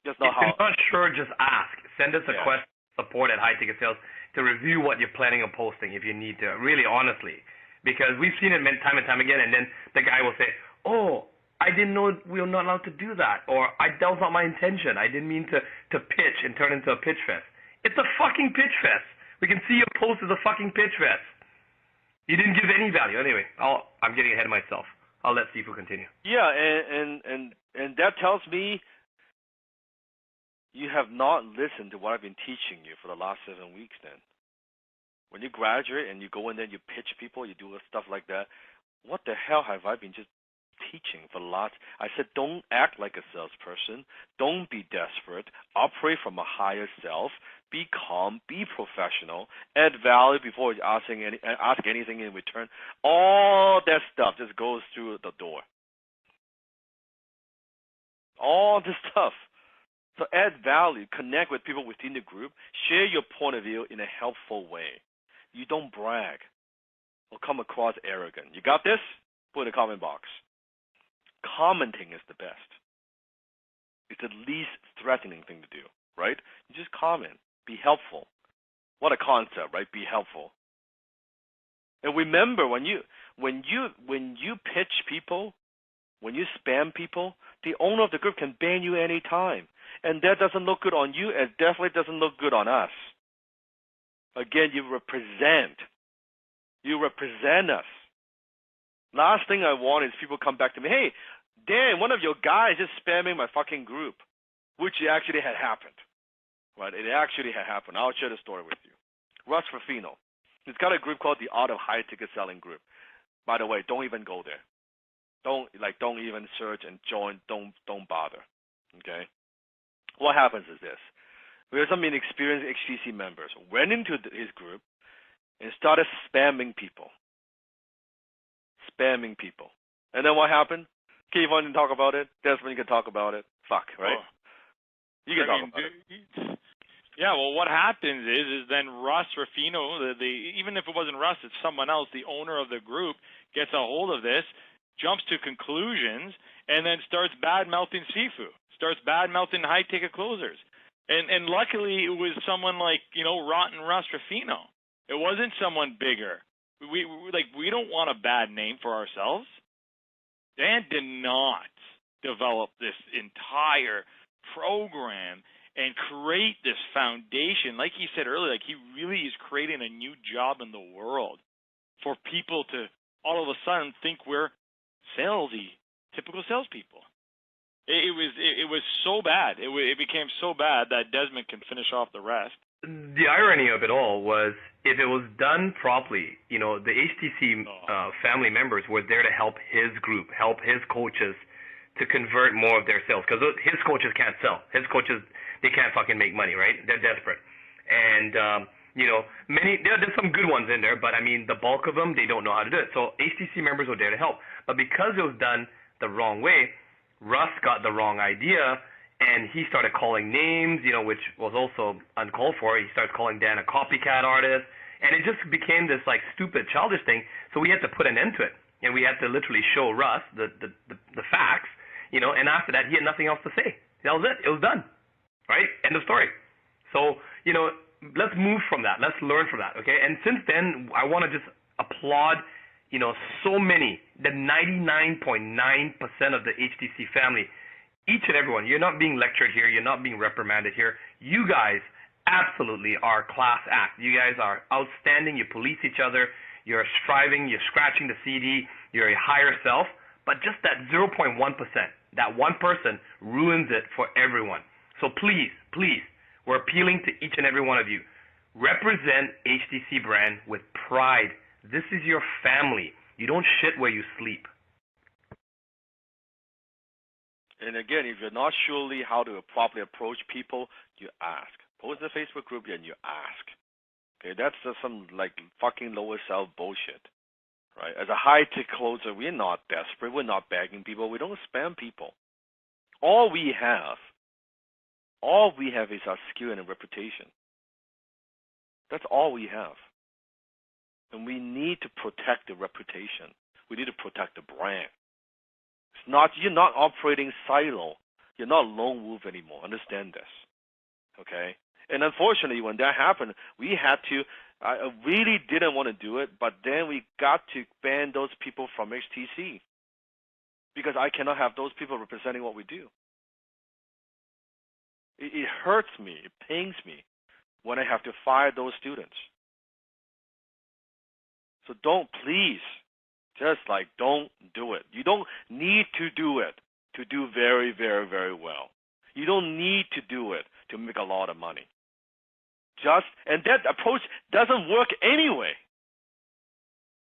C: Just not
A: if you're not sure, just ask. Send us a question, support at High Ticket Sales, to review what you're planning on posting if you need to. Really, honestly. Because we've seen it time and time again, and then the guy will say, oh, I didn't know we were not allowed to do that, or that was not my intention. I didn't mean to pitch and turn into a pitch fest. It's a fucking pitch fest. We can see your post as a fucking pitch fest. You didn't give any value. Anyway, I'm getting ahead of myself. I'll let Sifu continue.
C: Yeah, and that tells me you have not listened to what I've been teaching you for the last 7 weeks then. When you graduate and you go in there and you pitch people, you do stuff like that, what the hell have I been just teaching for the last... I said don't act like a salesperson. Don't be desperate. Operate from a higher self. Be calm. Be professional. Add value before ask anything in return. All that stuff just goes through the door. All this stuff. So add value. Connect with people within the group. Share your point of view in a helpful way. You don't brag or come across arrogant. You got this? Put in the comment box. Commenting is the best. It's the least threatening thing to do, right? You just comment. Be helpful. What a concept, right? Be helpful. And remember, when you pitch people, when you spam people, the owner of the group can ban you anytime. And that doesn't look good on you, and definitely doesn't look good on us. Again, you represent us. Last thing I want is people come back to me, hey, Dan, one of your guys is spamming my fucking group, which actually had happened. Right? It actually had happened. I'll share the story with you. Russ Ruffino. He's got a group called the Art of High Ticket Selling Group. By the way, don't even go there. Don't even search and join. Don't bother. Okay? What happens is this. We have some inexperienced HTC members went into his group and started spamming people. And then what happened? Kevon didn't talk about it. Desmond, you can talk about it. Fuck, right?
B: Oh.
C: You can talk about it.
B: Yeah, well, what happens is then Russ Ruffino, even if it wasn't Russ, it's someone else, the owner of the group, gets a hold of this, jumps to conclusions, and then starts bad-mouthing Sifu, starts bad-mouthing high-ticket closers. And luckily, it was someone like, Rotten Russ Ruffino. It wasn't someone bigger. We don't want a bad name for ourselves. Dan did not develop this entire program and create this foundation. Like he said earlier, he really is creating a new job in the world for people to all of a sudden think we're salesy, typical salespeople. It was so bad. It became so bad that Desmond can finish off the rest.
A: The irony of it all was, if it was done properly, the HTC family members were there to help his group, help his coaches to convert more of their sales, because his coaches can't sell. His coaches, they can't fucking make money, right? They're desperate. And, there's some good ones in there, but I mean, the bulk of them, they don't know how to do it. So HTC members were there to help. But because it was done the wrong way, Russ got the wrong idea, and he started calling names, which was also uncalled for. He started calling Dan a copycat artist, and it just became this stupid, childish thing. So we had to put an end to it, and we had to literally show Russ the facts, and after that he had nothing else to say. That was it. It was done, right? End of story. So let's move from that. Let's learn from that, okay? And since then, I want to just applaud, so many, the 99.9% of the HTC family, each and everyone. You're not being lectured here. You're not being reprimanded here. You guys absolutely are class act. You guys are outstanding. You police each other. You're striving. You're scratching the CD. You're a higher self. But just that 0.1%, that one person ruins it for everyone. So please, we're appealing to each and every one of you. Represent HTC brand with pride. This is your family. You don't shit where you sleep.
C: And again, if you're not surely how to properly approach people, you ask. Post in the Facebook group and you ask. Okay, that's just some like fucking lower self bullshit, right? As a high tick closer, we're not desperate. We're not begging people. We don't spam people. All we have is our skill and a reputation. That's all we have. And we need to protect the reputation. We need to protect the brand. You're not operating silo. You're not lone wolf anymore. Understand this. Okay? And unfortunately, when that happened, we had to, I really didn't want to do it, but then we got to ban those people from HTC because I cannot have those people representing what we do. It hurts me. It pains me when I have to fire those students. So don't do it. You don't need to do it to do very, very, very well. You don't need to do it to make a lot of money. And that approach doesn't work anyway.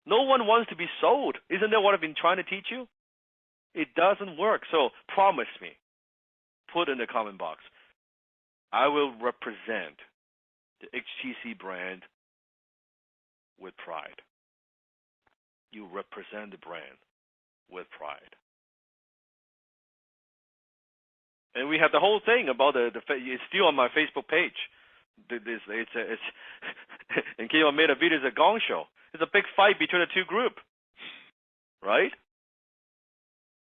C: No one wants to be sold. Isn't that what I've been trying to teach you? It doesn't work. So promise me, put in the comment box, I will represent the HTC brand with pride. You represent the brand with pride. And we have the whole thing about it's still on my Facebook page. It's and Kevin made a video. It's a gong show. It's a big fight between the two groups, right?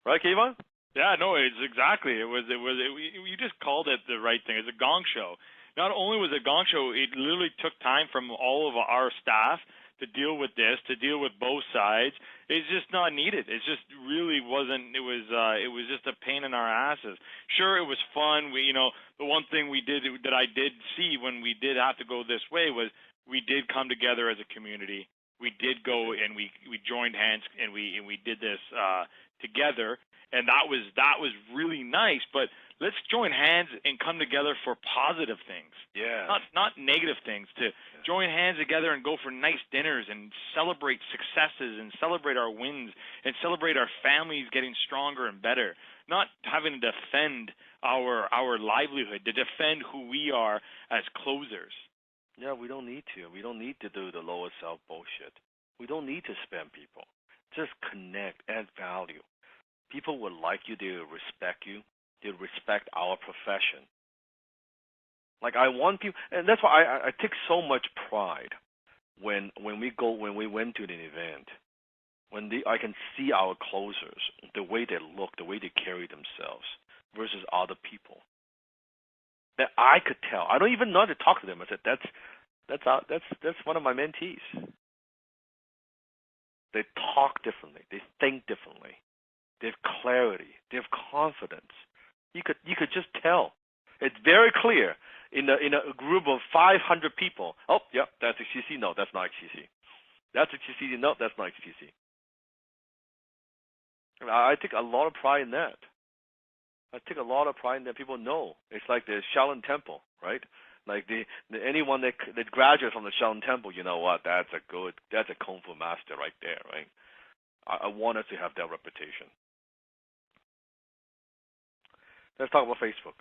C: Right, Kevin?
B: Yeah, no, it's exactly. You just called it the right thing. It's a gong show. Not only was it a gong show, it literally took time from all of our staff to deal with this, to deal with both sides. It's just not needed. It just really wasn't. It was just a pain in our asses. Sure, it was fun. The one thing we did that I did see when we did have to go this way was we did come together as a community. We did go and we joined hands and we did this together, and that was really nice. But let's join hands and come together for positive things.
C: Yeah.
B: Not negative things. To join hands together and go for nice dinners and celebrate successes and celebrate our wins and celebrate our families getting stronger and better. Not having to defend our livelihood, to defend who we are as closers.
C: Yeah, we don't need to. We don't need to do the lower self bullshit. We don't need to spam people. Just connect, add value. People will like you. They will respect you. They respect our profession. Like I want people, and that's why I take so much pride when we went to an event, I can see our closers, the way they look, the way they carry themselves versus other people. That I could tell. I don't even know how to talk to them. I said that's one of my mentees. They talk differently. They think differently. They have clarity. They have confidence. You could just tell. It's very clear in a group of 500 people. Oh, yeah, that's HTC. No, that's not HTC. That's HTC. No, that's not HTC. I take a lot of pride in that. I take a lot of pride in that. People know. It's like the Shaolin Temple, right? Like anyone that graduates from the Shaolin Temple, you know what? That's a Kung Fu master right there, right? I want us to have that reputation. Let's talk about Facebook.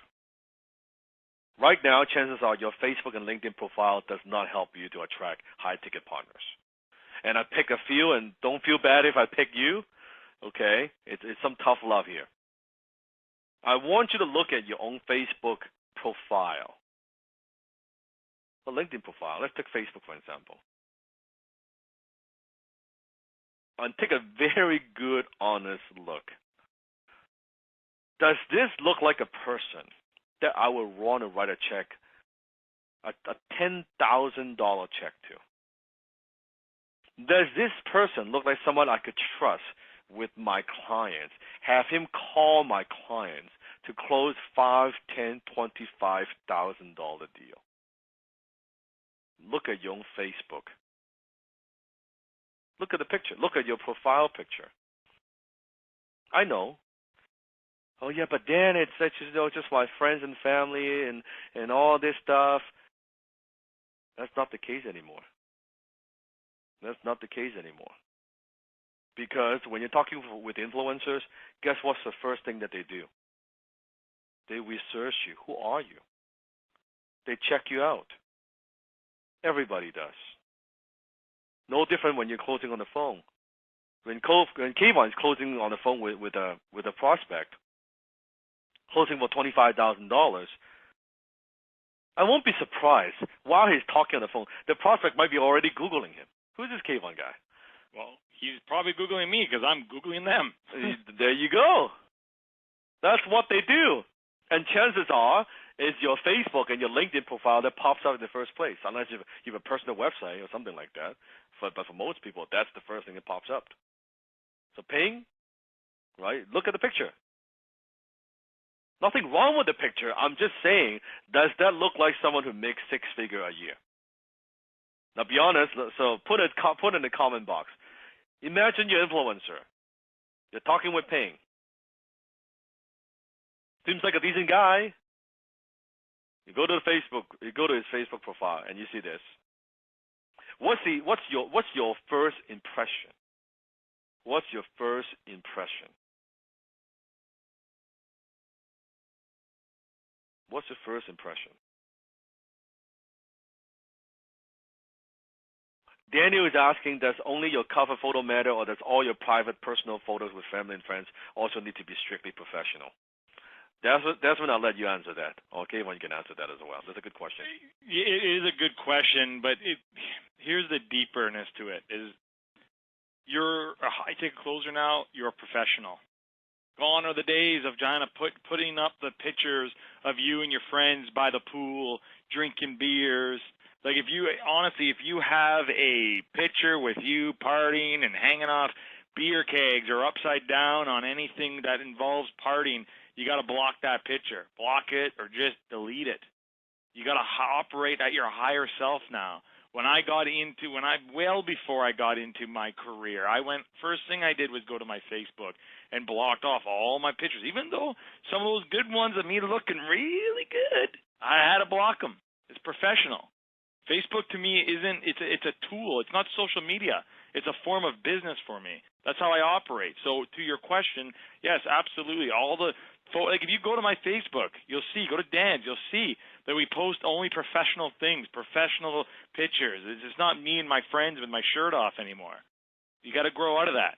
C: Right now, chances are your Facebook and LinkedIn profile does not help you to attract high-ticket partners. And I pick a few, and don't feel bad if I pick you, okay? It's some tough love here. I want you to look at your own Facebook profile. A LinkedIn profile. Let's take Facebook, for example. And take a very good, honest look. Does this look like a person that I would want to write a check, a $10,000 check to? Does this person look like someone I could trust with my clients? Have him call my clients to close $5,000, $10,000, $25,000 deal. Look at your own Facebook. Look at the picture. Look at your profile picture. I know. Oh yeah, but then it's just my friends and family and all this stuff. That's not the case anymore. That's not the case anymore. Because when you're talking with influencers, guess what's the first thing that they do? They research you. Who are you? They check you out. Everybody does. No different when you're closing on the phone. When Kayvon is closing on the phone with a prospect, closing for $25,000, I won't be surprised while he's talking on the phone, the prospect might be already Googling him. Who's this Kayvon guy?
B: Well, he's probably Googling me because I'm Googling them.
C: There you go. That's what they do. And chances are, it's your Facebook and your LinkedIn profile that pops up in the first place, unless you have a personal website or something like that. But for most people, that's the first thing that pops up. So ping, right? Look at the picture. Nothing wrong with the picture. I'm just saying, does that look like someone who makes six figures a year? Now, be honest. So put in the comment box. Imagine you're an influencer. You're talking with Ping. Seems like a decent guy. You go to his Facebook profile, and you see this. What's your first impression? What's your first impression? What's your first impression? Daniel is asking, does only your cover photo matter, or does all your private personal photos with family and friends also need to be strictly professional? That's when I'll let you answer that. Okay, when you can answer that as well. That's a good question.
B: It is a good question, but here's the deeperness to it. Is you're a high-tech closer now, you're a professional. Gone are the days of trying to putting up the pictures of you and your friends by the pool, drinking beers. Like if you have a picture with you partying and hanging off beer kegs or upside down on anything that involves partying, you got to block that picture. Block it or just delete it. You got to operate at your higher self now. Well before I got into my career, first thing I did was go to my Facebook and blocked off all my pictures. Even though some of those good ones of me looking really good, I had to block them. It's professional. Facebook to me it's a tool. It's not social media. It's a form of business for me. That's how I operate. So to your question, yes, absolutely. Like if you go to my Facebook, go to Dan's, you'll see that we post only professional things, professional pictures. It's just not me and my friends with my shirt off anymore. You got to grow out of that.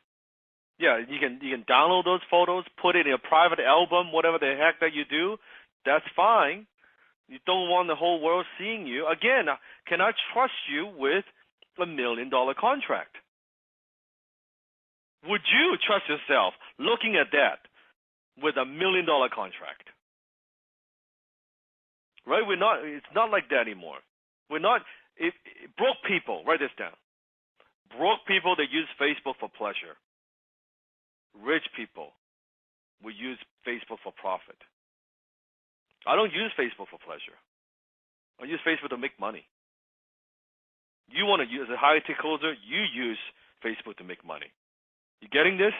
C: Yeah, you can download those photos, put it in a private album, whatever the heck that you do. That's fine. You don't want the whole world seeing you. Again, can I trust you with $1 million contract? Would you trust yourself looking at that with $1 million contract? Right? It's not like that anymore. Broke people, write this down. Broke people, they use Facebook for pleasure. Rich people will use Facebook for profit. I don't use Facebook for pleasure. I use Facebook to make money. You want to use a high-tech closer, you use Facebook to make money. You getting this?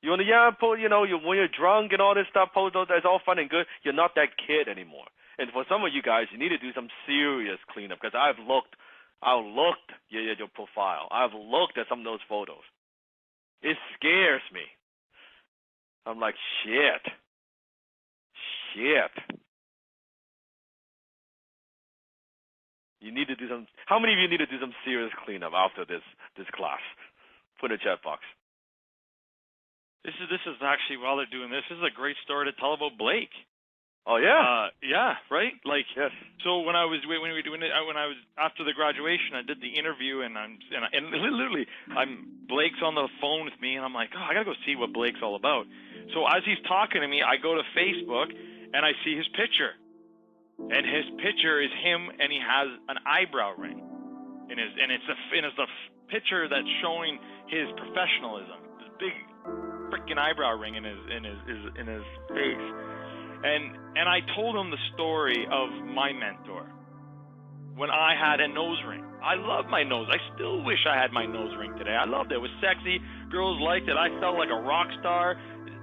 C: You want to, when you're drunk and all this stuff, post those, that's all fun and good. You're not that kid anymore. And for some of you guys, you need to do some serious cleanup, because I've looked at your profile. I've looked at some of those photos. It scares me. I'm like, shit. You need to do some. How many of you need to do some serious cleanup after this class? Put in the chat box.
B: This is actually, while they're doing this is a great story to tell about Blake.
C: Oh yeah.
B: Yeah, right. Like
C: yes.
B: So when I was after the graduation, I did the interview, and literally Blake's on the phone with me, and I'm like, I gotta go see what Blake's all about. So as he's talking to me, I go to Facebook and I see his picture, and his picture is him, and he has an eyebrow ring, and it's a picture that's showing his professionalism, this big freaking eyebrow ring in his face. And I told him the story of my mentor when I had a nose ring. I love my nose. I still wish I had my nose ring today. I loved it. It was sexy. Girls liked it. I felt like a rock star.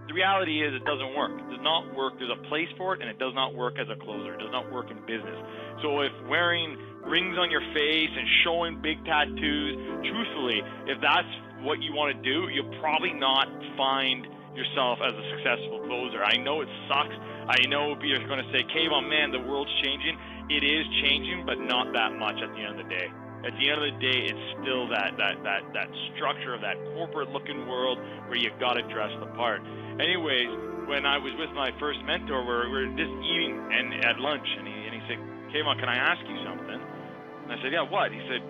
B: The reality is it doesn't work. It does not work. There's a place for it, and it does not work as a closer. It does not work in business. So if wearing rings on your face and showing big tattoos, truthfully, if that's what you want to do, you'll probably not find yourself as a successful closer. I know it sucks. I know you're going to say, Kayvon, man, the world's changing. It is changing, but not that much at the end of the day. At the end of the day, it's still that structure of that corporate-looking world where you got to dress the part. Anyways, when I was with my first mentor, we're just eating and at lunch, and he said, Kayvon, can I ask you something? And I said, yeah, what? He said,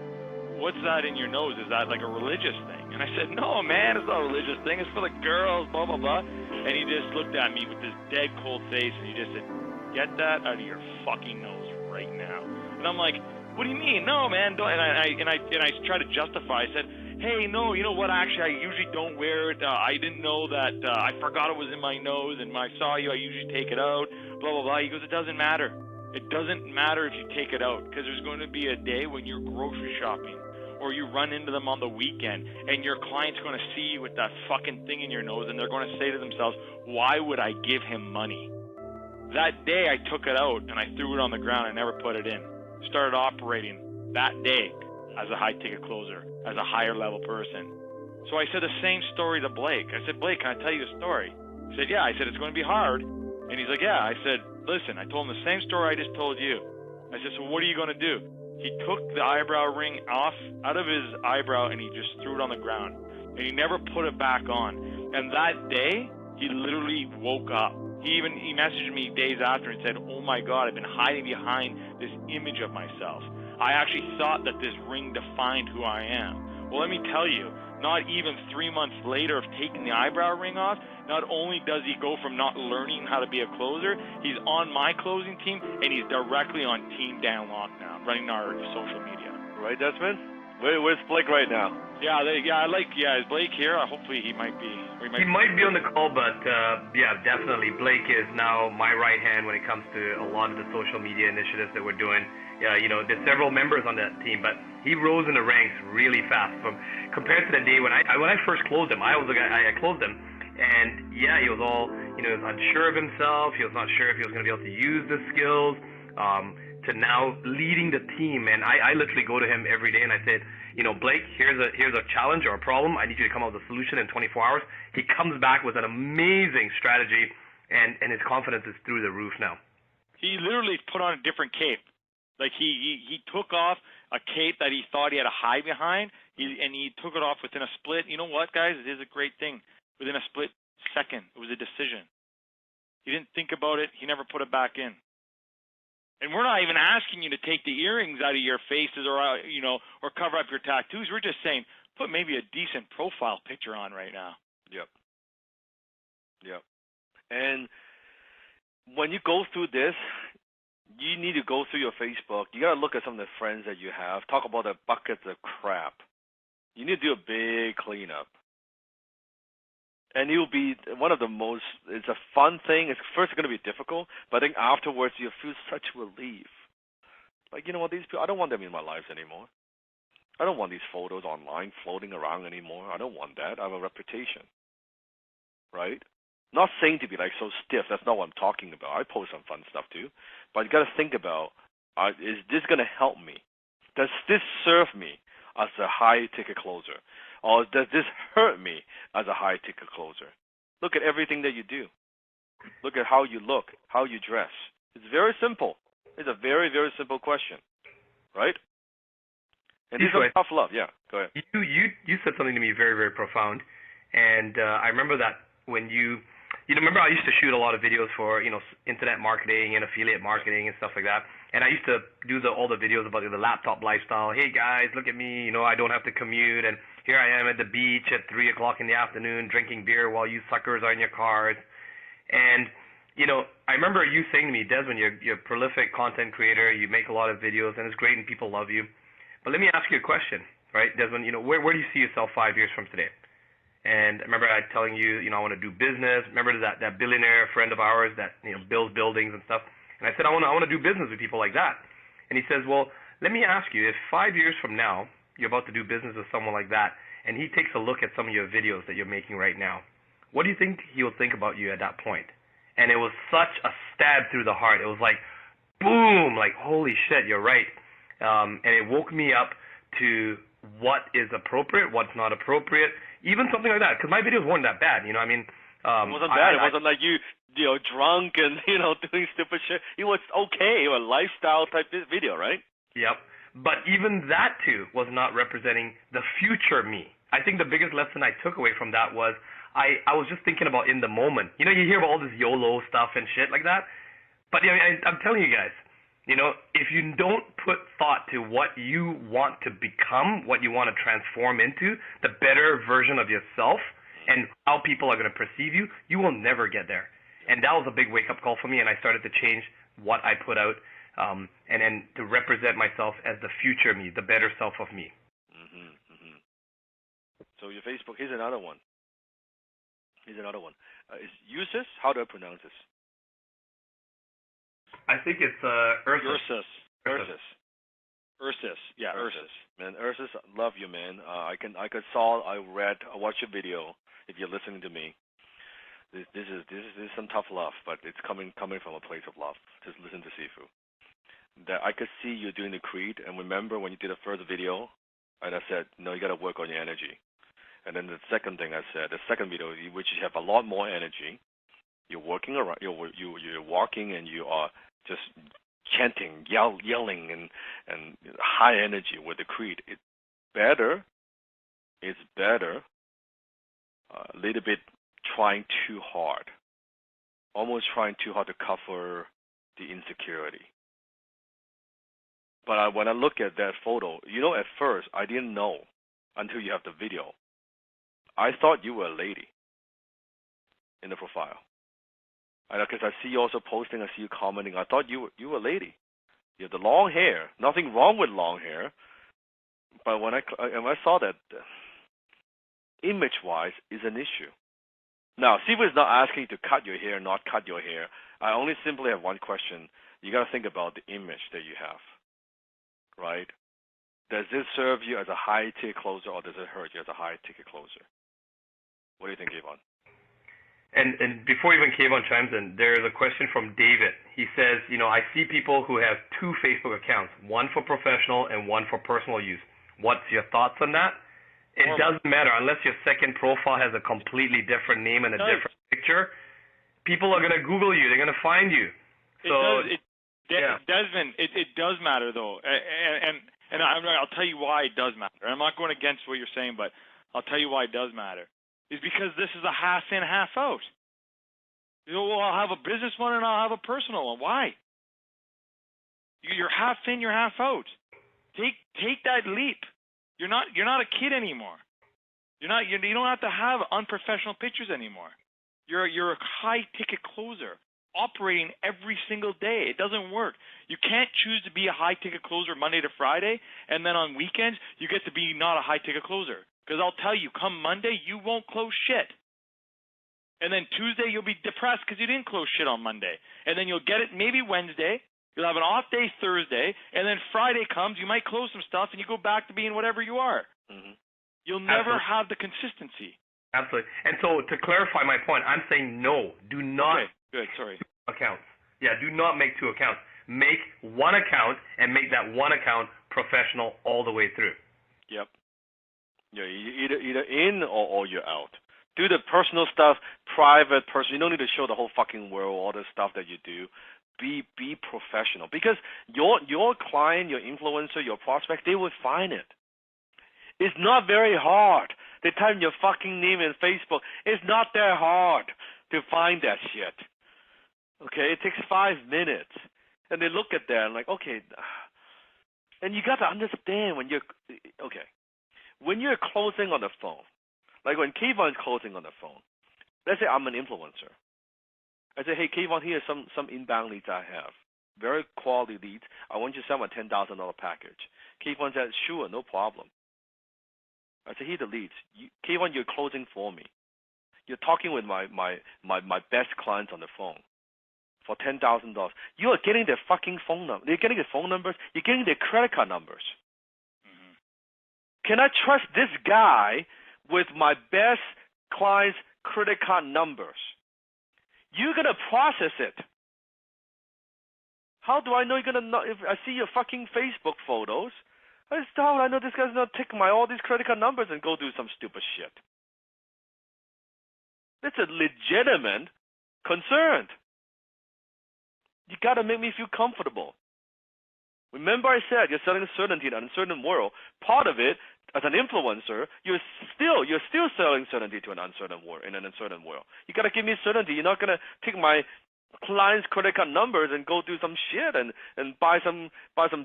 B: what's that in your nose? Is that like a religious thing? And I said, no, man, it's not a religious thing. It's for the girls, blah, blah, blah. And he just looked at me with this dead cold face, and he just said, get that out of your fucking nose right now. And I'm like, what do you mean? No, man, don't. And I tried to justify. I said, hey, no, you know what? Actually, I usually don't wear it. I didn't know that. I forgot it was in my nose, and when I saw you, I usually take it out, blah, blah, blah. He goes, it doesn't matter. It doesn't matter if you take it out, because there's going to be a day when you're grocery shopping or you run into them on the weekend and your client's going to see you with that fucking thing in your nose, and they're going to say to themselves, why would I give him money? That day I took it out and I threw it on the ground. I never put it in. Started operating that day as a high-ticket closer, as a higher-level person. So I said the same story to Blake. I said, Blake, can I tell you a story? He said, yeah. I said, it's going to be hard. And he's like, yeah. I said, listen, I told him the same story I just told you. I said, so what are you going to do? He took the eyebrow ring out of his eyebrow, and he just threw it on the ground. And he never put it back on. And that day, he literally woke up. He messaged me days after and said, oh my God, I've been hiding behind this image of myself. I actually thought that this ring defined who I am. Well, let me tell you, not even 3 months later of taking the eyebrow ring off, not only does he go from not learning how to be a closer, he's on my closing team, and he's directly on Team Dan Locke now, running our social media.
C: Right, Desmond? Where's Blake right now?
B: Is Blake here? Hopefully he might be.
A: He might be on the call, but yeah, definitely. Blake is now my right hand when it comes to a lot of the social media initiatives that we're doing. Yeah, there's several members on that team, but he rose in the ranks really fast compared to the day when I first closed him. I was the guy, I closed him, and yeah, he was all, he was unsure of himself. He was not sure if he was going to be able to use the skills, to now leading the team. And I literally go to him every day and I said, Blake, here's a challenge or a problem. I need you to come up with a solution in 24 hours. He comes back with an amazing strategy, and his confidence is through the roof now.
B: He literally put on a different cape. Like he took off a cape that he thought he had to hide behind, and he took it off within a split. You know what, guys? It is a great thing. Within a split second, it was a decision. He didn't think about it. He never put it back in. And we're not even asking you to take the earrings out of your faces or cover up your tattoos. We're just saying put maybe a decent profile picture on right now.
C: Yep. And when you go through this, you need to go through your Facebook. You got to look at some of the friends that you have. Talk about the buckets of crap. You need to do a big cleanup. And you'll be one of the most, it's a fun thing. It's first going to be difficult, but I think afterwards you'll feel such relief. Like, you know what, these people, I don't want them in my life anymore. I don't want these photos online floating around anymore. I don't want that. I have a reputation. Right? Not saying to be like so stiff. That's not what I'm talking about. I post some fun stuff too. But you got to think about, is this going to help me? Does this serve me as a high-ticket closer? Or does this hurt me as a high-ticket closer? Look at everything that you do. Look at how you look, how you dress. It's very simple. It's a very, very simple question, right? And this is tough love. Yeah, go ahead.
A: You said something to me very, very profound. And I remember that when you remember I used to shoot a lot of videos for, internet marketing and affiliate marketing and stuff like that. And I used to do all the videos about the laptop lifestyle. Hey guys, look at me, I don't have to commute, and here I am at the beach at 3 o'clock in the afternoon drinking beer while you suckers are in your cars. And, I remember you saying to me, Desmond, you're a prolific content creator, you make a lot of videos, and it's great and people love you. But let me ask you a question, right, Desmond? where do you see yourself 5 years from today? And I remember I telling you, I want to do business. Remember that billionaire friend of ours that builds buildings and stuff. And I said I want to do business with people like that. And he says, well, let me ask you, if 5 years from now you're about to do business with someone like that, and he takes a look at some of your videos that you're making right now, what do you think he'll think about you at that point? And it was such a stab through the heart. It was like, boom, like holy shit, you're right. And it woke me up to what is appropriate, what's not appropriate. Even something like that, because my videos weren't that bad.
C: It wasn't bad. It wasn't like you drunk and doing stupid shit. It was okay. It was a lifestyle type video, right?
A: Yep. But even that too was not representing the future me. I think the biggest lesson I took away from that was I was just thinking about in the moment. You hear about all this YOLO stuff and shit like that. But I'm telling you guys, if you don't put thought to what you want to become, what you want to transform into, the better version of yourself, and how people are going to perceive you, you will never get there. And that was a big wake-up call for me, and I started to change what I put out, and then to represent myself as the future me, the better self of me.
C: So your Facebook, here's another one. Is Ursus? How do I pronounce this?
A: I think it's Ursus.
B: Ursus. Yeah, Ursus.
C: Man, Ursus, love you, man. I watched your video. If you're listening to me, this is some tough love, but it's coming from a place of love. Just listen to Sifu. That I could see you doing the creed, and remember when you did the first video, and I said, no, you got to work on your energy. And then the second thing I said, the second video, which you have a lot more energy, you're working around, you're walking, and you are just chanting, yelling, and high energy with the creed. It's better. A little bit trying too hard, almost trying too hard to cover the insecurity. But when I look at that photo, at first I didn't know until you have the video. I thought you were a lady in the profile. Because I see you also posting, I see you commenting. I thought you were a lady. You have the long hair. Nothing wrong with long hair. But when I saw that, image-wise, is an issue. Now, Sifu is not asking you to cut your hair, not cut your hair. I only simply have one question. You got to think about the image that you have, right? Does this serve you as a high-ticket closer, or does it hurt you as a high-ticket closer? What do you think, Kayvon?
A: And before even Kayvon chimes in, there's a question from David. He says, I see people who have two Facebook accounts, one for professional and one for personal use. What's your thoughts on that? It doesn't matter unless your second profile has a completely different name and a different picture. People are going to Google you. They're going to find you.
B: Desmond, it does matter, though. And I'll tell you why it does matter. I'm not going against what you're saying, but I'll tell you why it does matter. Is because this is a half in, half out. Well, I'll have a business one and I'll have a personal one. Why? You're half in, you're half out. Take that leap. You're not a kid anymore. You don't have to have unprofessional pictures anymore. You're a high ticket closer operating every single day. It doesn't work. You can't choose to be a high ticket closer Monday to Friday, and then on weekends you get to be not a high ticket closer. Because I'll tell you, come Monday, you won't close shit. And then Tuesday, you'll be depressed because you didn't close shit on Monday. And then you'll get it maybe Wednesday. You'll have an off day Thursday. And then Friday comes, you might close some stuff, and you go back to being whatever you are. Mm-hmm. You'll never have the consistency.
A: Absolutely. And so to clarify my point, I'm saying no. Do not
B: Good. Sorry.
A: accounts. Yeah, do not make two accounts. Make one account and make that one account professional all the way through.
C: Yep. Yeah, either in or you're out. Do the personal stuff, private, personal. You don't need to show the whole fucking world all the stuff that you do. Be professional, because your client, your influencer, your prospect, they will find it. It's not very hard. They type your fucking name in Facebook. It's not that hard to find that shit. Okay, it takes 5 minutes, and they look at that and like, okay, and you got to understand when you're okay. When you're closing on the phone, like when Kayvon is closing on the phone, let's say I'm an influencer. I say, hey, Kayvon, here's some inbound leads I have. Very quality leads. I want you to sell my $10,000 package. Kayvon said, sure, no problem. I say, here are the leads. Kayvon, you're closing for me. You're talking with my best clients on the phone for $10,000. You are getting their fucking phone number. You're getting their phone numbers. You're getting their credit card numbers. Can I trust this guy with my best client's credit card numbers? You're going to process it. How do I know you're going to know? If I see your fucking Facebook photos, how do I know this guy's going to take all these credit card numbers and go do some stupid shit? That's a legitimate concern. You got to make me feel comfortable. Remember I said you're selling certainty in an uncertain world. Part of it, as an influencer, you're still selling certainty to an uncertain world, in an uncertain world. You got to give me certainty. You're not going to take my clients' credit card numbers and go do some shit and buy some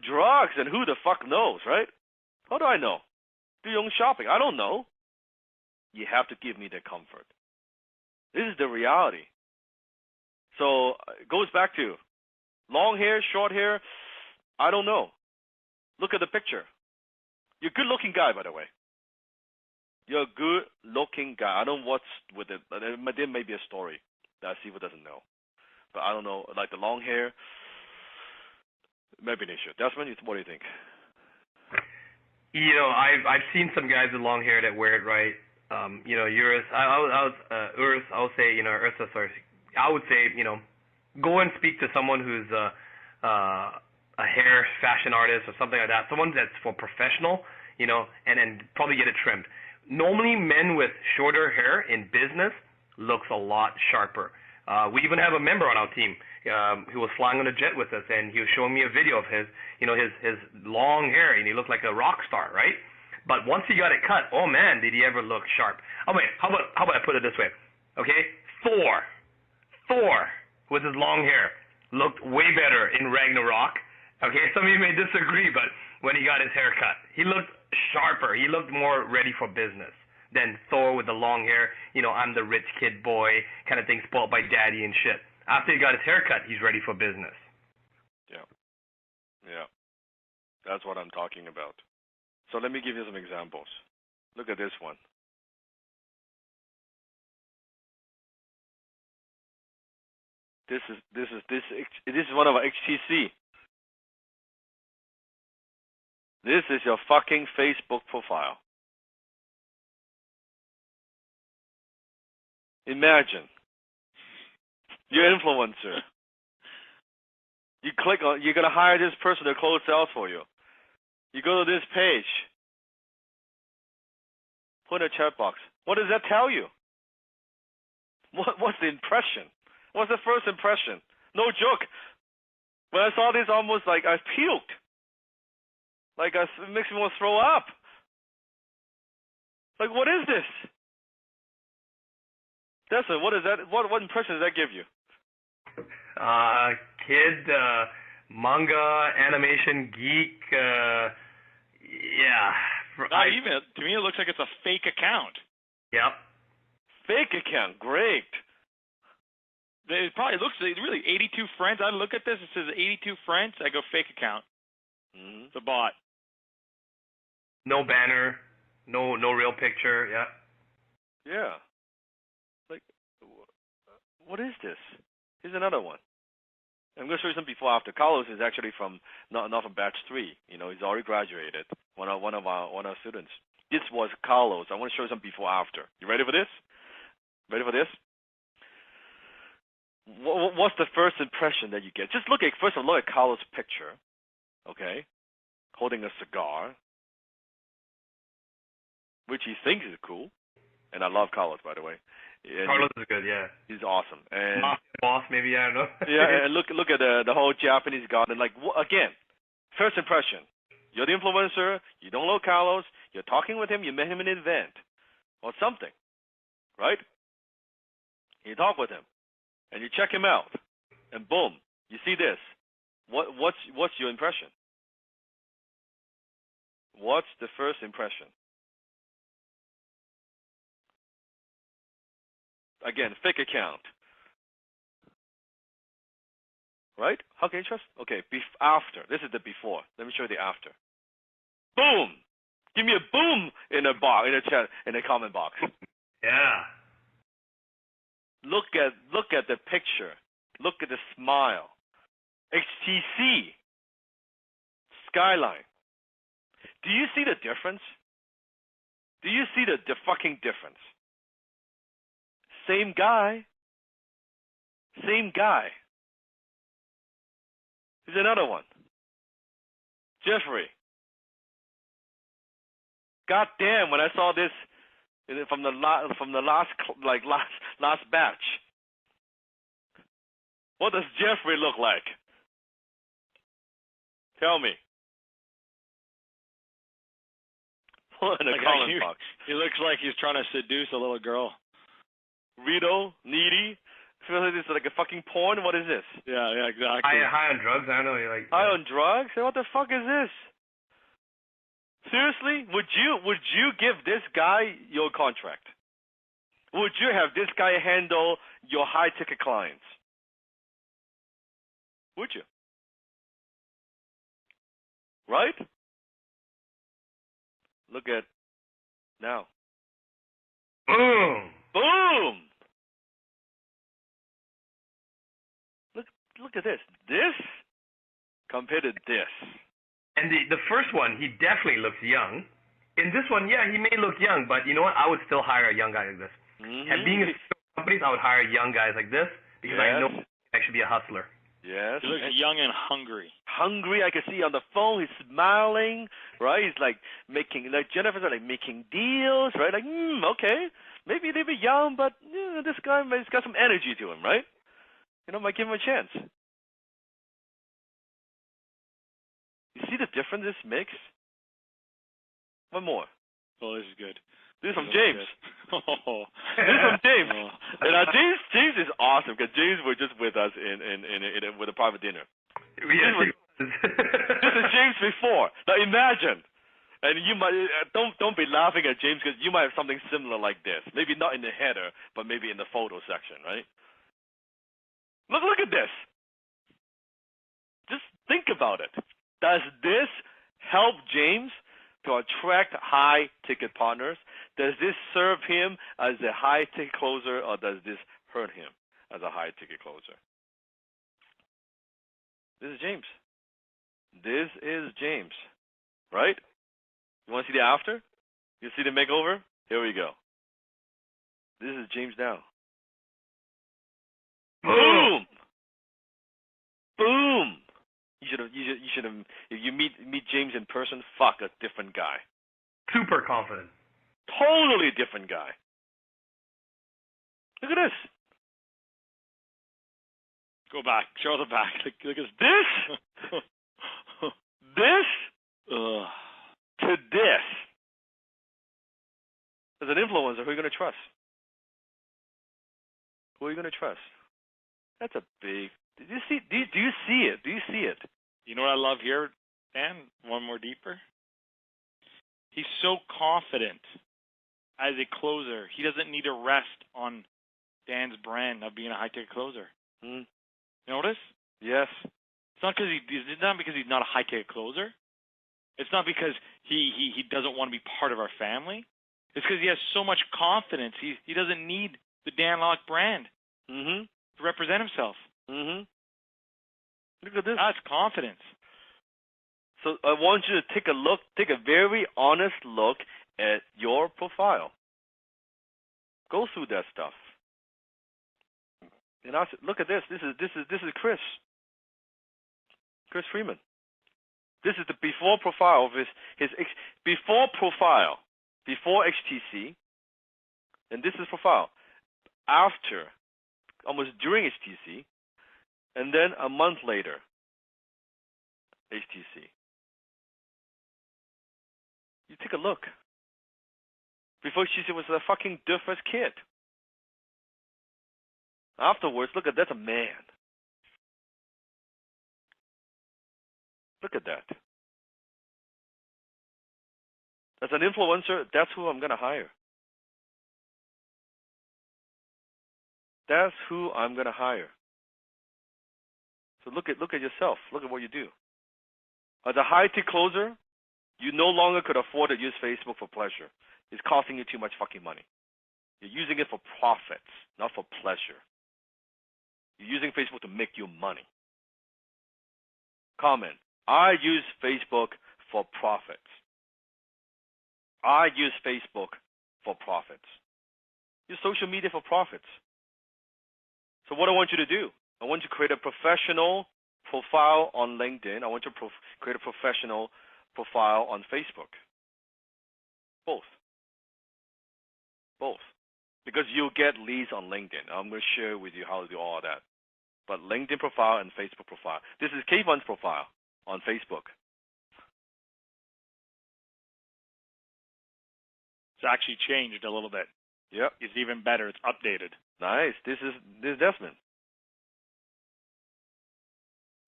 C: drugs, and who the fuck knows, right? How do I know? Do your own shopping. I don't know. You have to give me the comfort. This is the reality. So it goes back to long hair, short hair, I don't know. Look at the picture. You're a good-looking guy, by the way. You're a good-looking guy. I don't know what's with it. There may be a story that Sifu doesn't know. But I don't know. Like the long hair, maybe an issue. Desmond, what do you think?
A: You know, I've seen some guys with long hair that wear it right. You know, Urus, I'll say, you know, Ursa, sorry. I would say, you know, go and speak to someone who's a hair fashion artist or something like that, someone that's for professional, you know, and then probably get it trimmed. Normally, men with shorter hair in business looks a lot sharper. We even have a member on our team who was flying on a jet with us, and he was showing me a video of his, you know, his long hair, and he looked like a rock star, right? But once he got it cut, oh man, did he ever look sharp. Oh wait, how about I put it this way, okay? Thor, with his long hair, looked way better in Ragnarok. Okay, some of you may disagree, but when he got his hair cut, he looked sharper. He looked more ready for business than Thor with the long hair. You know, I'm the rich kid boy kind of thing, spoiled by daddy and shit. After he got his hair cut, he's ready for business.
C: Yeah. That's what I'm talking about. So let me give you some examples. Look at this one. This is one of our HTC. This is your fucking Facebook profile. Imagine you're an influencer. You click on, you're gonna hire this person to close sales for you. You go to this page, put in a chat box. What does that tell you? What's the impression? What's the first impression? No joke. When I saw this, almost like I puked. Like it makes me want to throw up. Like, what is this? Desmond, what is that? What impression does that give you?
A: Kid, manga, animation geek, yeah.
B: Not even. To me, it looks like it's a fake account.
A: Yep.
C: Fake account, great.
B: It probably looks really 82 friends. I look at this, it says 82 friends. I go fake account.
C: Mm-hmm.
B: It's a bot.
A: No banner, no real picture. Yeah.
C: Yeah. Like, what is this? Here's another one. I'm going to show you some before after. Carlos is actually not from batch 3. You know, he's already graduated. One of our students. This was Carlos. I want to show you some before after. You ready for this? Ready for this? What's the first impression that you get? Just look at Carlos' picture, okay, holding a cigar, which he thinks is cool, and I love Carlos, by the way. And
A: Carlos is good, yeah.
C: He's awesome. And
A: boss, maybe, I don't know.
C: yeah, and look at the whole Japanese garden. Like, again, first impression. You're the influencer. You don't know Carlos. You're talking with him. You met him in an event or something, right? You talk with him. And you check him out, and boom, you see this. What's your impression? What's the first impression? Again, fake account. Right? How can you trust? Okay, after. This is the before. Let me show you the after. Boom! Give me a boom in the box, in the chat, in the comment box.
A: Yeah.
C: Look at the picture. Look at the smile. HTC. Skyline. Do you see the difference? Do you see the fucking difference? Same guy. Same guy. Here's another one. Jeffrey. God damn, when I saw this from the last batch. What does Jeffrey look like? Tell me. In a comment box.
B: He looks like he's trying to seduce a little girl.
C: Rito, needy. Feels like this is like a fucking porn. What is this?
B: Yeah, exactly.
A: High on drugs. I don't know. You're like
C: High on drugs? What the fuck is this? Seriously, would you give this guy your contract? Would you have this guy handle your high ticket clients? Would you? Right? Look at now.
A: boom.
C: Boom! Look at this. This compared to this.
A: And the first one, he definitely looks young. In this one, yeah, he may look young, but you know what? I would still hire a young guy like this.
C: Mm-hmm.
A: And being in companies, I would hire young guys like this because I know he can actually be a hustler.
C: Yes.
B: He looks young and hungry.
C: Hungry, I can see on the phone. He's smiling, right? He's like Jennifer's like making deals, right? Like, okay, maybe they'll be young, but this guy has got some energy to him, right? Might give him a chance. You see the difference this makes? One more.
B: Oh, this is good.
C: This is from James.
B: Oh.
C: This is from James.
B: Oh.
C: And James is awesome because James was just with us with a private dinner.
A: Yes,
C: This is James before. Now imagine, and you might don't be laughing at James because you might have something similar like this. Maybe not in the header, but maybe in the photo section, right? Look at this. Just think about it. Does this help James to attract high-ticket partners? Does this serve him as a high-ticket closer, or does this hurt him as a high-ticket closer? This is James. This is James, right? You want to see the after? You see the makeover? Here we go. This is James now. Boom! Boom! You should have. If you meet James in person, fuck, a different guy.
A: super confident.
C: Totally different guy. Look at this.
B: Go back. Show the back. Look at
C: This. This to this. As an influencer, who are you going to trust? Who are you going to trust? That's a big. Do you see it? Do you see it?
B: You know what I love here, Dan? One more deeper. He's so confident as a closer. He doesn't need to rest on Dan's brand of being a high-ticket closer.
C: Mm.
B: Notice?
C: Yes.
B: It's not because he's not a high-ticket closer. It's not because he doesn't want to be part of our family. It's because he has so much confidence. He doesn't need the Dan Locke brand
C: to
B: represent himself.
C: Look at this.
B: That's confidence.
C: So I want you to take a very honest look at your profile. Go through that stuff. And I said, look at this. This is Chris Freeman. This is the before profile of his before profile, before HTC, and this is profile after, almost during HTC, and then a month later, HTC. You take a look. Before HTC was a fucking doofus kid. Afterwards, look at that's a man. Look at that. As an influencer, that's who I'm going to hire. That's who I'm going to hire. So look at yourself. Look at what you do. As a high-ticket closer, you no longer could afford to use Facebook for pleasure. It's costing you too much fucking money. You're using it for profits, not for pleasure. You're using Facebook to make you money. Comment. I use Facebook for profits. I use Facebook for profits. Use social media for profits. So what I want you to do, I want you to create a professional profile on LinkedIn. I want you to create a professional profile on Facebook. Both. both. Because you'll get leads on LinkedIn. I'm going to share with you how to do all of that. But LinkedIn profile and Facebook profile. This is Kayvon's profile on Facebook.
F: It's actually changed a little bit.
C: Yep.
F: It's even better. It's updated.
C: Nice. This is Desmond.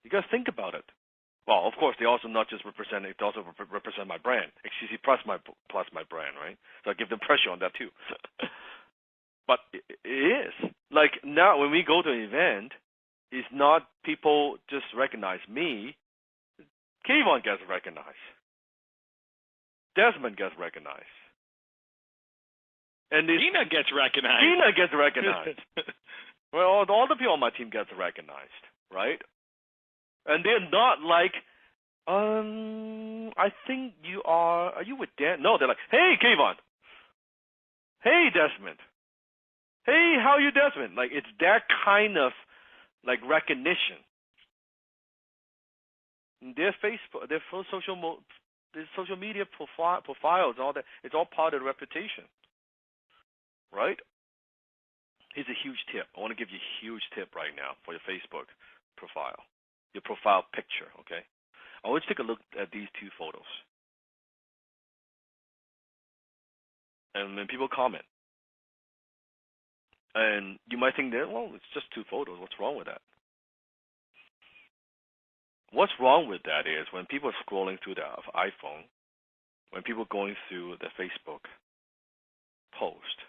C: You guys think about it. Well, of course, they also not just represent it; they also represent my brand, XCC plus my brand, right? So I give them pressure on that too. But it is like now when we go to an event, it's not people just recognize me. Kayvon gets recognized. Desmond gets recognized. And
F: Dina gets recognized.
C: Dina gets recognized. Well, all the people on my team gets recognized, right? And they're not like, I think are you with Dan? No, they're like, hey, Kayvon. Hey, Desmond. Hey, how you, Desmond? Like, it's that kind of, like, recognition. Their Facebook, their social media profiles, all that, it's all part of the reputation, right? Here's a huge tip. I want to give you a huge tip right now for your Facebook profile. Your profile picture, okay? I want you to take a look at these two photos. And when people comment, and you might think that, well, it's just two photos. What's wrong with that? What's wrong with that is when people are scrolling through their iPhone, when people are going through their Facebook post,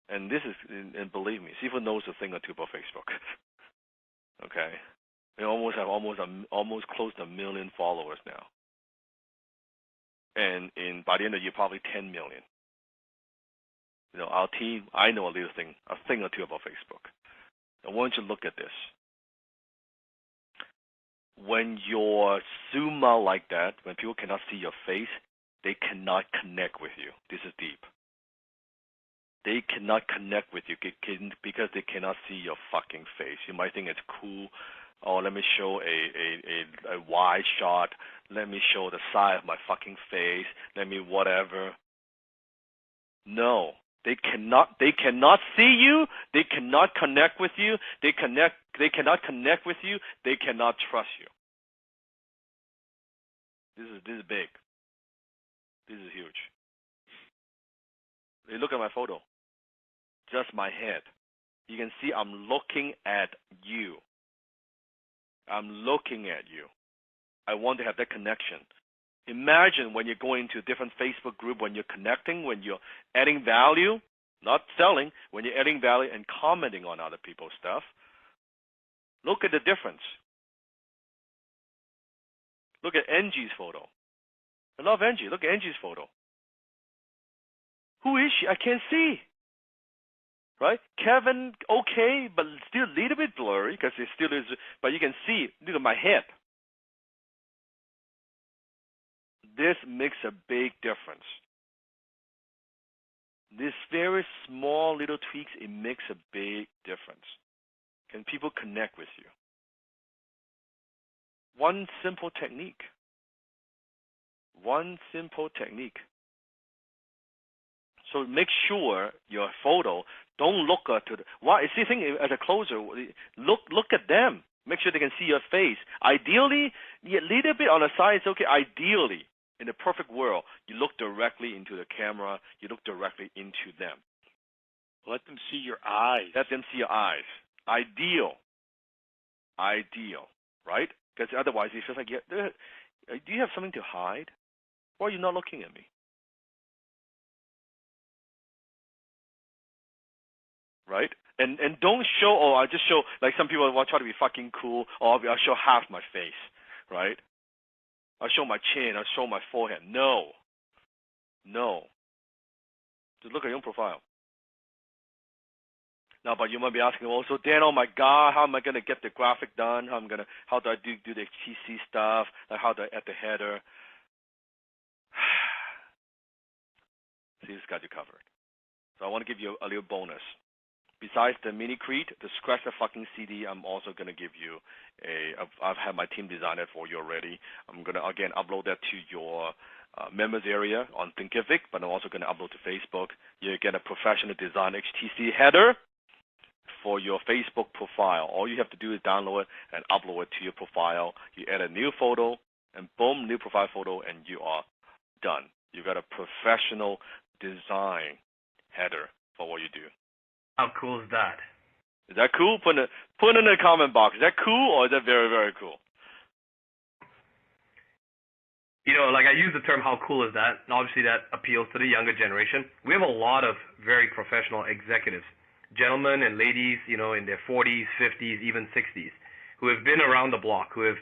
C: and this is, and believe me, Stephen knows a thing or two about Facebook. Okay, we almost have almost close to 1 million followers now, and by the end of the year, probably 10 million. You know, our team, I know a thing or two about Facebook. I want you to look at this. When you're zoom out like that, when people cannot see your face, they cannot connect with you. This is deep. They cannot connect with you because they cannot see your fucking face. You might think it's cool. Oh, let me show a wide shot. Let me show the side of my fucking face. Let me whatever. No. They cannot see you. They cannot connect with you. They cannot connect with you. They cannot trust you. This is big. This is huge. You look at my photo. Just my head. You can see I'm looking at you. I'm looking at you. I want to have that connection. Imagine when you're going to a different Facebook group, when you're connecting, when you're adding value, not selling, when you're adding value and commenting on other people's stuff. Look at the difference. Look at Angie's photo. I love Angie. Look at Angie's photo. Who is she? I can't see. Right? Kevin, okay, but still a little bit blurry because it still is, but you can see, look at my head. This makes a big difference. This very small little tweaks, it makes a big difference. Can people connect with you? One simple technique. One simple technique. So make sure your photo don't look to the. Why? See, thing as a closer, look at them. Make sure they can see your face. Ideally, a little bit on the side is okay. Ideally, in the perfect world, you look directly into the camera. You look directly into them.
F: Let them see your eyes.
C: Let them see your eyes. Ideal, right? Because otherwise, it feels like, do you have something to hide? Why are you not looking at me? Right? And don't show, I just show, like some people want to try to be fucking cool, or I'll show half my face, right? I'll show my chin, I'll show my forehead. No. Just look at your own profile. Now, but you might be asking, also, Dan, oh my God, how am I going to get the graphic done? How do I do the TC stuff? Like how do I add the header? See, this got you covered. So I want to give you a little bonus. Besides the mini Crete, the Scratch the Fucking CD, I'm also going to give you I've had my team design it for you already. I'm going to, again, upload that to your members area on Thinkific, but I'm also going to upload to Facebook. You get a professional design HTC header for your Facebook profile. All you have to do is download it and upload it to your profile. You add a new photo, and boom, new profile photo, and you are done. You got a professional design header for what you do.
A: How cool is that?
C: Is that cool? Put it in the comment box. Is that cool or is that very, very cool?
A: You know, like I use the term "how cool is that," and obviously that appeals to the younger generation. We have a lot of very professional executives, gentlemen and ladies, you know, in their 40s, 50s, even 60s, who have been around the block, who have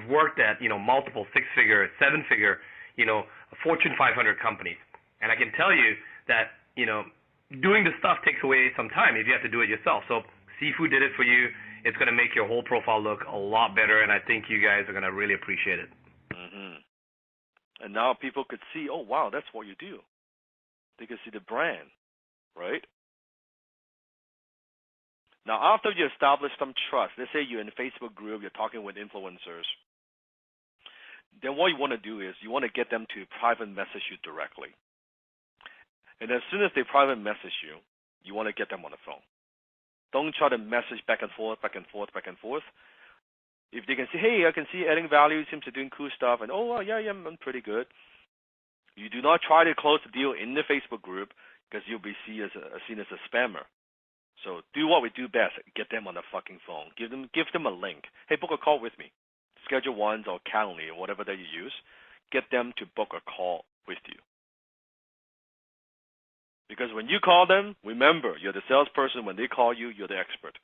A: worked at, you know, multiple six-figure, seven-figure, you know, Fortune 500 companies. And I can tell you that, you know, doing this stuff takes away some time if you have to do it yourself. So Sifu did it for you. It's going to make your whole profile look a lot better, and I think you guys are going to really appreciate it.
C: Mm-hmm. And now people could see, oh, wow, that's what you do. They could see the brand, right? Now, after you establish some trust, let's say you're in a Facebook group, you're talking with influencers, then what you want to do is you want to get them to private message you directly. And as soon as they private message you, you want to get them on the phone. Don't try to message back and forth, back and forth, back and forth. If they can see, hey, I can see adding value, seems to doing cool stuff, and oh, yeah, I'm pretty good. You do not try to close the deal in the Facebook group because you'll be seen as a spammer. So do what we do best. Get them on the fucking phone. Give them a link. Hey, book a call with me. Schedule One or Calendly or whatever that you use. Get them to book a call with you. Because when you call them, remember, you're the salesperson. When they call you, you're the expert.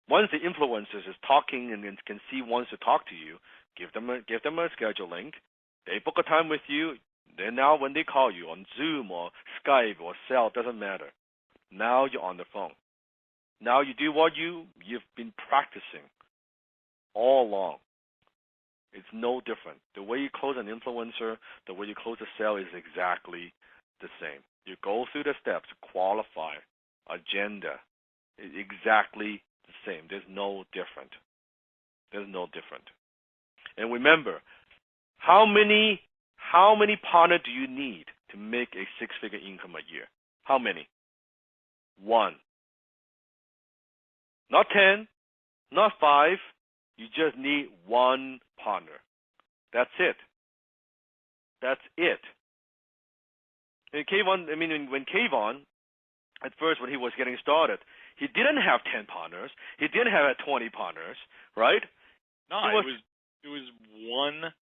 C: Once the influencers is talking and can see wants to talk to you, give them a schedule link. They book a time with you. Then now when they call you on Zoom or Skype or Cell, doesn't matter. Now you're on the phone. Now you do what you've been practicing all along. It's no different. The way you close an influencer, the way you close a sale is exactly the same. You go through the steps, qualify, agenda, exactly the same. There's no different. There's no different. And remember, how many partners do you need to make a six-figure income a year? How many? One. Not 10, not 5. You just need one partner. That's it. That's it. And when Kayvon, at first when he was getting started, he didn't have 10 partners. He didn't have 20 partners, right?
F: No, it was one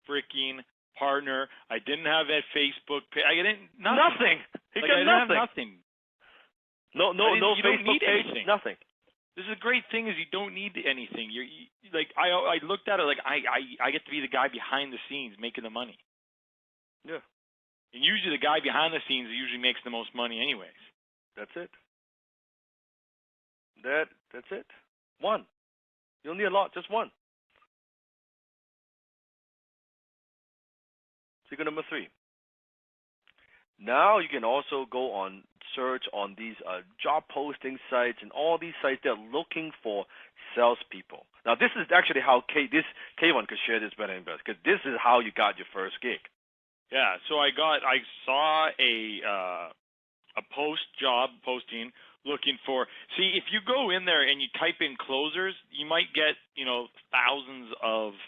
F: freaking partner. I didn't have that Facebook page. I didn't
C: nothing. He got
F: nothing.
C: No
F: you don't
C: Facebook
F: need
C: page,
F: anything.
C: nothing.
F: This is a great thing is you don't need anything. I looked at it like I get to be the guy behind the scenes making the money.
C: Yeah.
F: And usually the guy behind the scenes usually makes the most money anyways.
C: That's it. That's it. One. You don't need a lot, just one. Secret number 3. Now you can also go on search on these job posting sites and all these sites that are looking for salespeople. Now this is actually how Kayvon could share this better and better because this is how you got your first gig.
F: Yeah, so I saw a job posting looking for. See, if you go in there and you type in closers, you might get thousands of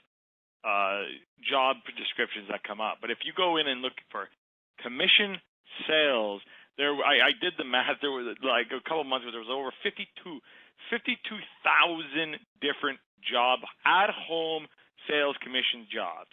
F: job descriptions that come up. But if you go in and look for commission sales, I did the math. There was like a couple months ago, there was over 52,000 different at-home sales commission jobs.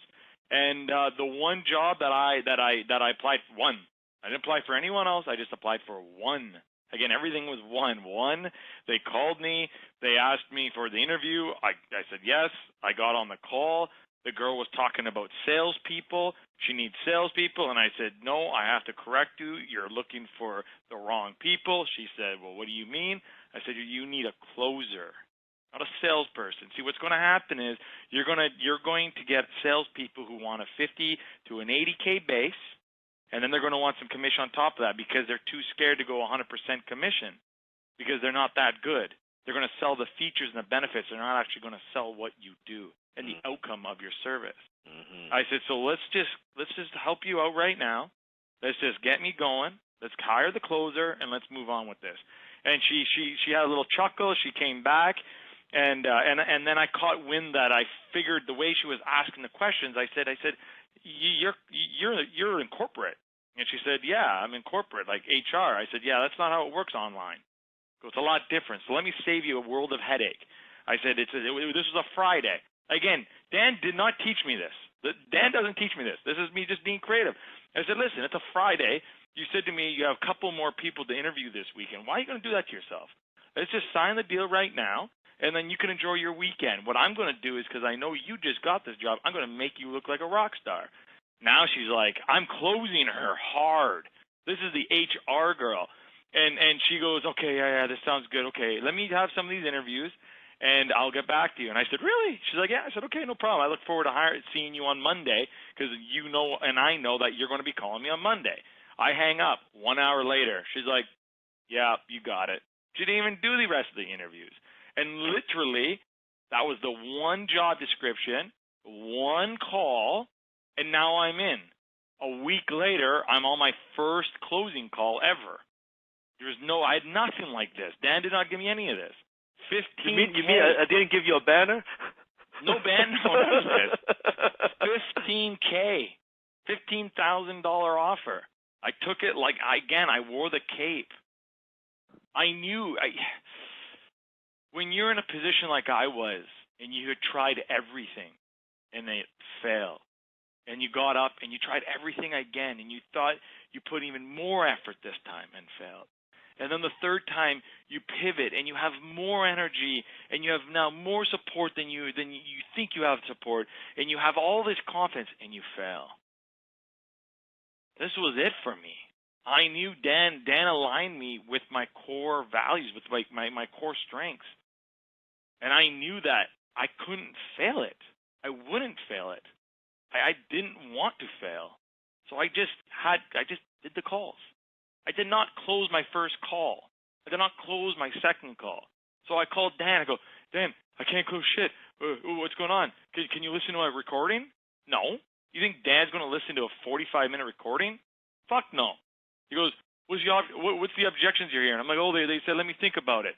F: And the one job that I applied for, one. I didn't apply for anyone else. I just applied for one. Again, everything was one. They called me. They asked me for the interview. I said yes. I got on the call. The girl was talking about salespeople. She needs salespeople. And I said, no, I have to correct you. You're looking for the wrong people. She said, well, what do you mean? I said, you need a closer, not a salesperson. See, what's going to happen is you're going to get salespeople who want a 50 to an 80K base, and then they're going to want some commission on top of that because they're too scared to go 100% commission because they're not that good. They're going to sell the features and the benefits. They're not actually going to sell what you do. and the outcome of your service.
C: Mm-hmm.
F: I said, so let's just help you out right now. Let's just get me going. Let's hire the closer and let's move on with this. And she had a little chuckle. She came back, and then I caught wind that I figured the way she was asking the questions. I said, you're in corporate. And she said, yeah, I'm in corporate, like HR. I said, yeah, that's not how it works online. It's a lot different. So let me save you a world of headache. I said, this was a Friday. Again, Dan did not teach me this. Dan doesn't teach me this. This is me just being creative. I said, listen, it's a Friday. You said to me you have a couple more people to interview this weekend. Why are you going to do that to yourself? Let's just sign the deal right now, and then you can enjoy your weekend. What I'm going to do is, because I know you just got this job, I'm going to make you look like a rock star. Now she's like, I'm closing her hard. This is the HR girl. And she goes, okay, yeah, this sounds good. Okay, let me have some of these interviews, and I'll get back to you. And I said, really? She's like, yeah. I said, okay, no problem. I look forward to seeing you on Monday, because you know and I know that you're going to be calling me on Monday. I hang up. 1 hour later, she's like, yeah, you got it. She didn't even do the rest of the interviews. And literally, that was the one job description, one call, and now I'm in. A week later, I'm on my first closing call ever. I had nothing like this. Dan did not give me any of this. 15K.
C: You mean I didn't give you a banner?
F: No banner, no none of this. 15K, $15,000 offer. I took it I wore the cape. I knew, when you're in a position like I was, and you had tried everything, and it failed, and you got up and you tried everything again, and you thought you put even more effort this time and failed. And then the third time you pivot and you have more energy and you have now more support than you think you have support, and you have all this confidence and you fail. This was it for me. I knew Dan aligned me with my core values, with my core strengths. And I knew that I couldn't fail it. I wouldn't fail it. I didn't want to fail. So I just did the calls. I did not close my first call. I did not close my second call. So I called Dan. I go, Dan, I can't close shit. What's going on? Can you listen to my recording? No. You think Dan's going to listen to a 45-minute recording? Fuck no. He goes, what's the objections you're hearing? I'm like, oh, they said, let me think about it.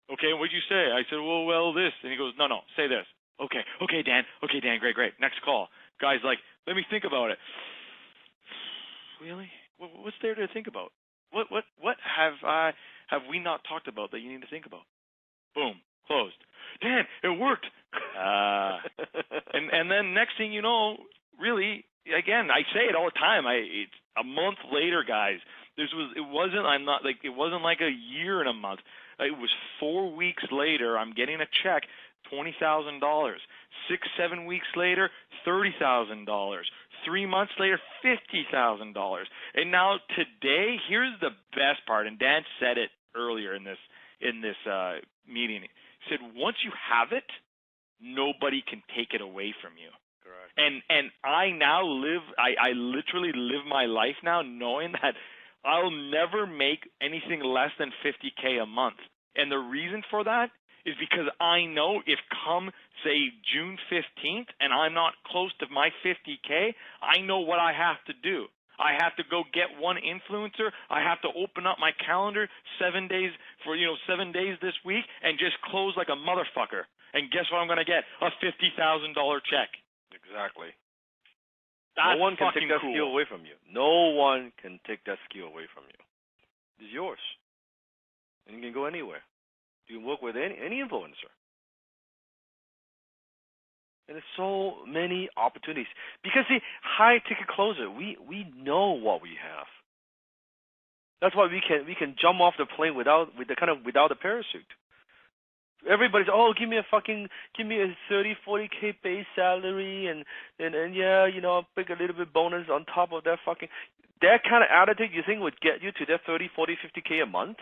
F: Okay, what'd you say? I said, well, this. And he goes, no, say this. Okay, Dan, great. Next call. Guy's like, let me think about it. Really? What's there to think about? What have we not talked about that you need to think about? Boom, closed. Dan, it worked. And then next thing you know, really, again, I say it all the time. It's a month later, guys. It wasn't like a year and a month. It was 4 weeks later. I'm getting a check, $20,000. 6-7 weeks later, $30,000. 3 months later, $50,000. And now today, here's the best part. And Dan said it earlier in this meeting. He said, once you have it, nobody can take it away from you.
C: Correct.
F: And I now I literally live my life now knowing that I'll never make anything less than $50K a month. And the reason for that is because I know if come, say, June 15th, and I'm not close to my $50K, I know what I have to do. I have to go get one influencer. I have to open up my calendar 7 days this week and just close like a motherfucker. And guess what I'm going to get? A $50,000 check.
C: Exactly.
F: That's
C: no one can take that
F: cool.
C: skill away from you. No one can take that skill away from you. It's yours. And you can go anywhere. You can work with any influencer. And there's so many opportunities. Because the high ticket closer, we know what we have. That's why we can jump off the plane without a parachute. Everybody's, give me a 30, 40K base salary and yeah, I'll pick a little bit bonus on top of that that kind of attitude you think would get you to that 30, 40, 50K a month?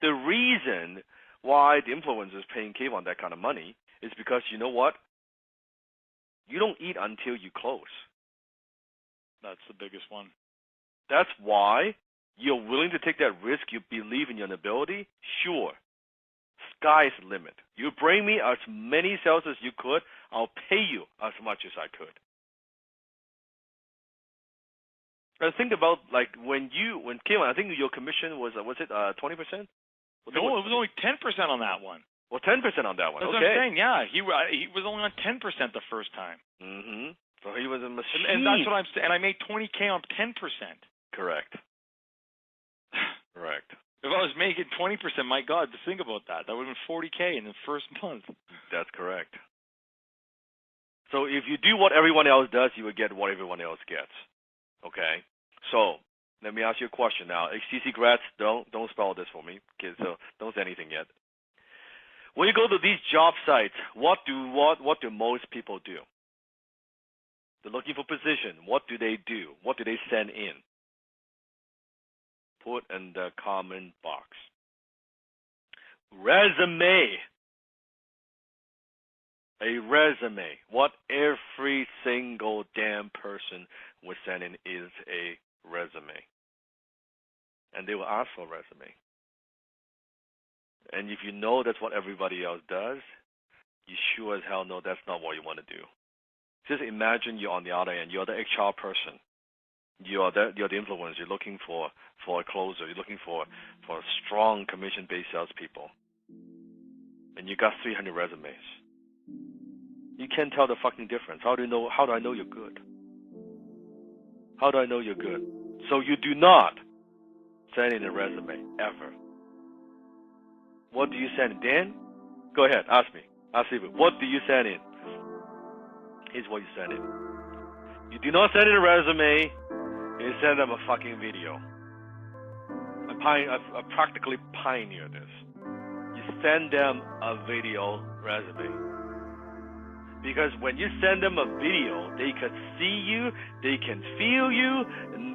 C: The reason why the influencer is paying Kayvon that kind of money is because you know what? You don't eat until you close.
F: That's the biggest one.
C: That's why you're willing to take that risk. You believe in your ability. Sure. Sky's the limit. You bring me as many sales as you could, I'll pay you as much as I could. And think about like when Kim, I think your commission was it 20%?
F: No, it was only 10% on that one.
C: Well, 10% on that one.
F: That's
C: okay.
F: what I'm saying. Yeah, he was only on 10% the first time.
C: Mm-hmm. So he was a machine.
F: And that's what I'm saying. And I made $20K on 10%.
C: Correct. Correct.
F: If I was making 20%, my God, to think about that, that would have been $40K in the first month.
C: That's correct. So if you do what everyone else does, you will get what everyone else gets. Okay. So let me ask you a question now. HTC grads, don't spell this for me, kids. So don't say anything yet. When you go to these job sites, what do most people do? They're looking for position. What do they do? What do they send in? Put in the comment box. Resume. A resume. What every single damn person will send in is a resume. And they will ask for a resume. And if you know that's what everybody else does, you sure as hell know that's not what you want to do. Just imagine you're on the other end. You're the HR person. You're the influencer. You're looking for a closer. You're looking for strong commission-based salespeople. And you got 300 resumes. You can't tell the fucking difference. How do I know you're good? How do I know you're good? So you do not send in a resume, ever. What do you send in? Dan? Go ahead, ask me. Ask me. What do you send in? Here's what you send in. You do not send in a resume, you send them a fucking video. I practically pioneered this. You send them a video resume. Because when you send them a video, they can see you, they can feel you,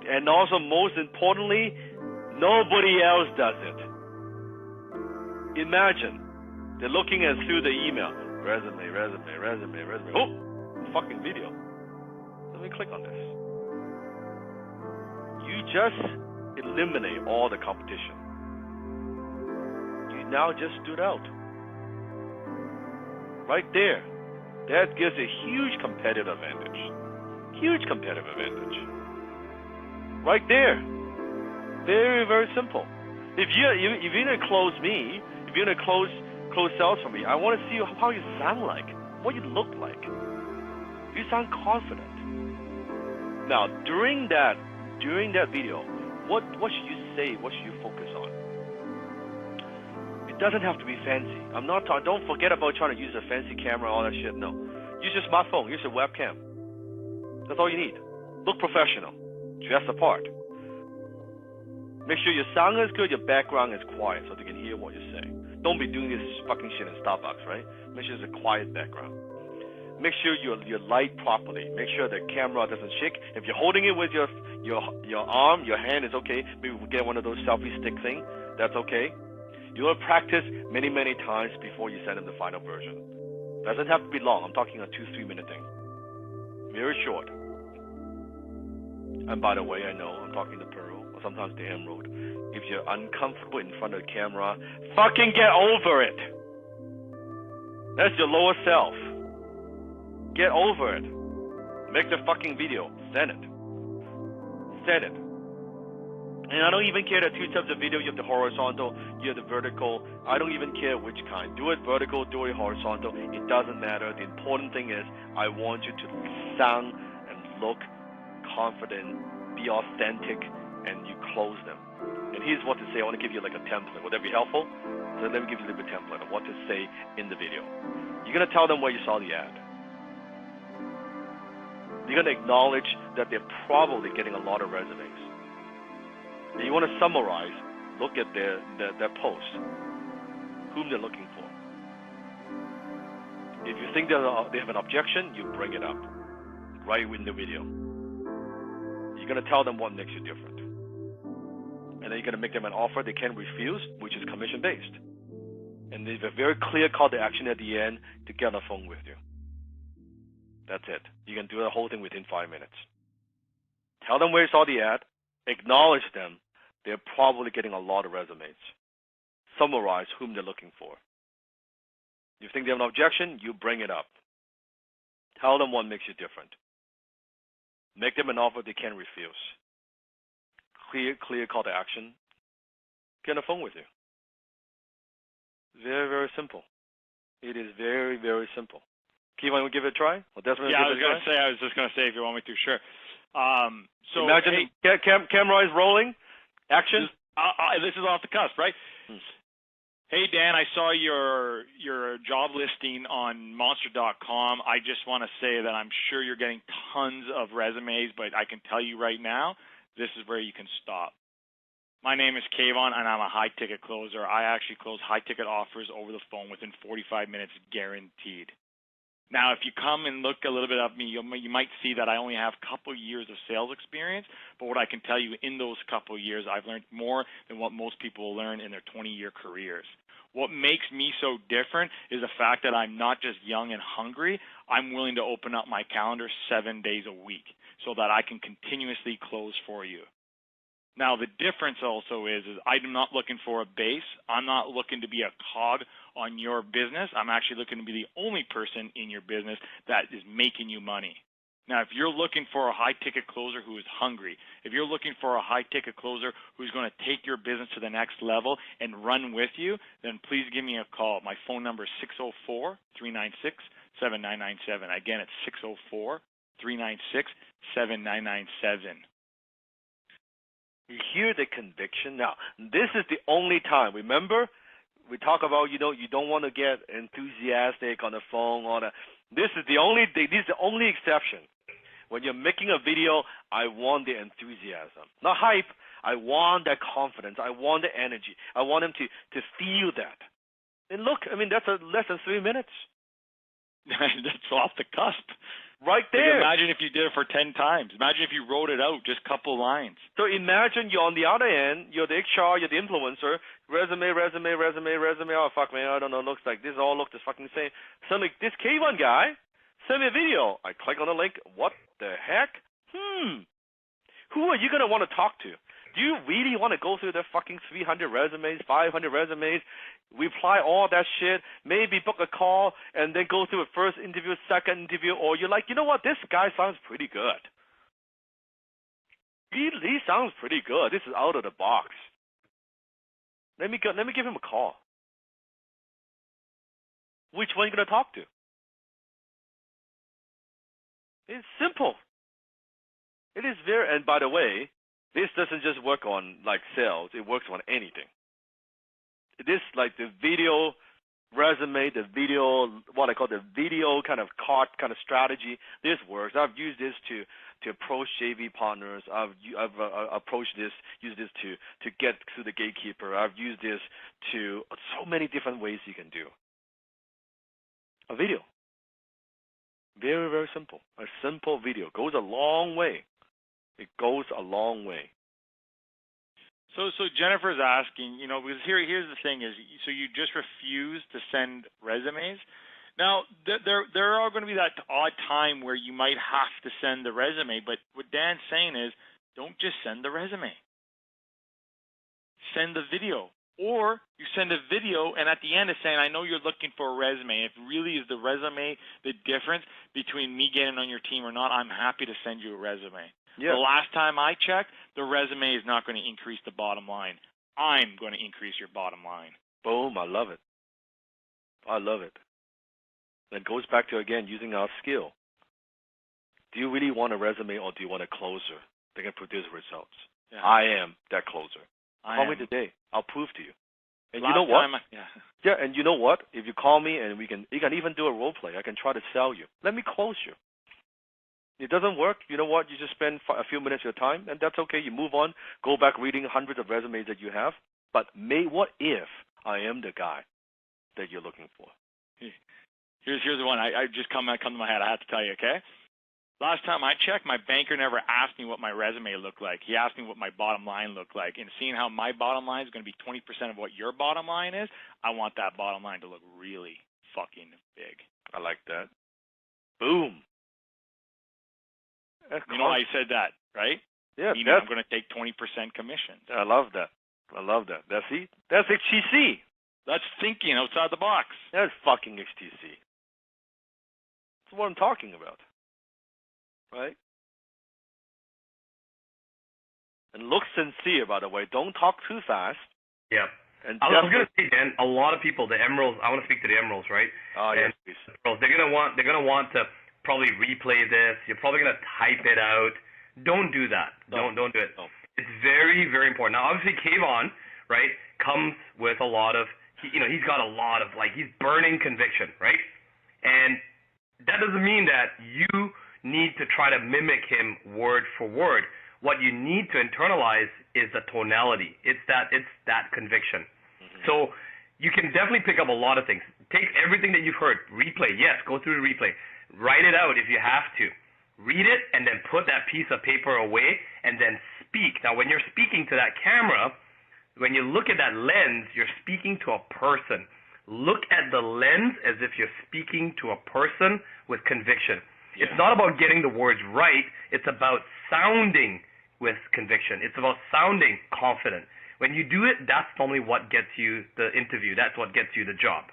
C: and also most importantly, nobody else does it. Imagine, they're looking at through the email, resume. Oh, fucking video. Let me click on this. You just eliminate all the competition. You now just stood out. Right there. That gives a huge competitive advantage. Huge competitive advantage. Right there. Very, very simple. If you're gonna close me, if you're gonna close sales for me, I want to see how you sound like, what you look like. You sound confident. Now, during that video, what should you say? What should you focus on? It doesn't have to be fancy. Don't forget about trying to use a fancy camera, all that shit. No, use your smartphone. Use your webcam. That's all you need. Look professional. Dress the part. Make sure your sound is good, your background is quiet, so they can hear what you're saying. Don't be doing this fucking shit in Starbucks, right? Make sure it's a quiet background. Make sure you light properly. Make sure the camera doesn't shake. If you're holding it with your arm, your hand is okay. Maybe we'll get one of those selfie stick thing. That's okay. You want to practice many, many times before you send them the final version. Doesn't have to be long. I'm talking a 2-3 minute thing. Very short. And by the way, I know I'm talking to Pearl, or sometimes to Emerald. If you're uncomfortable in front of the camera, fucking get over it. That's your lower self. Get over it. Make the fucking video. Send it. Send it. And I don't even care the two types of video. You have the horizontal, you have the vertical. I don't even care which kind. Do it vertical, do it horizontal. It doesn't matter. The important thing is I want you to sound and look confident, be authentic, and you close them. And here's what to say. I want to give you like a template. Would that be helpful? So let me give you a little bit template of what to say in the video. You're going to tell them where you saw the ad. You're going to acknowledge that they're probably getting a lot of resumes. And you want to summarize, look at their post, whom they're looking for. If you think they have an objection, you bring it up right in the video. You're going to tell them what makes you different. And then you're going to make them an offer they can't refuse, which is commission-based. And there's a very clear call to action at the end to get on the phone with you. That's it. You can do the whole thing within 5 minutes. Tell them where you saw the ad. Acknowledge them. They're probably getting a lot of resumes. Summarize whom they're looking for. You think they have an objection, you bring it up. Tell them what makes you different. Make them an offer they can't refuse. Clear call to action. Get on the phone with you. Very, very simple. It is very, very simple. Kevon, you give it a try? Well, Desmond,
F: Yeah,
C: I
F: was just gonna say if you want me to, sure. So
C: imagine camera is rolling. Action.
F: This is off the cusp, right? Hey Dan, I saw your job listing on Monster.com. I just want to say that I'm sure you're getting tons of resumes, but I can tell you right now, this is where you can stop. My name is Kevon, and I'm a high-ticket closer. I actually close high-ticket offers over the phone within 45 minutes, guaranteed. Now, if you come and look a little bit at me, you might see that I only have a couple years of sales experience, but what I can tell you, in those couple of years, I've learned more than what most people will learn in their 20-year careers. What makes me so different is the fact that I'm not just young and hungry. I'm willing to open up my calendar 7 days a week so that I can continuously close for you. Now, the difference also is I'm not looking for a base. I'm not looking to be a cog on your business. I'm actually looking to be the only person in your business that is making you money. Now, if you're looking for a high-ticket closer who is hungry, if you're looking for a high-ticket closer who's going to take your business to the next level and run with you, then please give me a call. My phone number is 604-396-7997. Again, it's 604-396-7997.
C: You hear the conviction. Now, this is the only time. Remember, we talk about you don't want to get enthusiastic on the phone. This is the only exception. When you're making a video, I want the enthusiasm, not hype. I want that confidence. I want the energy. I want them to feel that. And look, I mean, that's less than 3 minutes.
F: That's off the cusp.
C: Right there.
F: Like, imagine if you did it for 10 times. Imagine if you wrote it out, just a couple lines.
C: So imagine you're on the other end, you're the HR, you're the influencer, resume. Oh, fuck, man, I don't know, looks like this all looks the fucking same. Suddenly, this K1 guy send me a video. I click on the link. What the heck? Who are you going to want to talk to? Do you really want to go through the fucking 300 resumes, 500 resumes, reply all that shit, maybe book a call, and then go through a first interview, second interview, or you're like, you know what, this guy sounds pretty good. He sounds pretty good. This is out of the box. Let me give him a call. Which one are you going to talk to? It's simple. It is very, and by the way, this doesn't just work on like sales, it works on anything. This like the video resume, the video, what I call the video kind of cart kind of strategy, this works. I've used this to approach JV partners. I've used this to get through the gatekeeper. I've used this to so many different ways you can do. A video. Very, very simple. A simple video goes a long way. It goes a long way.
F: So Jennifer's asking, because here's the thing is, so you just refuse to send resumes. Now, there are going to be that odd time where you might have to send the resume, but what Dan's saying is, don't just send the resume. Send the video. Or you send a video, and at the end it's saying, I know you're looking for a resume. If really is the resume the difference between me getting on your team or not, I'm happy to send you a resume. Yeah. The last time I checked, the resume is not going to increase the bottom line. I'm going to increase your bottom line.
C: Boom, I love it. I love it. It goes back to, again, using our skill. Do you really want a resume or do you want a closer that can produce results? Yeah. I am that closer. Call me today. I'll prove to you. And you know what? Yeah, and you know what? If you call me and you can even do a role play. I can try to sell you. Let me close you. It doesn't work. You know what? You just spend a few minutes of your time, and that's okay. You move on. Go back reading hundreds of resumes that you have. But what if I am the guy that you're looking for?
F: Here's the one. I just come to my head. I have to tell you, okay? Last time I checked, my banker never asked me what my resume looked like. He asked me what my bottom line looked like. And seeing how my bottom line is going to be 20% of what your bottom line is, I want that bottom line to look really fucking big.
C: I like that. Boom.
F: You know why I said that, right?
C: Yeah.
F: Meaning I'm going to take 20% commission.
C: I love that. That's HTC.
F: That's thinking outside the box.
C: That's fucking HTC. That's what I'm talking about, right? And look sincere, by the way. Don't talk too fast.
A: Yeah.
C: And
A: I was gonna say, Dan, a lot of people, the emeralds. I want to speak to the emeralds, right?
C: Oh, yes, please.
A: They're gonna want to probably replay this. You're probably gonna type it out. Don't do that.
C: No.
A: Don't do it.
C: No.
A: It's very, very important. Now, obviously, Kayvon, right, comes with a lot of, he's got a lot of, he's burning conviction, right? And that doesn't mean that you need to try to mimic him word for word. What you need to internalize is the tonality. It's that conviction. Mm-hmm. So you can definitely pick up a lot of things. Take everything that you've heard, replay. Yes, go through the replay. Write it out if you have to. Read it and then put that piece of paper away and then speak. Now, when you're speaking to that camera, when you look at that lens, you're speaking to a person. Look at the lens as if you're speaking to a person with conviction. Yeah. It's not about getting the words right. It's about sounding with conviction. It's about sounding confident. When you do it, that's normally what gets you the interview. That's what gets you the job,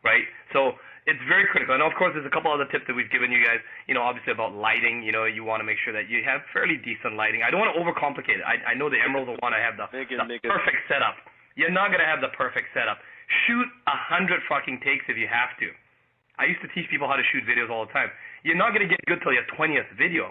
A: right? So it's very critical. And, of course, there's a couple other tips that we've given you guys, obviously about lighting. You want to make sure that you have fairly decent lighting. I don't want to overcomplicate it. I know the emeralds will want to have the perfect setup. You're not going to have the perfect setup. Shoot 100 fucking takes if you have to. I used to teach people how to shoot videos all the time. You're not going to get good till your 20th video.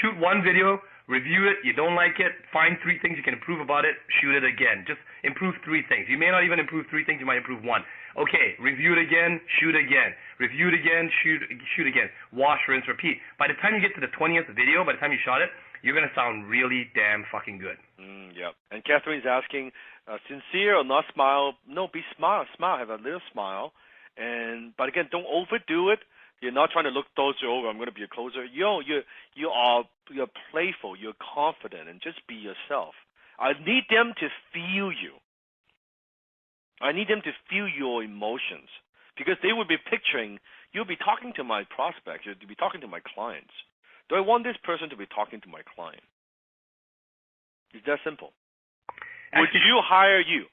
A: Shoot one video, review it. You don't like it, find 3 things you can improve about it, shoot it again. Just improve 3 things. You may not even improve 3 things, you might improve 1. Okay, review it again, shoot again. Review it again, shoot again. Wash, rinse, repeat. By the time you get to the 20th video, by the time you shot it, you're going to sound really damn fucking good.
C: Yep. And Catherine's asking, sincere or not smile? No, be smile. Smile, have a little smile. But again, don't overdo it. You're not trying to look closer over. I'm going to be a closer. You're playful. You're confident, and just be yourself. I need them to feel you. I need them to feel your emotions, because they will be picturing you'll be talking to my prospects. You'll be talking to my clients. Do I want this person to be talking to my client? It's that simple. Would you hire you?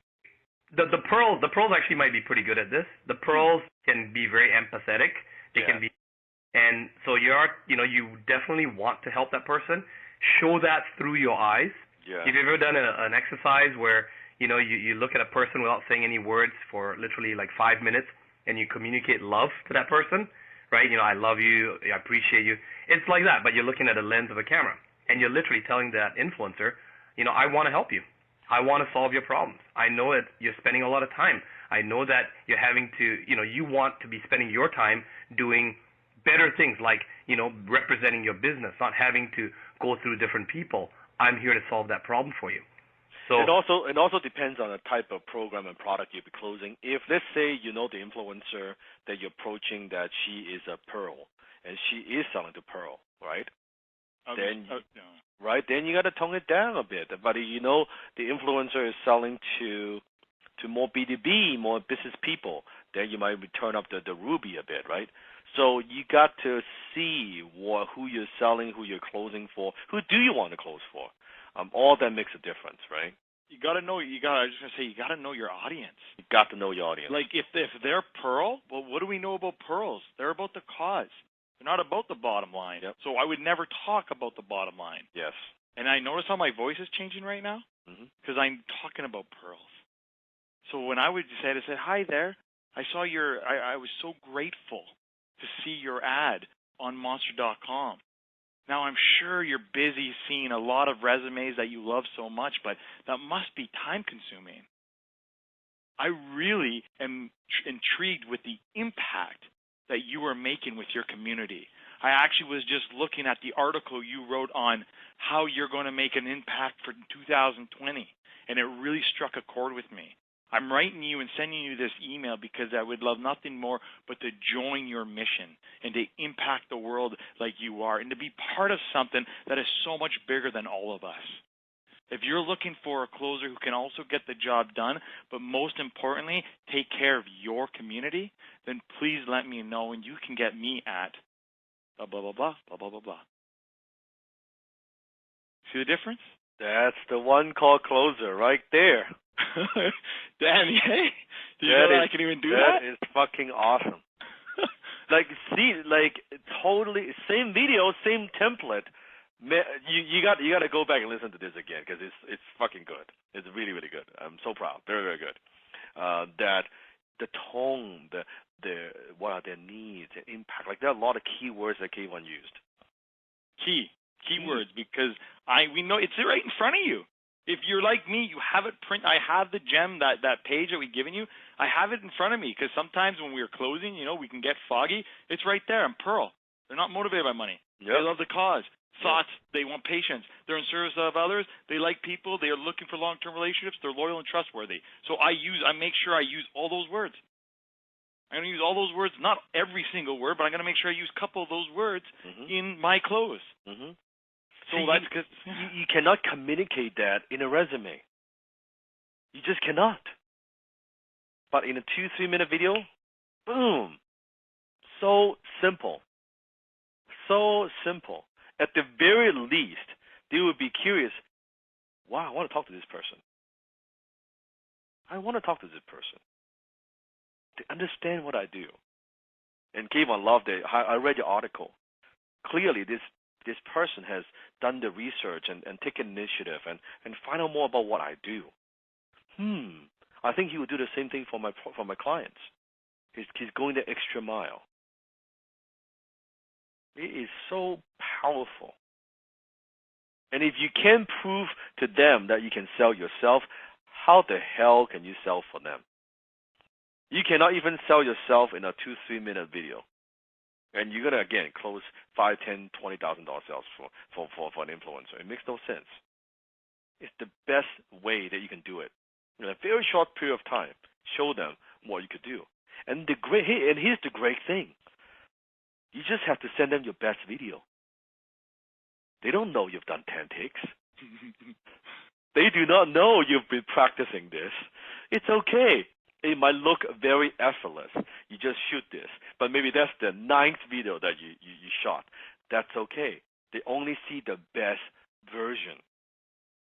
A: The pearls actually might be pretty good at this. The pearls can be very empathetic. They can be, and so you definitely want to help that person. Show that through your eyes. Yeah. Have you ever done an exercise where you look at a person without saying any words for literally 5 minutes, and you communicate love to that person, right? I love you, I appreciate you. It's like that, but you're looking at a lens of a camera, and you're literally telling that influencer, I want to help you. I want to solve your problems. I know that you're spending a lot of time. I know that you're having to, you want to be spending your time doing better things like, representing your business, not having to go through different people. I'm here to solve that problem for you. So
C: it also depends on the type of program and product you'll be closing. If, let's say, the influencer that you're approaching, that she is a pearl and she is selling to pearl, right? Then you got to tone it down a bit. But the influencer is selling to more B2B, more business people, then you might turn up the ruby a bit, right? So you got to see who you're selling, who you're closing for, who do you want to close for. All that makes a difference, right?
F: I was just going to say, you got to know your audience.
C: You got to know your audience.
F: If they're pearl, well, what do we know about pearls? They're about the cause. They're not about the bottom line. Yep. So I would never talk about the bottom line.
C: Yes.
F: And I notice how my voice is changing right now because I'm talking about pearls. So when I would say, hi there, I saw I was so grateful to see your ad on monster.com. Now, I'm sure you're busy seeing a lot of resumes that you love so much, but that must be time-consuming. I really am intrigued with the impact that you are making with your community. I actually was just looking at the article you wrote on how you're going to make an impact for 2020, and it really struck a chord with me. I'm writing you and sending you this email because I would love nothing more but to join your mission and to impact the world like you are and to be part of something that is so much bigger than all of us. If you're looking for a closer who can also get the job done, but most importantly, take care of your community, then please let me know, and you can get me at blah, blah, blah, blah, blah, blah, blah, blah. See the difference?
C: That's the one called closer right there.
F: Danny, hey? Do you know that I can even do that?
C: That is fucking awesome. Like, see, like totally same video, same template. You got to go back and listen to this again because it's fucking good. It's really really good. I'm so proud. Very very good. That the tone, the what are their needs, the impact. Like there are a lot of keywords that Kayvon used.
F: Keywords, because we know it's right in front of you. If you're like me, you have it I have the gem, that page that we've given you. I have it in front of me because sometimes when we're closing, we can get foggy. It's right there. I'm Pearl. They're not motivated by money.
C: Yep.
F: They love the cause. Thoughts. They want patience. They're in service of others. They like people. They are looking for long-term relationships. They're loyal and trustworthy. So I make sure I use all those words. I'm going to use all those words, not every single word, but I'm going to make sure I use a couple of those words in my close. So that's because
C: you cannot communicate that in a resume. You just cannot. But in a 2-3 minute video, boom. So simple. So simple. At the very least, they would be curious, wow, I want to talk to this person. I want to talk to this person. To understand what I do. And Kayvon loved it. I read your article. Clearly, this person has done the research and taken initiative and find out more about what I do. I think he would do the same thing for my clients. He's going the extra mile. It is so powerful. And if you can prove to them that you can sell yourself, how the hell can you sell for them? You cannot even sell yourself in a 2-3 minute video. And you're gonna again close $5,000, $10,000, $20,000 sales for an influencer. It makes no sense. It's the best way that you can do it. In a very short period of time, show them what you could do. And here's the great thing. You just have to send them your best video. They don't know you've done 10 takes. They do not know you've been practicing this. It's okay. It might look very effortless. You just shoot this. But maybe that's the 9th video that you shot. That's okay. They only see the best version.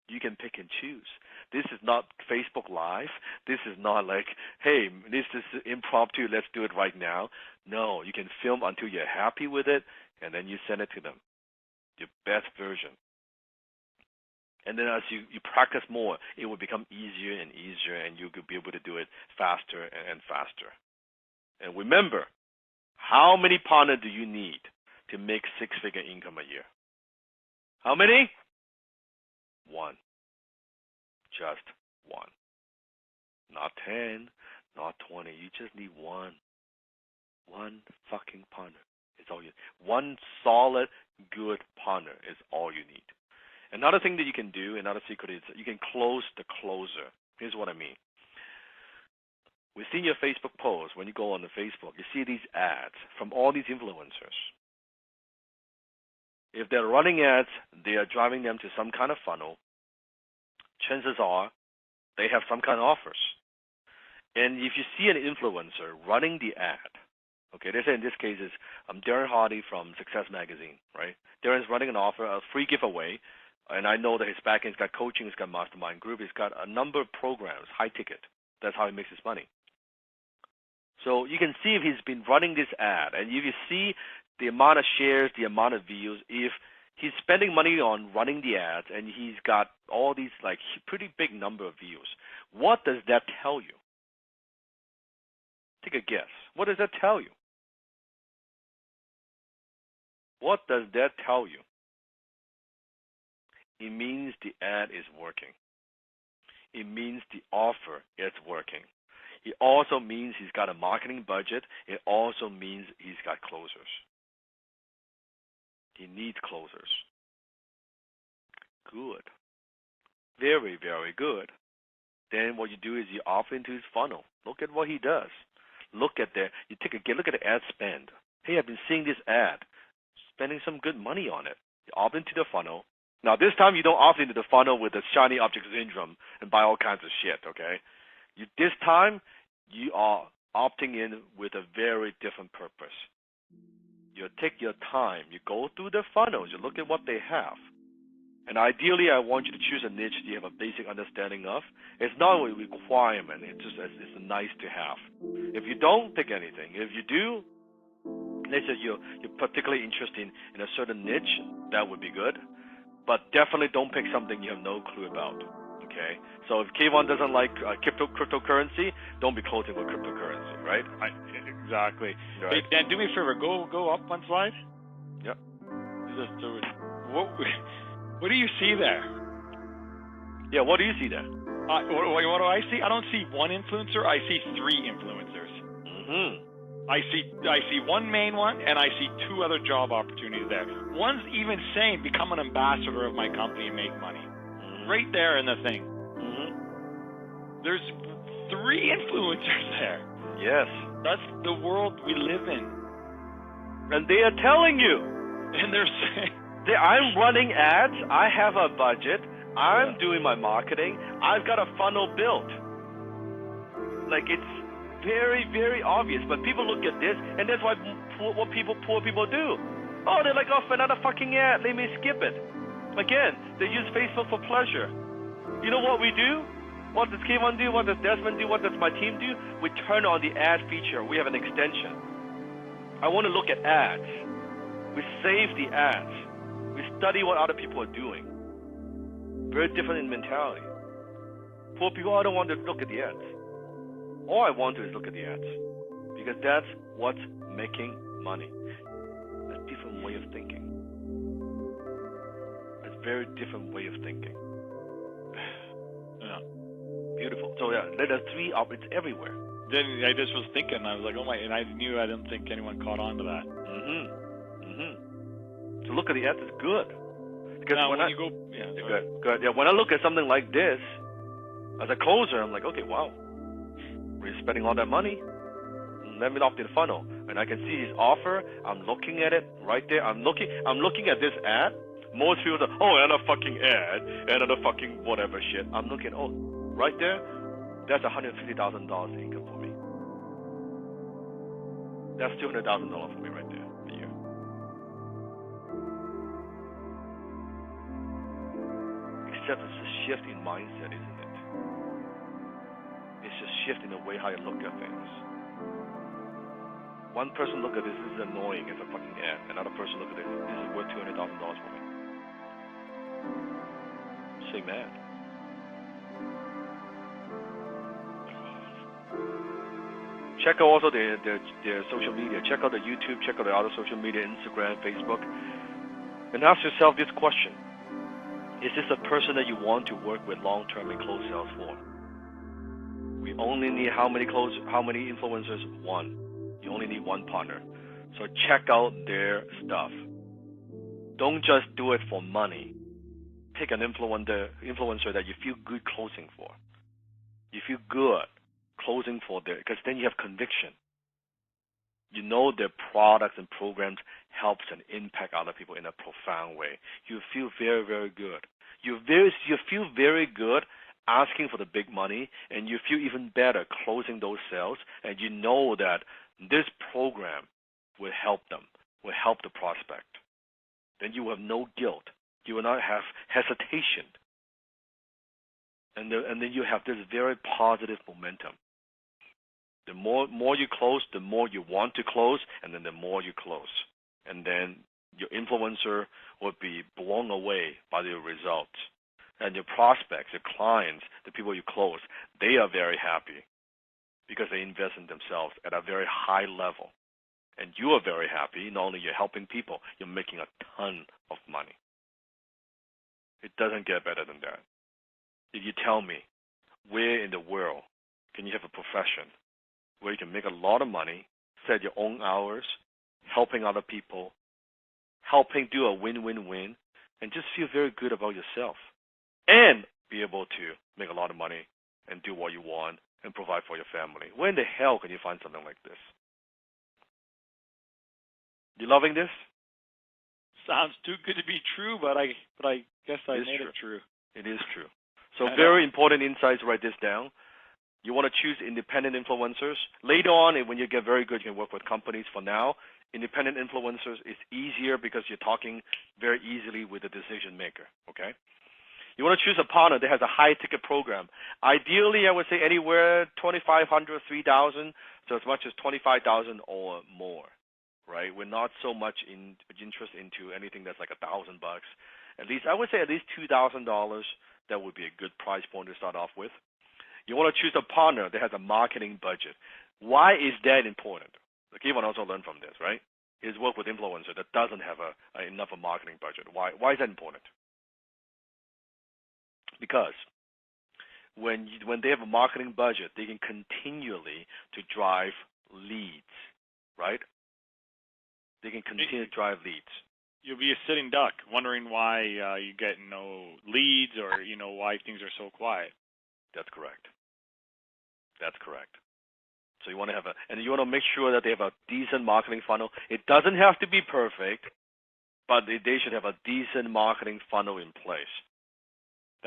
C: You can pick and choose. This is not Facebook Live. This is not like, hey, this is impromptu, let's do it right now. No, you can film until you're happy with it, and then you send it to them. Your best version. And then as you practice more, it will become easier and easier, and you could be able to do it faster and faster. And remember, how many partners do you need to make 6-figure income a year? How many? 1. Just 1. Not 10, not 20. You just need 1. 1 fucking partner. It's all you need. 1 solid, good partner is all you need. Another thing that you can do, another secret is you can close the closer. Here's what I mean. Within your Facebook post, when you go on the Facebook, you see these ads from all these influencers. If they're running ads, they are driving them to some kind of funnel. Chances are they have some kind of offers. And if you see an influencer running the ad, okay, they say in this case is Darren Hardy from Success Magazine, right? Darren's running an offer, a free giveaway, and I know that his backend, he's got coaching, he's got mastermind group, he's got a number of programs, high ticket. That's how he makes his money. So you can see if he's been running this ad, and if you see the amount of shares, the amount of views, if he's spending money on running the ads, and he's got all these like pretty big number of views, what does that tell you? Take a guess. What does that tell you? What does that tell you? It means the ad is working. It means the offer is working. It also means he's got a marketing budget. It also means he's got closers. He needs closers. Good. Very, very good. Then what you do is you offer into his funnel. Look at what he does. Look at the ad spend. Hey, I've been seeing this ad, spending some good money on it. You opt into the funnel. Now this time you don't opt into the funnel with the shiny object syndrome and buy all kinds of shit, okay? This time you are opting in with a very different purpose. You take your time. You go through the funnels. You look at what they have. And ideally, I want you to choose a niche you have a basic understanding of. It's not a requirement. It's just it's nice to have. If you don't, pick anything. If you do, let's say you're particularly interested in a certain niche, that would be good. But definitely don't pick something you have no clue about. Okay, so if Kayvon doesn't like cryptocurrency, don't be closing with cryptocurrency, right?
F: Exactly.
C: Right.
F: Hey, Dan, do me a favor. Go up one slide.
C: Yep.
F: What do you see there?
C: Yeah. What do you see there?
F: What do I see? I don't see one influencer. I see three influencers.
C: Mm-hmm.
F: I see one main one, and I see two other job opportunities there. One's even saying, become an ambassador of my company and make money.
C: Mm-hmm.
F: Right there in the thing.
C: Mm-hmm.
F: There's three influencers there.
C: Yes.
F: That's the world we live in.
C: And they are telling you.
F: And they're saying,
C: I'm running ads. I have a budget. I'm doing my marketing. I've got a funnel built. Like, it's very, very obvious. But people look at this, and that's why poor people do. Oh, they're like, oh, for another fucking ad, let me skip it. Again, they use Facebook for pleasure. You know what we do? What does Kayvon do? What does Desmond do? What does my team do? We turn on the ad feature. We have an extension. I want to look at ads. We save the ads. We study what other people are doing. Very different in mentality. Poor people, I don't want to look at the ads. All I want to is look at the ads. Because that's what's making money. A different way of thinking. A very different way of thinking.
F: yeah.
C: Beautiful. So yeah, there are three it's everywhere.
F: Then I just was thinking, I was like, oh my, and I knew I didn't think anyone caught on to that.
C: So look at the ads is good. Because
F: now,
C: when
F: you go,
C: good. Yeah, when I look at something like this, as a closer, I'm like, okay, wow, we're spending all that money. Let me opt in the funnel, and I can see his offer. I'm looking at it right there. I'm looking at this ad. Most people say, oh, another fucking ad, another fucking whatever shit. I'm looking, oh, right there, that's $150,000 income for me. That's $200,000 for me right there a year. Except it's a shift in mindset, isn't it? It's a shift in the way how you look at things. One person look at this is annoying as a fucking ad. Another person look at this is worth $200,000 for me. Same ad. Check out also their social media. Check out the YouTube. Check out the other social media, Instagram, Facebook, and ask yourself this question: is this a person that you want to work with long term and close sales for? We only need how many influencers? One. You only need one partner. So check out their stuff. Don't just do it for money. Pick an influencer that you feel good closing for. You feel good closing for their, because then you have conviction. You know their products and programs helps and impact other people in a profound way. You feel very, very good. You feel very good asking for the big money, and you feel even better closing those sales, and you know that this program will help them, will help the prospect. Then you have no guilt. You will not have hesitation. And then you have this very positive momentum. The more you close, the more you want to close, and then the more you close. And then your influencer will be blown away by the results. And your prospects, your clients, the people you close, they are very happy because they invest in themselves at a very high level. And you are very happy. Not only you're helping people, you're making a ton of money. It doesn't get better than that. If you tell me, where in the world can you have a profession where you can make a lot of money, set your own hours, helping other people, helping do a win-win-win, and just feel very good about yourself, and be able to make a lot of money and do what you want and provide for your family? Where in the hell can you find something like this? You loving this?
F: Sounds too good to be true, but I guess I made it true.
C: It is true. So very important insights, write this down. You want to choose independent influencers. Later on, when you get very good, you can work with companies. For now, independent influencers is easier because you're talking very easily with the decision maker, okay? You want to choose a partner that has a high-ticket program. Ideally, I would say anywhere $2,500, $3,000, so as much as $25,000 or more. right? We're not so much interest into anything that's like $1,000. At least I would say at least $2,000. That would be a good price point to start off with. You want to choose a partner that has a marketing budget. Why is that important? Like Kevin also learned from this, right? His work with influencer that doesn't have enough of a marketing budget. Why is that important? Because when they have a marketing budget, they can continually to drive leads, right? They can continue to drive leads.
F: You'll be a sitting duck, wondering why you get no leads or why things are so quiet.
C: That's correct. That's correct. So you want to you want to make sure that they have a decent marketing funnel. It doesn't have to be perfect, but they should have a decent marketing funnel in place.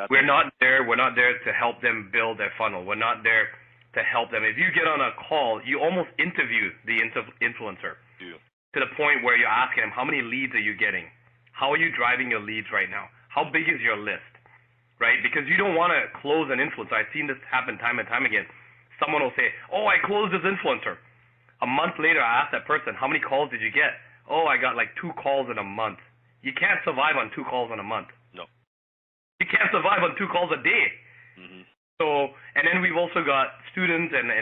A: We're not there to help them build their funnel. We're not there to help them. If you get on a call, you almost interview the influencer to the point where you're asking them, how many leads are you getting? How are you driving your leads right now? How big is your list? Right? Because you don't want to close an influencer. I've seen this happen time and time again. Someone will say, oh, I closed this influencer. A month later, I asked that person, how many calls did you get? Oh, I got like 2 calls in a month. You can't survive on 2 calls in a month.
C: No.
A: You can't survive on 2 calls a day.
C: Mm-hmm.
A: So, and then we've also got students and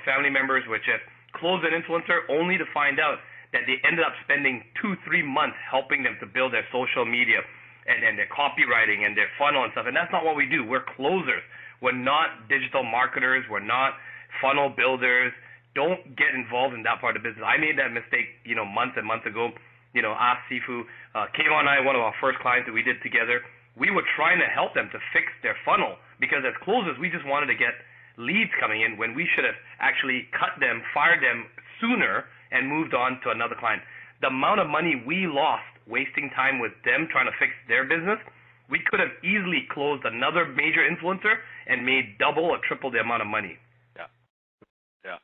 A: family members which have closed an influencer only to find out that they ended up spending 2-3 months helping them to build their social media and their copywriting and their funnel and stuff. And that's not what we do. We're closers. We're not digital marketers. We're not funnel builders. Don't get involved in that part of the business. I made that mistake, months and months ago. Ask Sifu. Kayvon and I, one of our first clients that we did together, we were trying to help them to fix their funnel because as closers, we just wanted to get leads coming in when we should have actually cut them, fired them sooner, and moved on to another client. The amount of money we lost wasting time with them trying to fix their business, we could have easily closed another major influencer and made double or triple the amount of money.
C: Yeah.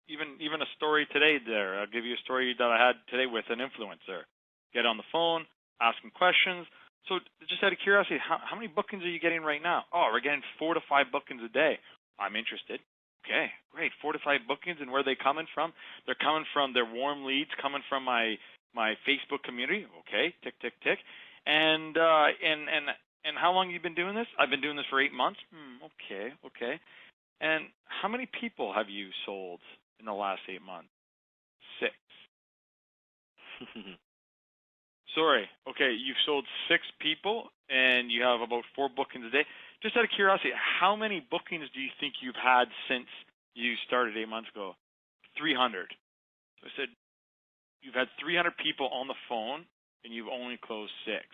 F: Even a story today there. I'll give you a story that I had today with an influencer. Get on the phone, asking questions. So just out of curiosity, how many bookings are you getting right now? Oh, we're getting 4 to 5 bookings a day. I'm interested. Okay, great. 4 to 5 bookings, and where are they coming from? They're coming from their warm leads, coming from my Facebook community. Okay, tick, tick, tick. And how long have you been doing this? I've been doing this for 8 months. Okay. And how many people have you sold in the last 8 months? 6. Sorry. Okay, you've sold 6 people, and you have about 4 bookings a day. Just out of curiosity, how many bookings do you think you've had since you started 8 months ago? 300. So I said, you've had 300 people on the phone, and you've only closed 6.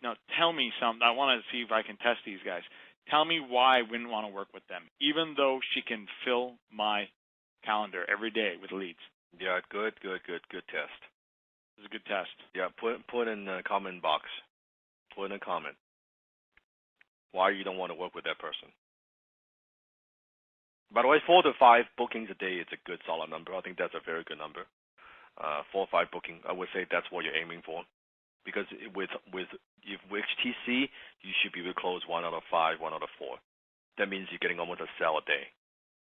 F: Now, tell me something. I want to see if I can test these guys. Tell me why I wouldn't want to work with them, even though she can fill my calendar every day with leads.
C: Yeah, good test.
F: It's a good test.
C: Yeah, put in the comment box. Put in a comment why you don't want to work with that person. By the way, 4 to 5 bookings a day is a good solid number. I think that's a very good number. 4 or 5 bookings, I would say that's what you're aiming for. Because with HTC, you should be able to close 1 out of 5, 1 out of 4. That means you're getting almost a sale a day.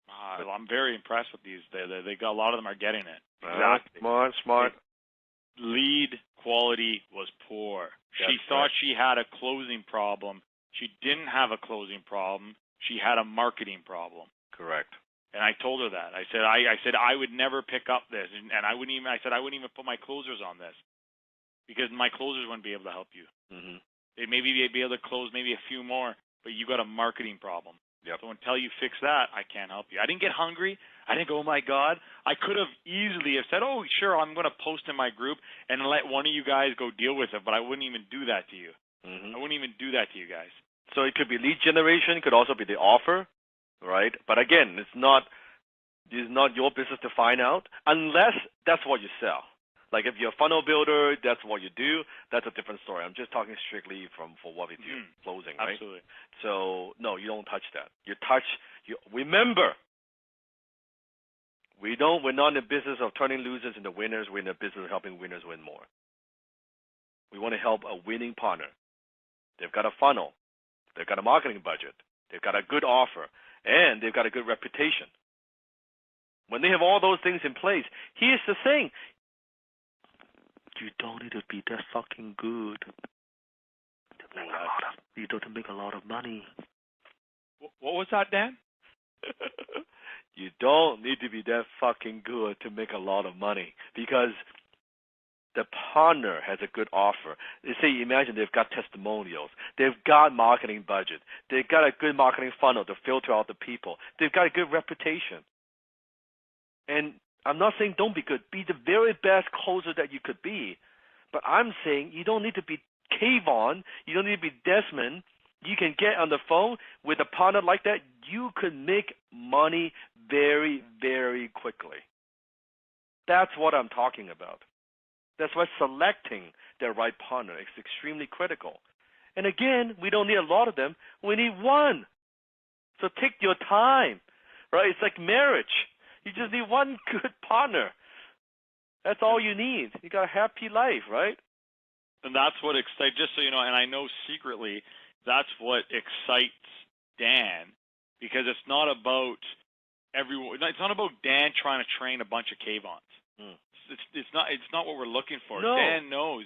F: I'm very impressed with these. They got a lot of them are getting it.
C: Exactly. Smart.
F: Lead quality was poor. She thought she had a closing problem. She didn't have a closing problem. She had a marketing problem.
C: Correct.
F: And I told her that. I said I would never pick up this, and I wouldn't even put my closers on this because my closers wouldn't be able to help you.
C: Mm-hmm.
F: They'd maybe be able to close maybe a few more, but you got a marketing problem.
C: Yep.
F: So until you fix that, I can't help you. I didn't get hungry. I didn't go, oh my God. I could have easily have said, oh, sure, I'm going to post in my group and let one of you guys go deal with it, but I wouldn't even do that to you.
C: Mm-hmm.
F: I wouldn't even do that to you guys.
C: So it could be lead generation, it could also be the offer, right? But again, it's not your business to find out unless that's what you sell. Like if you're a funnel builder, that's what you do. That's a different story. I'm just talking strictly for what we do, closing, right?
F: Absolutely.
C: So no, you don't touch that. Remember, we're not in the business of turning losers into winners. We're in the business of helping winners win more. We want to help a winning partner. They've got a funnel. They've got a marketing budget. They've got a good offer. And they've got a good reputation. When they have all those things in place, here's the thing. You don't need to be that fucking good to make a lot of money.
F: What was that, Dan?
C: You don't need to be that fucking good to make a lot of money because the partner has a good offer. They say, imagine they've got testimonials. They've got marketing budget. They've got a good marketing funnel to filter out the people. They've got a good reputation. And I'm not saying don't be good. Be the very best closer that you could be. But I'm saying you don't need to be Kayvon. You don't need to be Desmond. You can get on the phone with a partner like that. You could make money very, very quickly. That's what I'm talking about. That's why selecting the right partner is extremely critical. And again, we don't need a lot of them. We need one. So take your time, right? It's like marriage. You just need one good partner. That's all you need. You got a happy life, right?
F: And that's what excites, just so you know, and I know secretly, that's what excites Dan, because it's not about it's not about Dan trying to train a bunch of Kayvons. It's not what we're looking for.
C: No.
F: Dan knows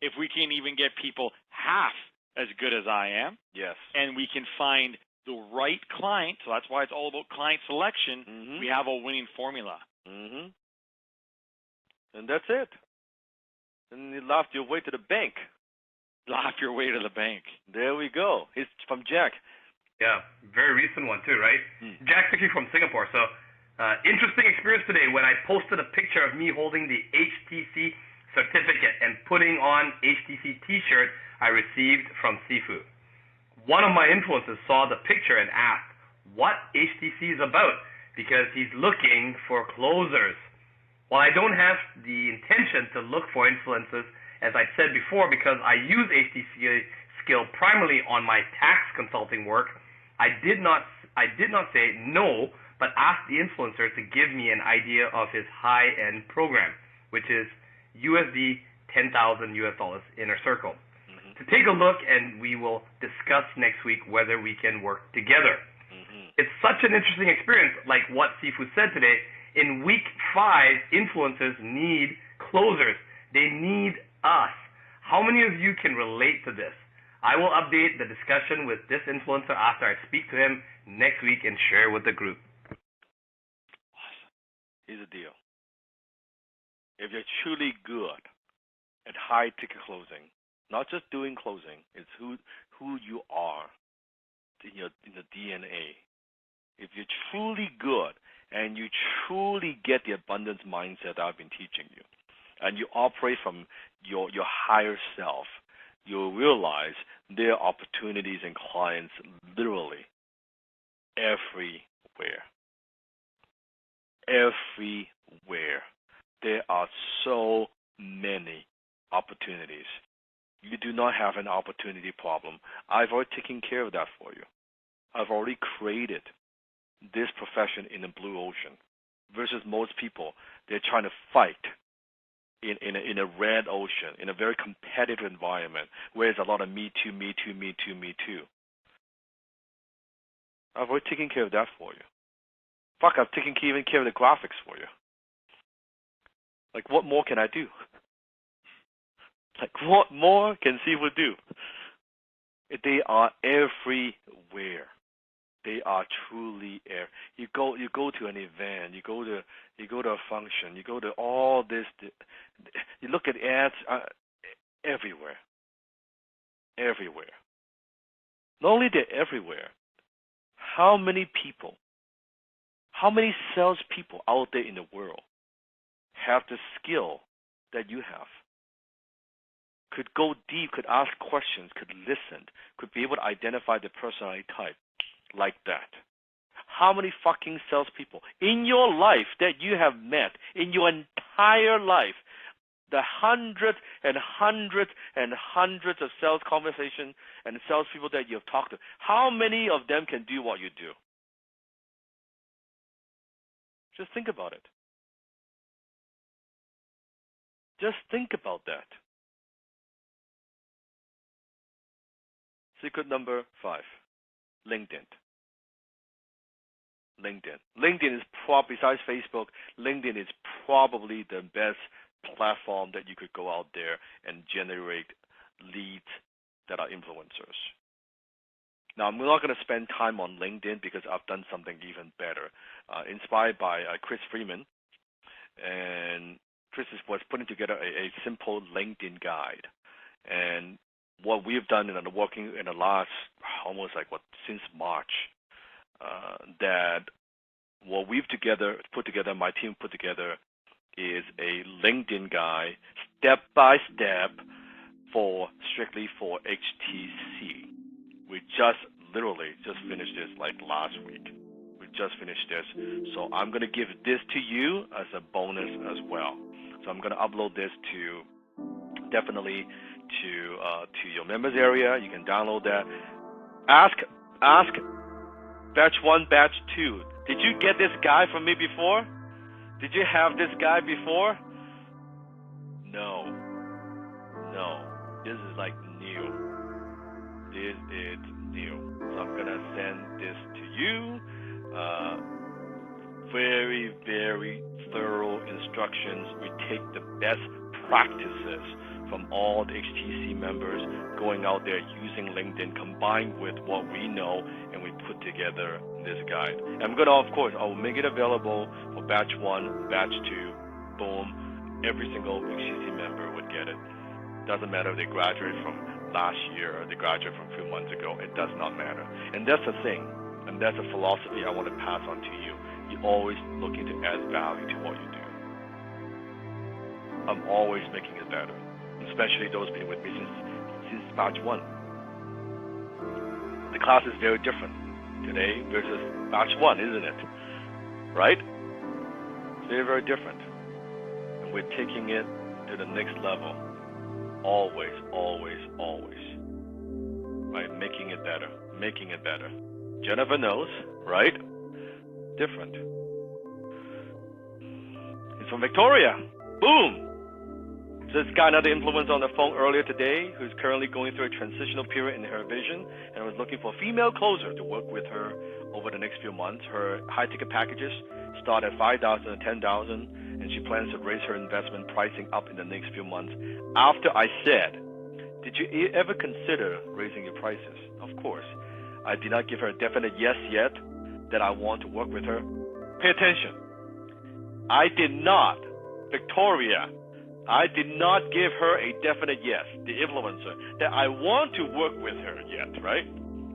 F: if we can even get people half as good as I am,
C: yes,
F: and we can find the right client, so that's why it's all about client selection, we have a winning formula.
C: And that's it. And you laughed your way to the bank.
F: Laugh your way to the bank.
C: There we go. It's from Jack.
A: Yeah, very recent one too, right? Jack's actually from Singapore, so interesting experience today when I posted a picture of me holding the HTC certificate and putting on HTC t-shirt I received from Sifu. One of my influencers saw the picture and asked what HTC is about because he's looking for closers. While I don't have the intention to look for influencers, as I said before, because I use HTC skill primarily on my tax consulting work, I did not say no, but asked the influencer to give me an idea of his high-end program, which is USD $10,000 inner circle. To take a look, and we will discuss next week whether we can work together. It's such an interesting experience, like what Sifu said today. In week 5, influencers need closers. They need us. How many of you can relate to this? I will update the discussion with this influencer after I speak to him next week and share with the group.
C: Awesome. Here's the deal. If you're truly good at high-ticket closing, not just doing closing, it's who you are in the DNA. If you're truly good and you truly get the abundance mindset I've been teaching you, and you operate from your higher self, you'll realize there are opportunities and clients literally everywhere. Everywhere. There are so many opportunities. You do not have an opportunity problem. I've already taken care of that for you. I've already created this profession in the blue ocean versus most people. They're trying to fight in a red ocean, in a very competitive environment where there's a lot of me too, me too, me too, me too. I've already taken care of that for you. Fuck, I've taken even care of the graphics for you. Like, what more can I do? Like, what more can Sifu do? They are everywhere. They are truly air. You go to an event, you go to a function, you go to all this. You look at ads everywhere. Everywhere. Not only they're everywhere. How many people, how many salespeople out there in the world have the skill that you have? Could go deep, could ask questions, could listen, could be able to identify the personality type like that. How many fucking salespeople in your life that you have met, in your entire life, the hundreds and hundreds and hundreds of sales conversations and salespeople that you've talked to, how many of them can do what you do? Just think about it. Just think about that. Secret number 5, LinkedIn. LinkedIn is besides Facebook, LinkedIn is probably the best platform that you could go out there and generate leads that are influencers. Now, I'm not going to spend time on LinkedIn because I've done something even better. Inspired by Chris Freeman, and Chris was putting together a simple LinkedIn guide. And what we've done working in the last almost since March, that what we've put together, my team put together, is a LinkedIn guide, step by step, strictly for HTC. We literally just finished this last week. We just finished this. So I'm going to give this to you as a bonus as well. So I'm going to upload this definitely to your members area. You can download that. Ask batch 1, batch 2. Did you get this guy from me before? Did you have this guy before? No. This is new. This is new. So I'm going to send this to you. Very, very thorough instructions. We take the best practices from all the HTC members going out there using LinkedIn combined with what we know, and we put together this guide. And I'm going to, of course, I will make it available for batch 1, batch 2, boom. Every single HTC member would get it. Doesn't matter if they graduate from last year or they graduate from a few months ago. It does not matter. And that's the thing. And that's a philosophy I want to pass on to you. You're always looking to add value to what you do. I'm always making it better, especially those been with me since batch 1. The class is very different today versus batch 1, isn't it? Right? Very, very different. And we're taking it to the next level. Always, always, always. Right? Making it better. Jennifer knows, right? Different. It's from Victoria. Boom! Just got another influencer on the phone earlier today who's currently going through a transitional period in her vision and was looking for a female closer to work with her over the next few months. Her high-ticket packages start at $5,000 and $10,000, and she plans to raise her investment pricing up in the next few months. After I said, did you ever consider raising your prices? Of course. I did not give her a definite yes yet that I want to work with her. Pay attention. I did not, Victoria, I did not give her a definite yes, the influencer, that I want to work with her yet, right?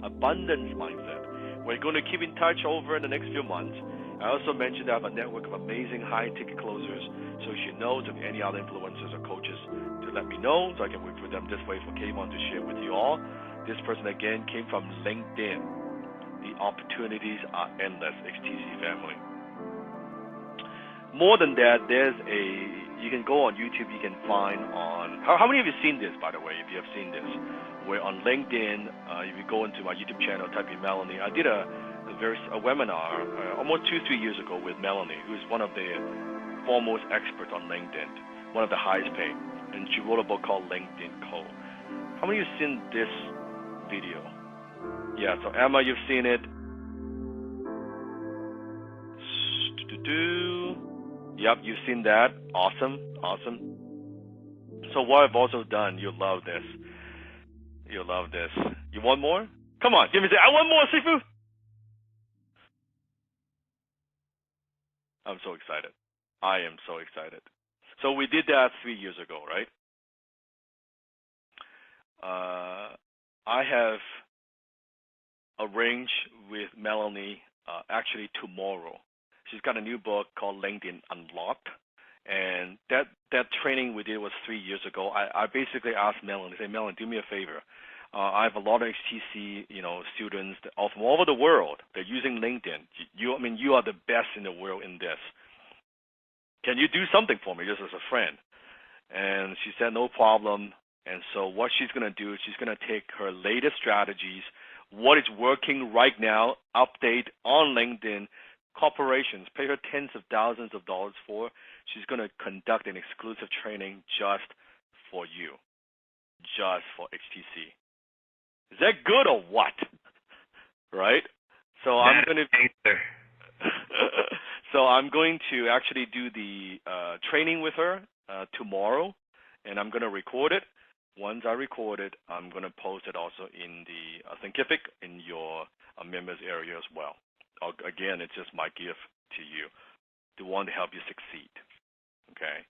C: Abundance mindset. We're going to keep in touch over the next few months. I also mentioned I have a network of amazing high-ticket closers, so she knows of any other influencers or coaches to let me know so I can work with them this way for Kayvon to share with you all. This person, again, came from LinkedIn. The opportunities are endless, HTC family. More than that, you can go on YouTube, you can find on, how many of you seen this, by the way, if you have seen this, where on LinkedIn, if you go into my YouTube channel, type in Melanie, I did a webinar almost 2-3 years ago with Melanie, who's one of the foremost experts on LinkedIn, one of the highest paid, and she wrote a book called LinkedIn Code. How many of you have seen this video? Yeah, so Emma, you've seen it. Yep, you've seen that. Awesome. So what I've also done, you'll love this. You want more? Come on, give me I want more, Sifu! I'm so excited. I am so excited. So we did that 3 years ago, right? I have arranged with Melanie actually tomorrow. She's got a new book called LinkedIn Unlocked, and that training we did was 3 years ago. I basically asked Melanie, Melanie, do me a favor. I have a lot of HTC, students from all over the world. They're using LinkedIn. You are the best in the world in this. Can you do something for me, just as a friend? And she said, no problem. And so what she's going to do is she's going to take her latest strategies, what is working right now, update on LinkedIn. Corporations pay her tens of thousands of dollars for. She's going to conduct an exclusive training just for you, just for HTC. Is that good or what? Right? So I'm going to. So So I'm going to actually do the training with her tomorrow, and I'm going to record it. Once I record it, I'm going to post it also in the Thinkific in your members area as well. Again, it's just my gift to you to want to help you succeed. Okay?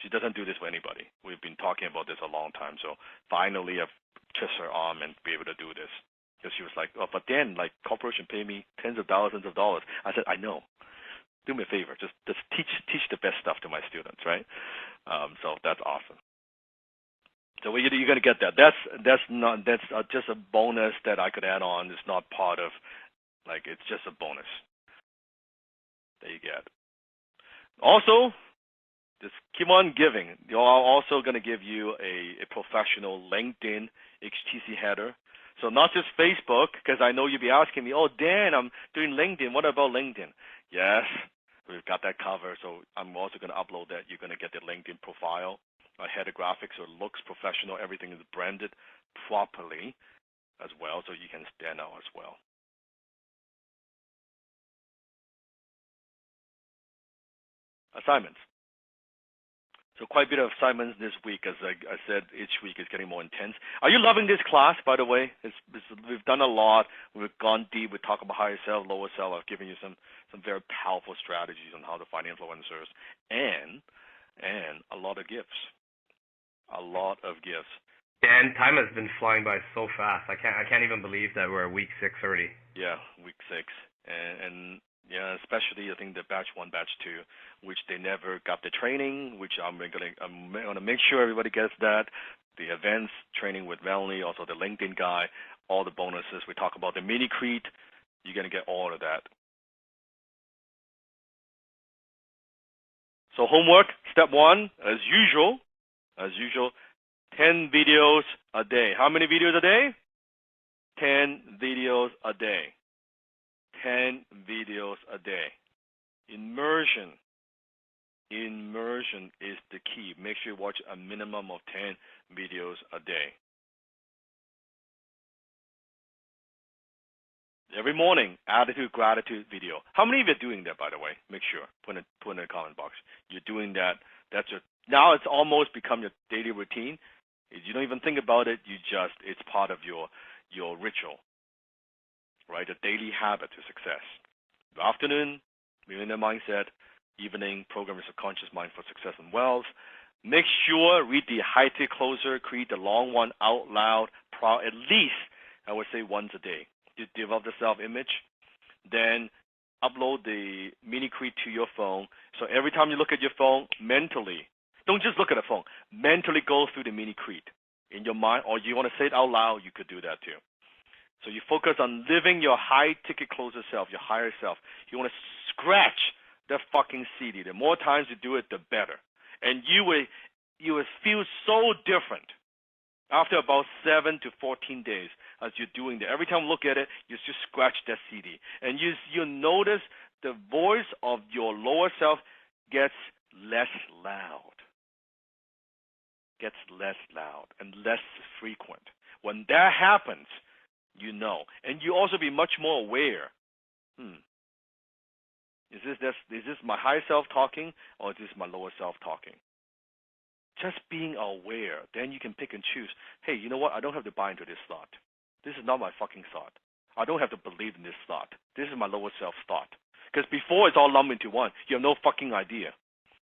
C: She doesn't do this for anybody. We've been talking about this a long time, so finally I've twist her arm and be able to do this. Because she was like, oh, but then, like, corporation pay me tens of thousands of dollars. I said, I know. Do me a favor. Just teach the best stuff to my students, right? So that's awesome. So you're going to get that. That's just a bonus that I could add on. It's not part of, like, it's just a bonus that you get. Also, just keep on giving. I'm also going to give you a professional LinkedIn HTC header. So not just Facebook, because I know you'll be asking me, oh, Dan, I'm doing LinkedIn. What about LinkedIn? Yes, we've got that covered. So I'm also going to upload that. You're going to get the LinkedIn profile, header graphics, so it looks professional. Everything is branded properly as well, so you can stand out as well. Assignments. So quite a bit of assignments this week. As I said, each week is getting more intense. Are you loving this class, by the way? We've done a lot. We've gone deep. We talk about higher self, lower self. I've given you some very powerful strategies on how to find influencers and a lot of gifts. A lot of gifts.
A: Dan, time has been flying by so fast. I can't even believe that we're week 6 already.
C: Yeah, week 6. And yeah, especially I think the batch 1, batch 2, which they never got the training, which I'm gonna make sure everybody gets that. The events training with Melanie, also the LinkedIn guy, all the bonuses. We talk about the mini Crete. You're gonna get all of that. So homework, step 1, as usual, 10 videos a day. How many videos a day? 10 videos a day. 10 videos a day. Immersion is the key. Make sure you watch a minimum of 10 videos a day. Every morning, attitude, gratitude video. How many of you are doing that, by the way? Make sure. Put in the comment box. You're doing that. Now it's almost become your daily routine. You don't even think about it. It's part of your ritual, right? A daily habit to success. Afternoon, millionaire mindset. Evening, program your subconscious mind for success and wealth. Make sure read the high-tick closer, create the long one out loud, at least, I would say, once a day. You develop the self-image. Then upload the mini Crete to your phone. So every time you look at your phone, mentally, don't just look at the phone. Mentally go through the mini Crete in your mind, or you want to say it out loud, you could do that too. So you focus on living your high-ticket closer self, your higher self. You want to scratch that fucking CD. The more times you do it, the better. And you will feel so different after about 7 to 14 days as you're doing that. Every time you look at it, you just scratch that CD. And you'll notice the voice of your lower self gets less loud. Gets less loud and less frequent. When that happens, you know. And you also be much more aware. Is this my higher self talking, or is this my lower self talking? Just being aware, then you can pick and choose. Hey, you know what? I don't have to buy into this thought. This is not my fucking thought. I don't have to believe in this thought. This is my lower self thought. Because before it's all lumped into one. You have no fucking idea.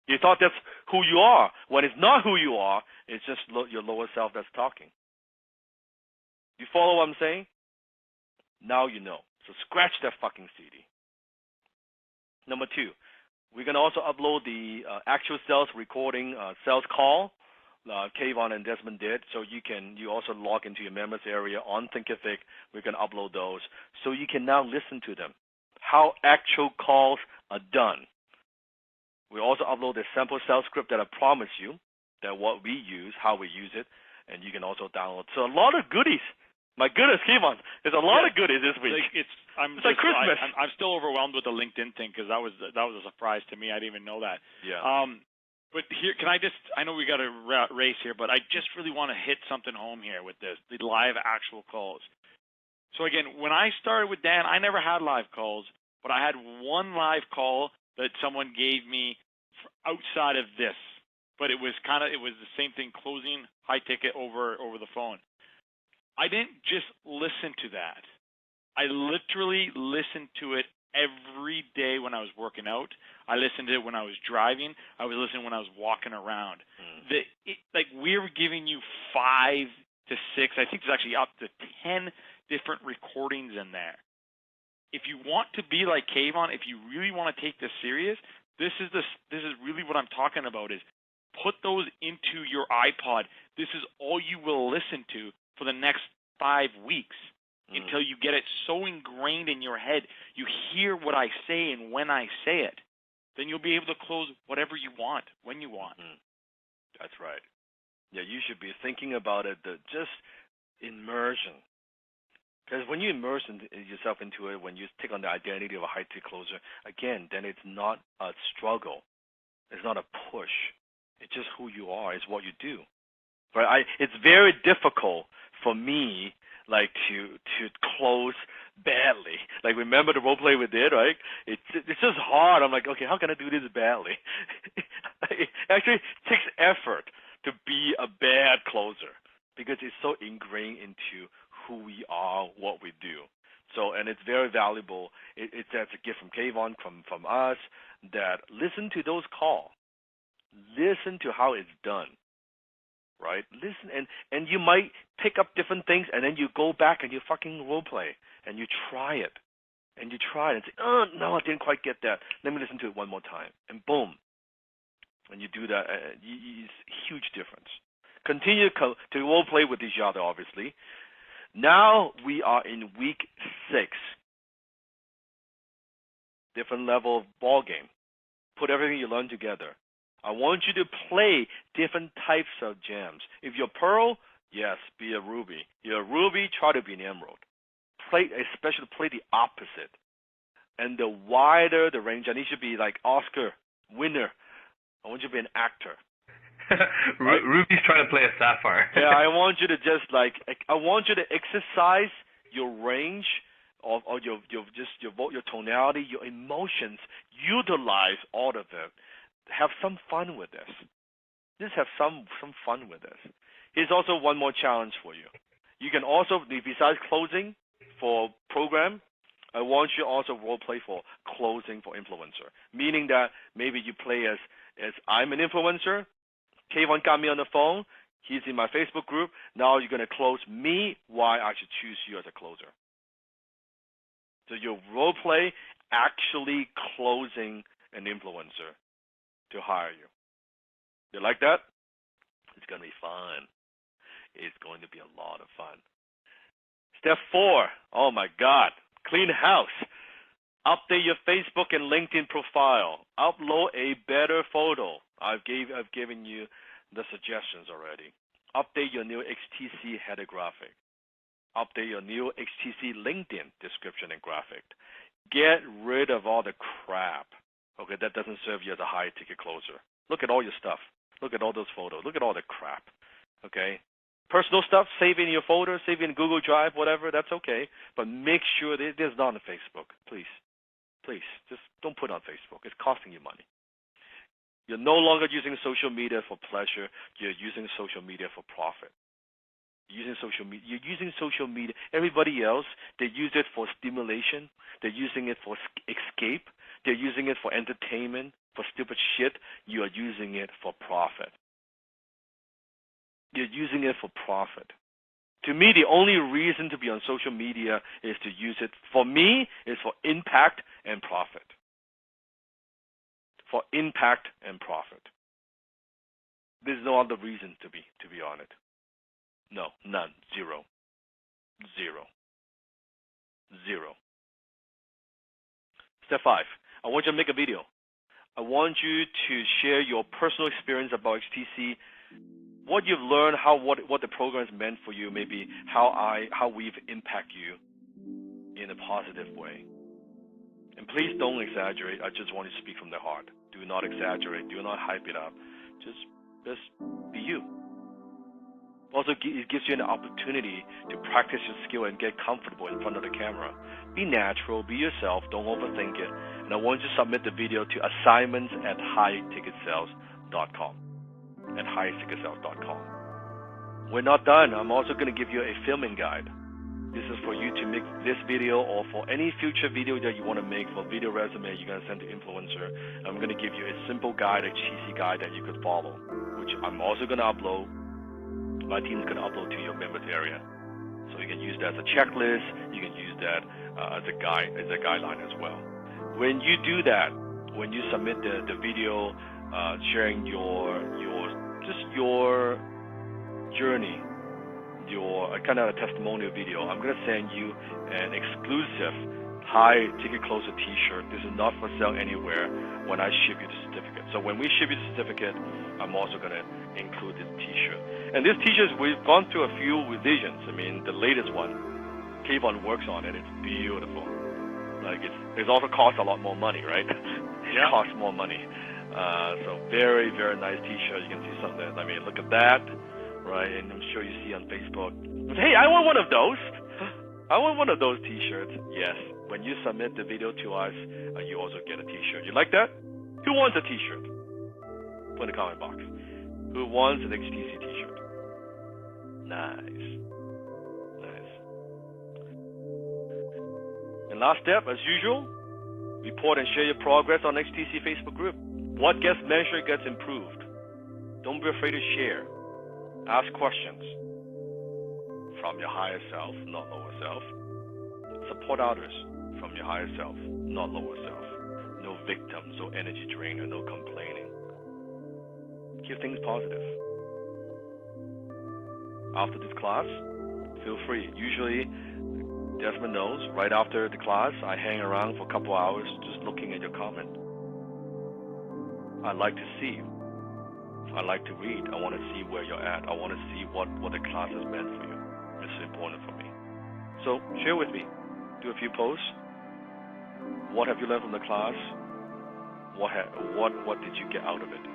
C: You thought that's who you are. When it's not who you are, it's just your lower self that's talking. You follow what I'm saying? Now you know. So scratch that fucking CD. Number 2, we're going to also upload the actual sales recording sales call Kayvon and Desmond did. So you also log into your members area on Thinkific. We're going to upload those. So you can now listen to them, how actual calls are done. We also upload the sample sales script that I promise you, that what we use, how we use it, and you can also download. So a lot of goodies. My goodness, Kayvon, there's a lot of goodies this week.
F: It's
C: like Christmas.
F: I'm still overwhelmed with the LinkedIn thing because that was a surprise to me. I didn't even know that.
C: Yeah.
F: But here, I know we got a race here, but I just really want to hit something home here with this, the live actual calls. So again, when I started with Dan, I never had live calls, but I had one live call that someone gave me outside of this, but it was the same thing, closing high ticket over the phone. I didn't just listen to that. I literally listened to it every day when I was working out. I listened to it when I was driving. I was listening when I was walking around. We're giving you 5 to 6, I think there's actually up to 10 different recordings in there. If you want to be like Kayvon, if you really want to take this serious, this is really what I'm talking about, is put those into your iPod. This is all you will listen to for the next 5 weeks until you get it so ingrained in your head. You hear what I say and when I say it. Then you'll be able to close whatever you want, when you want.
C: That's right. Yeah, you should be thinking about it, just immersion. Because when you immerse yourself into it, when you take on the identity of a high-ticket closer, again, then it's not a struggle. It's not a push. It's just who you are. It's what you do. Right? It's very difficult for me, like, to close badly. Like, remember the role play we did, right? It's just hard. I'm like, okay, how can I do this badly? It actually takes effort to be a bad closer because it's so ingrained into who we are, what we do. So, and it's very valuable. That's a gift from Kayvon, from us, that listen to those calls. Listen to how it's done. Right? Listen, and you might pick up different things, and then you go back and you fucking role play, and you try it. And you try it and say, oh, no, I didn't quite get that. Let me listen to it one more time. And boom. And you do that. It's a huge difference. Continue to role play with each other, obviously. Now we are in week 6. Different level of ball game. Put everything you learn together. I want you to play different types of gems. If you're Pearl, yes, be a Ruby. You're a Ruby, try to be an Emerald. Especially play the opposite. And the wider the range, and it should be like Oscar winner. I want you to be an actor.
A: Right? Ruby's trying to play a Sapphire.
C: Yeah, I want you to I want you to exercise your range or your tonality, your emotions. Utilize all of it. Have some fun with this. Just have some fun with this. Here's also one more challenge for you. You can also, besides closing for program, I want you also role play for closing for influencer. Meaning that maybe you play as I'm an influencer. Kayvon got me on the phone. He's in my Facebook group. Now you're going to close me. Why I should choose you as a closer. So your role play actually closing an influencer to hire you. You like that? It's going to be fun. It's going to be a lot of fun. Step 4. Oh my God. Clean house. Update your Facebook and LinkedIn profile. Upload a better photo. I've given you the suggestions already. Update your new XTC header graphic. Update your new XTC LinkedIn description and graphic. Get rid of all the crap. Okay, that doesn't serve you as a high-ticket closer. Look at all your stuff. Look at all those photos. Look at all the crap. Okay? Personal stuff, save in your folder, save in Google Drive, whatever, that's okay. But make sure that it's not on Facebook, please. Please, just don't put it on Facebook. It's costing you money. You're no longer using social media for pleasure. You're using social media for profit. You're using social media. Everybody else, they use it for stimulation. They're using it for escape. They're using it for entertainment, for stupid shit. You are using it for profit. You're using it for profit. To me, the only reason to be on social media is to use it, for me, is for impact and profit. For impact and profit. There's no other reason to be on it. No, none. Zero. Step 5. I want you to make a video. I want you to share your personal experience about HTC, what you've learned, what the program has meant for you, maybe how we've impacted you in a positive way. And please don't exaggerate. I just want you to speak from the heart. Do not exaggerate. Do not hype it up. Just be you. Also, it gives you an opportunity to practice your skill and get comfortable in front of the camera. Be natural, be yourself, don't overthink it. And I want you to submit the video to assignments@highticketsales.com. At highticketsales.com. We're not done. I'm also going to give you a filming guide. This is for you to make this video or for any future video that you want to make for video resume you're going to send to influencer. I'm going to give you a simple guide, a cheesy guide that you could follow, which I'm also going to upload. My team is going to upload to your members area. So you can use that as a checklist. You can use that as a guideline as well. When you do that, when you submit the video sharing your journey, your kind of a testimonial video, I'm going to send you an exclusive high ticket closer t-shirt. This is not for sale anywhere when I ship you the certificate. So when we ship you the certificate, I'm also going to include this t-shirt. And this t-shirt, we've gone through a few revisions. I mean, the latest one, Kayvon works on it. It's beautiful. Like it also costs a lot more money, right? It costs more money. So very, very nice t-shirt. You can see some of that. I mean, look at that, right? And I'm sure you see on Facebook. Hey, I want one of those. I want one of those t-shirts. Yes. When you submit the video to us, you also get a t-shirt. You like that? Who wants a t-shirt? Put in the comment box. Who wants an HTC t-shirt? Nice. And last step, as usual, report and share your progress on HTC Facebook group. What gets measured gets improved. Don't be afraid to share. Ask questions from your higher self, not lower self. Support others from your higher self, not lower self. No victims, no energy drainer, no complaining. Keep things positive. After this class, feel free. Usually, Desmond knows, right after the class, I hang around for a couple hours just looking at your comment. I like to see you. I like to read. I want to see where you're at. I want to see what the class has meant for you. This is important for me. So share with me. Do a few posts. What have you learned from the class? What did you get out of it?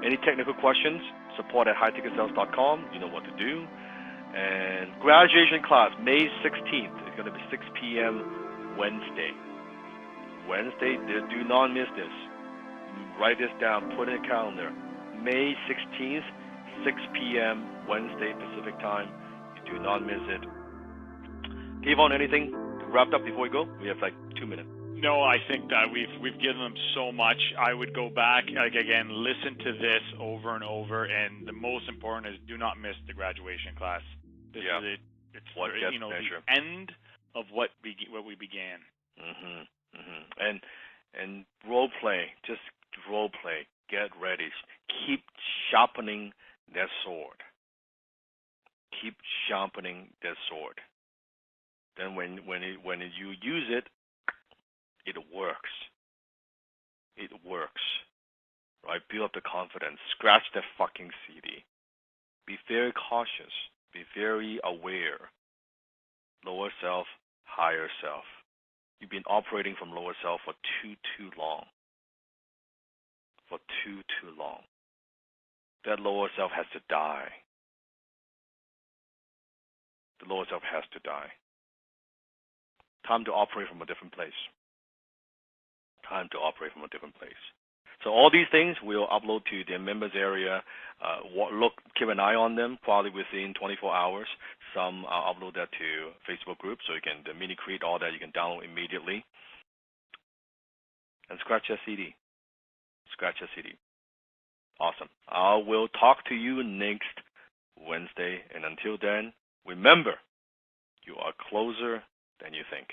C: Any technical questions? Support at highticketsales.com. You know what to do. And graduation class, May 16th. It's going to be 6 p.m. Wednesday. Do not miss this. Write this down. Put it in a calendar. May 16th, 6 p.m. Wednesday Pacific time. You do not miss it. Kayvon, anything to wrap up before we go? We have like 2 minutes.
F: No, I think that we've given them so much. I would go back, again, listen to this over and over, and the most important is do not miss the graduation class. This is it. It's
C: what gets
F: the
C: measured.
F: end of what we began.
C: And role play, just role play. Get ready. Keep sharpening that sword. Keep sharpening that sword. Then when you use it, it works. It works. Right? Build up the confidence. Scratch that fucking CD. Be very cautious. Be very aware. Lower self, higher self. You've been operating from lower self for too long. For too long. That lower self has to die. The lower self has to die. Time to operate from a different place. So all these things we'll upload to the members area. Keep an eye on them, probably within 24 hours. Some I'll upload that to Facebook group, so you can the mini create all that you can download immediately. And scratch your CD. Awesome. I will talk to you next Wednesday, and until then, remember, you are closer than you think.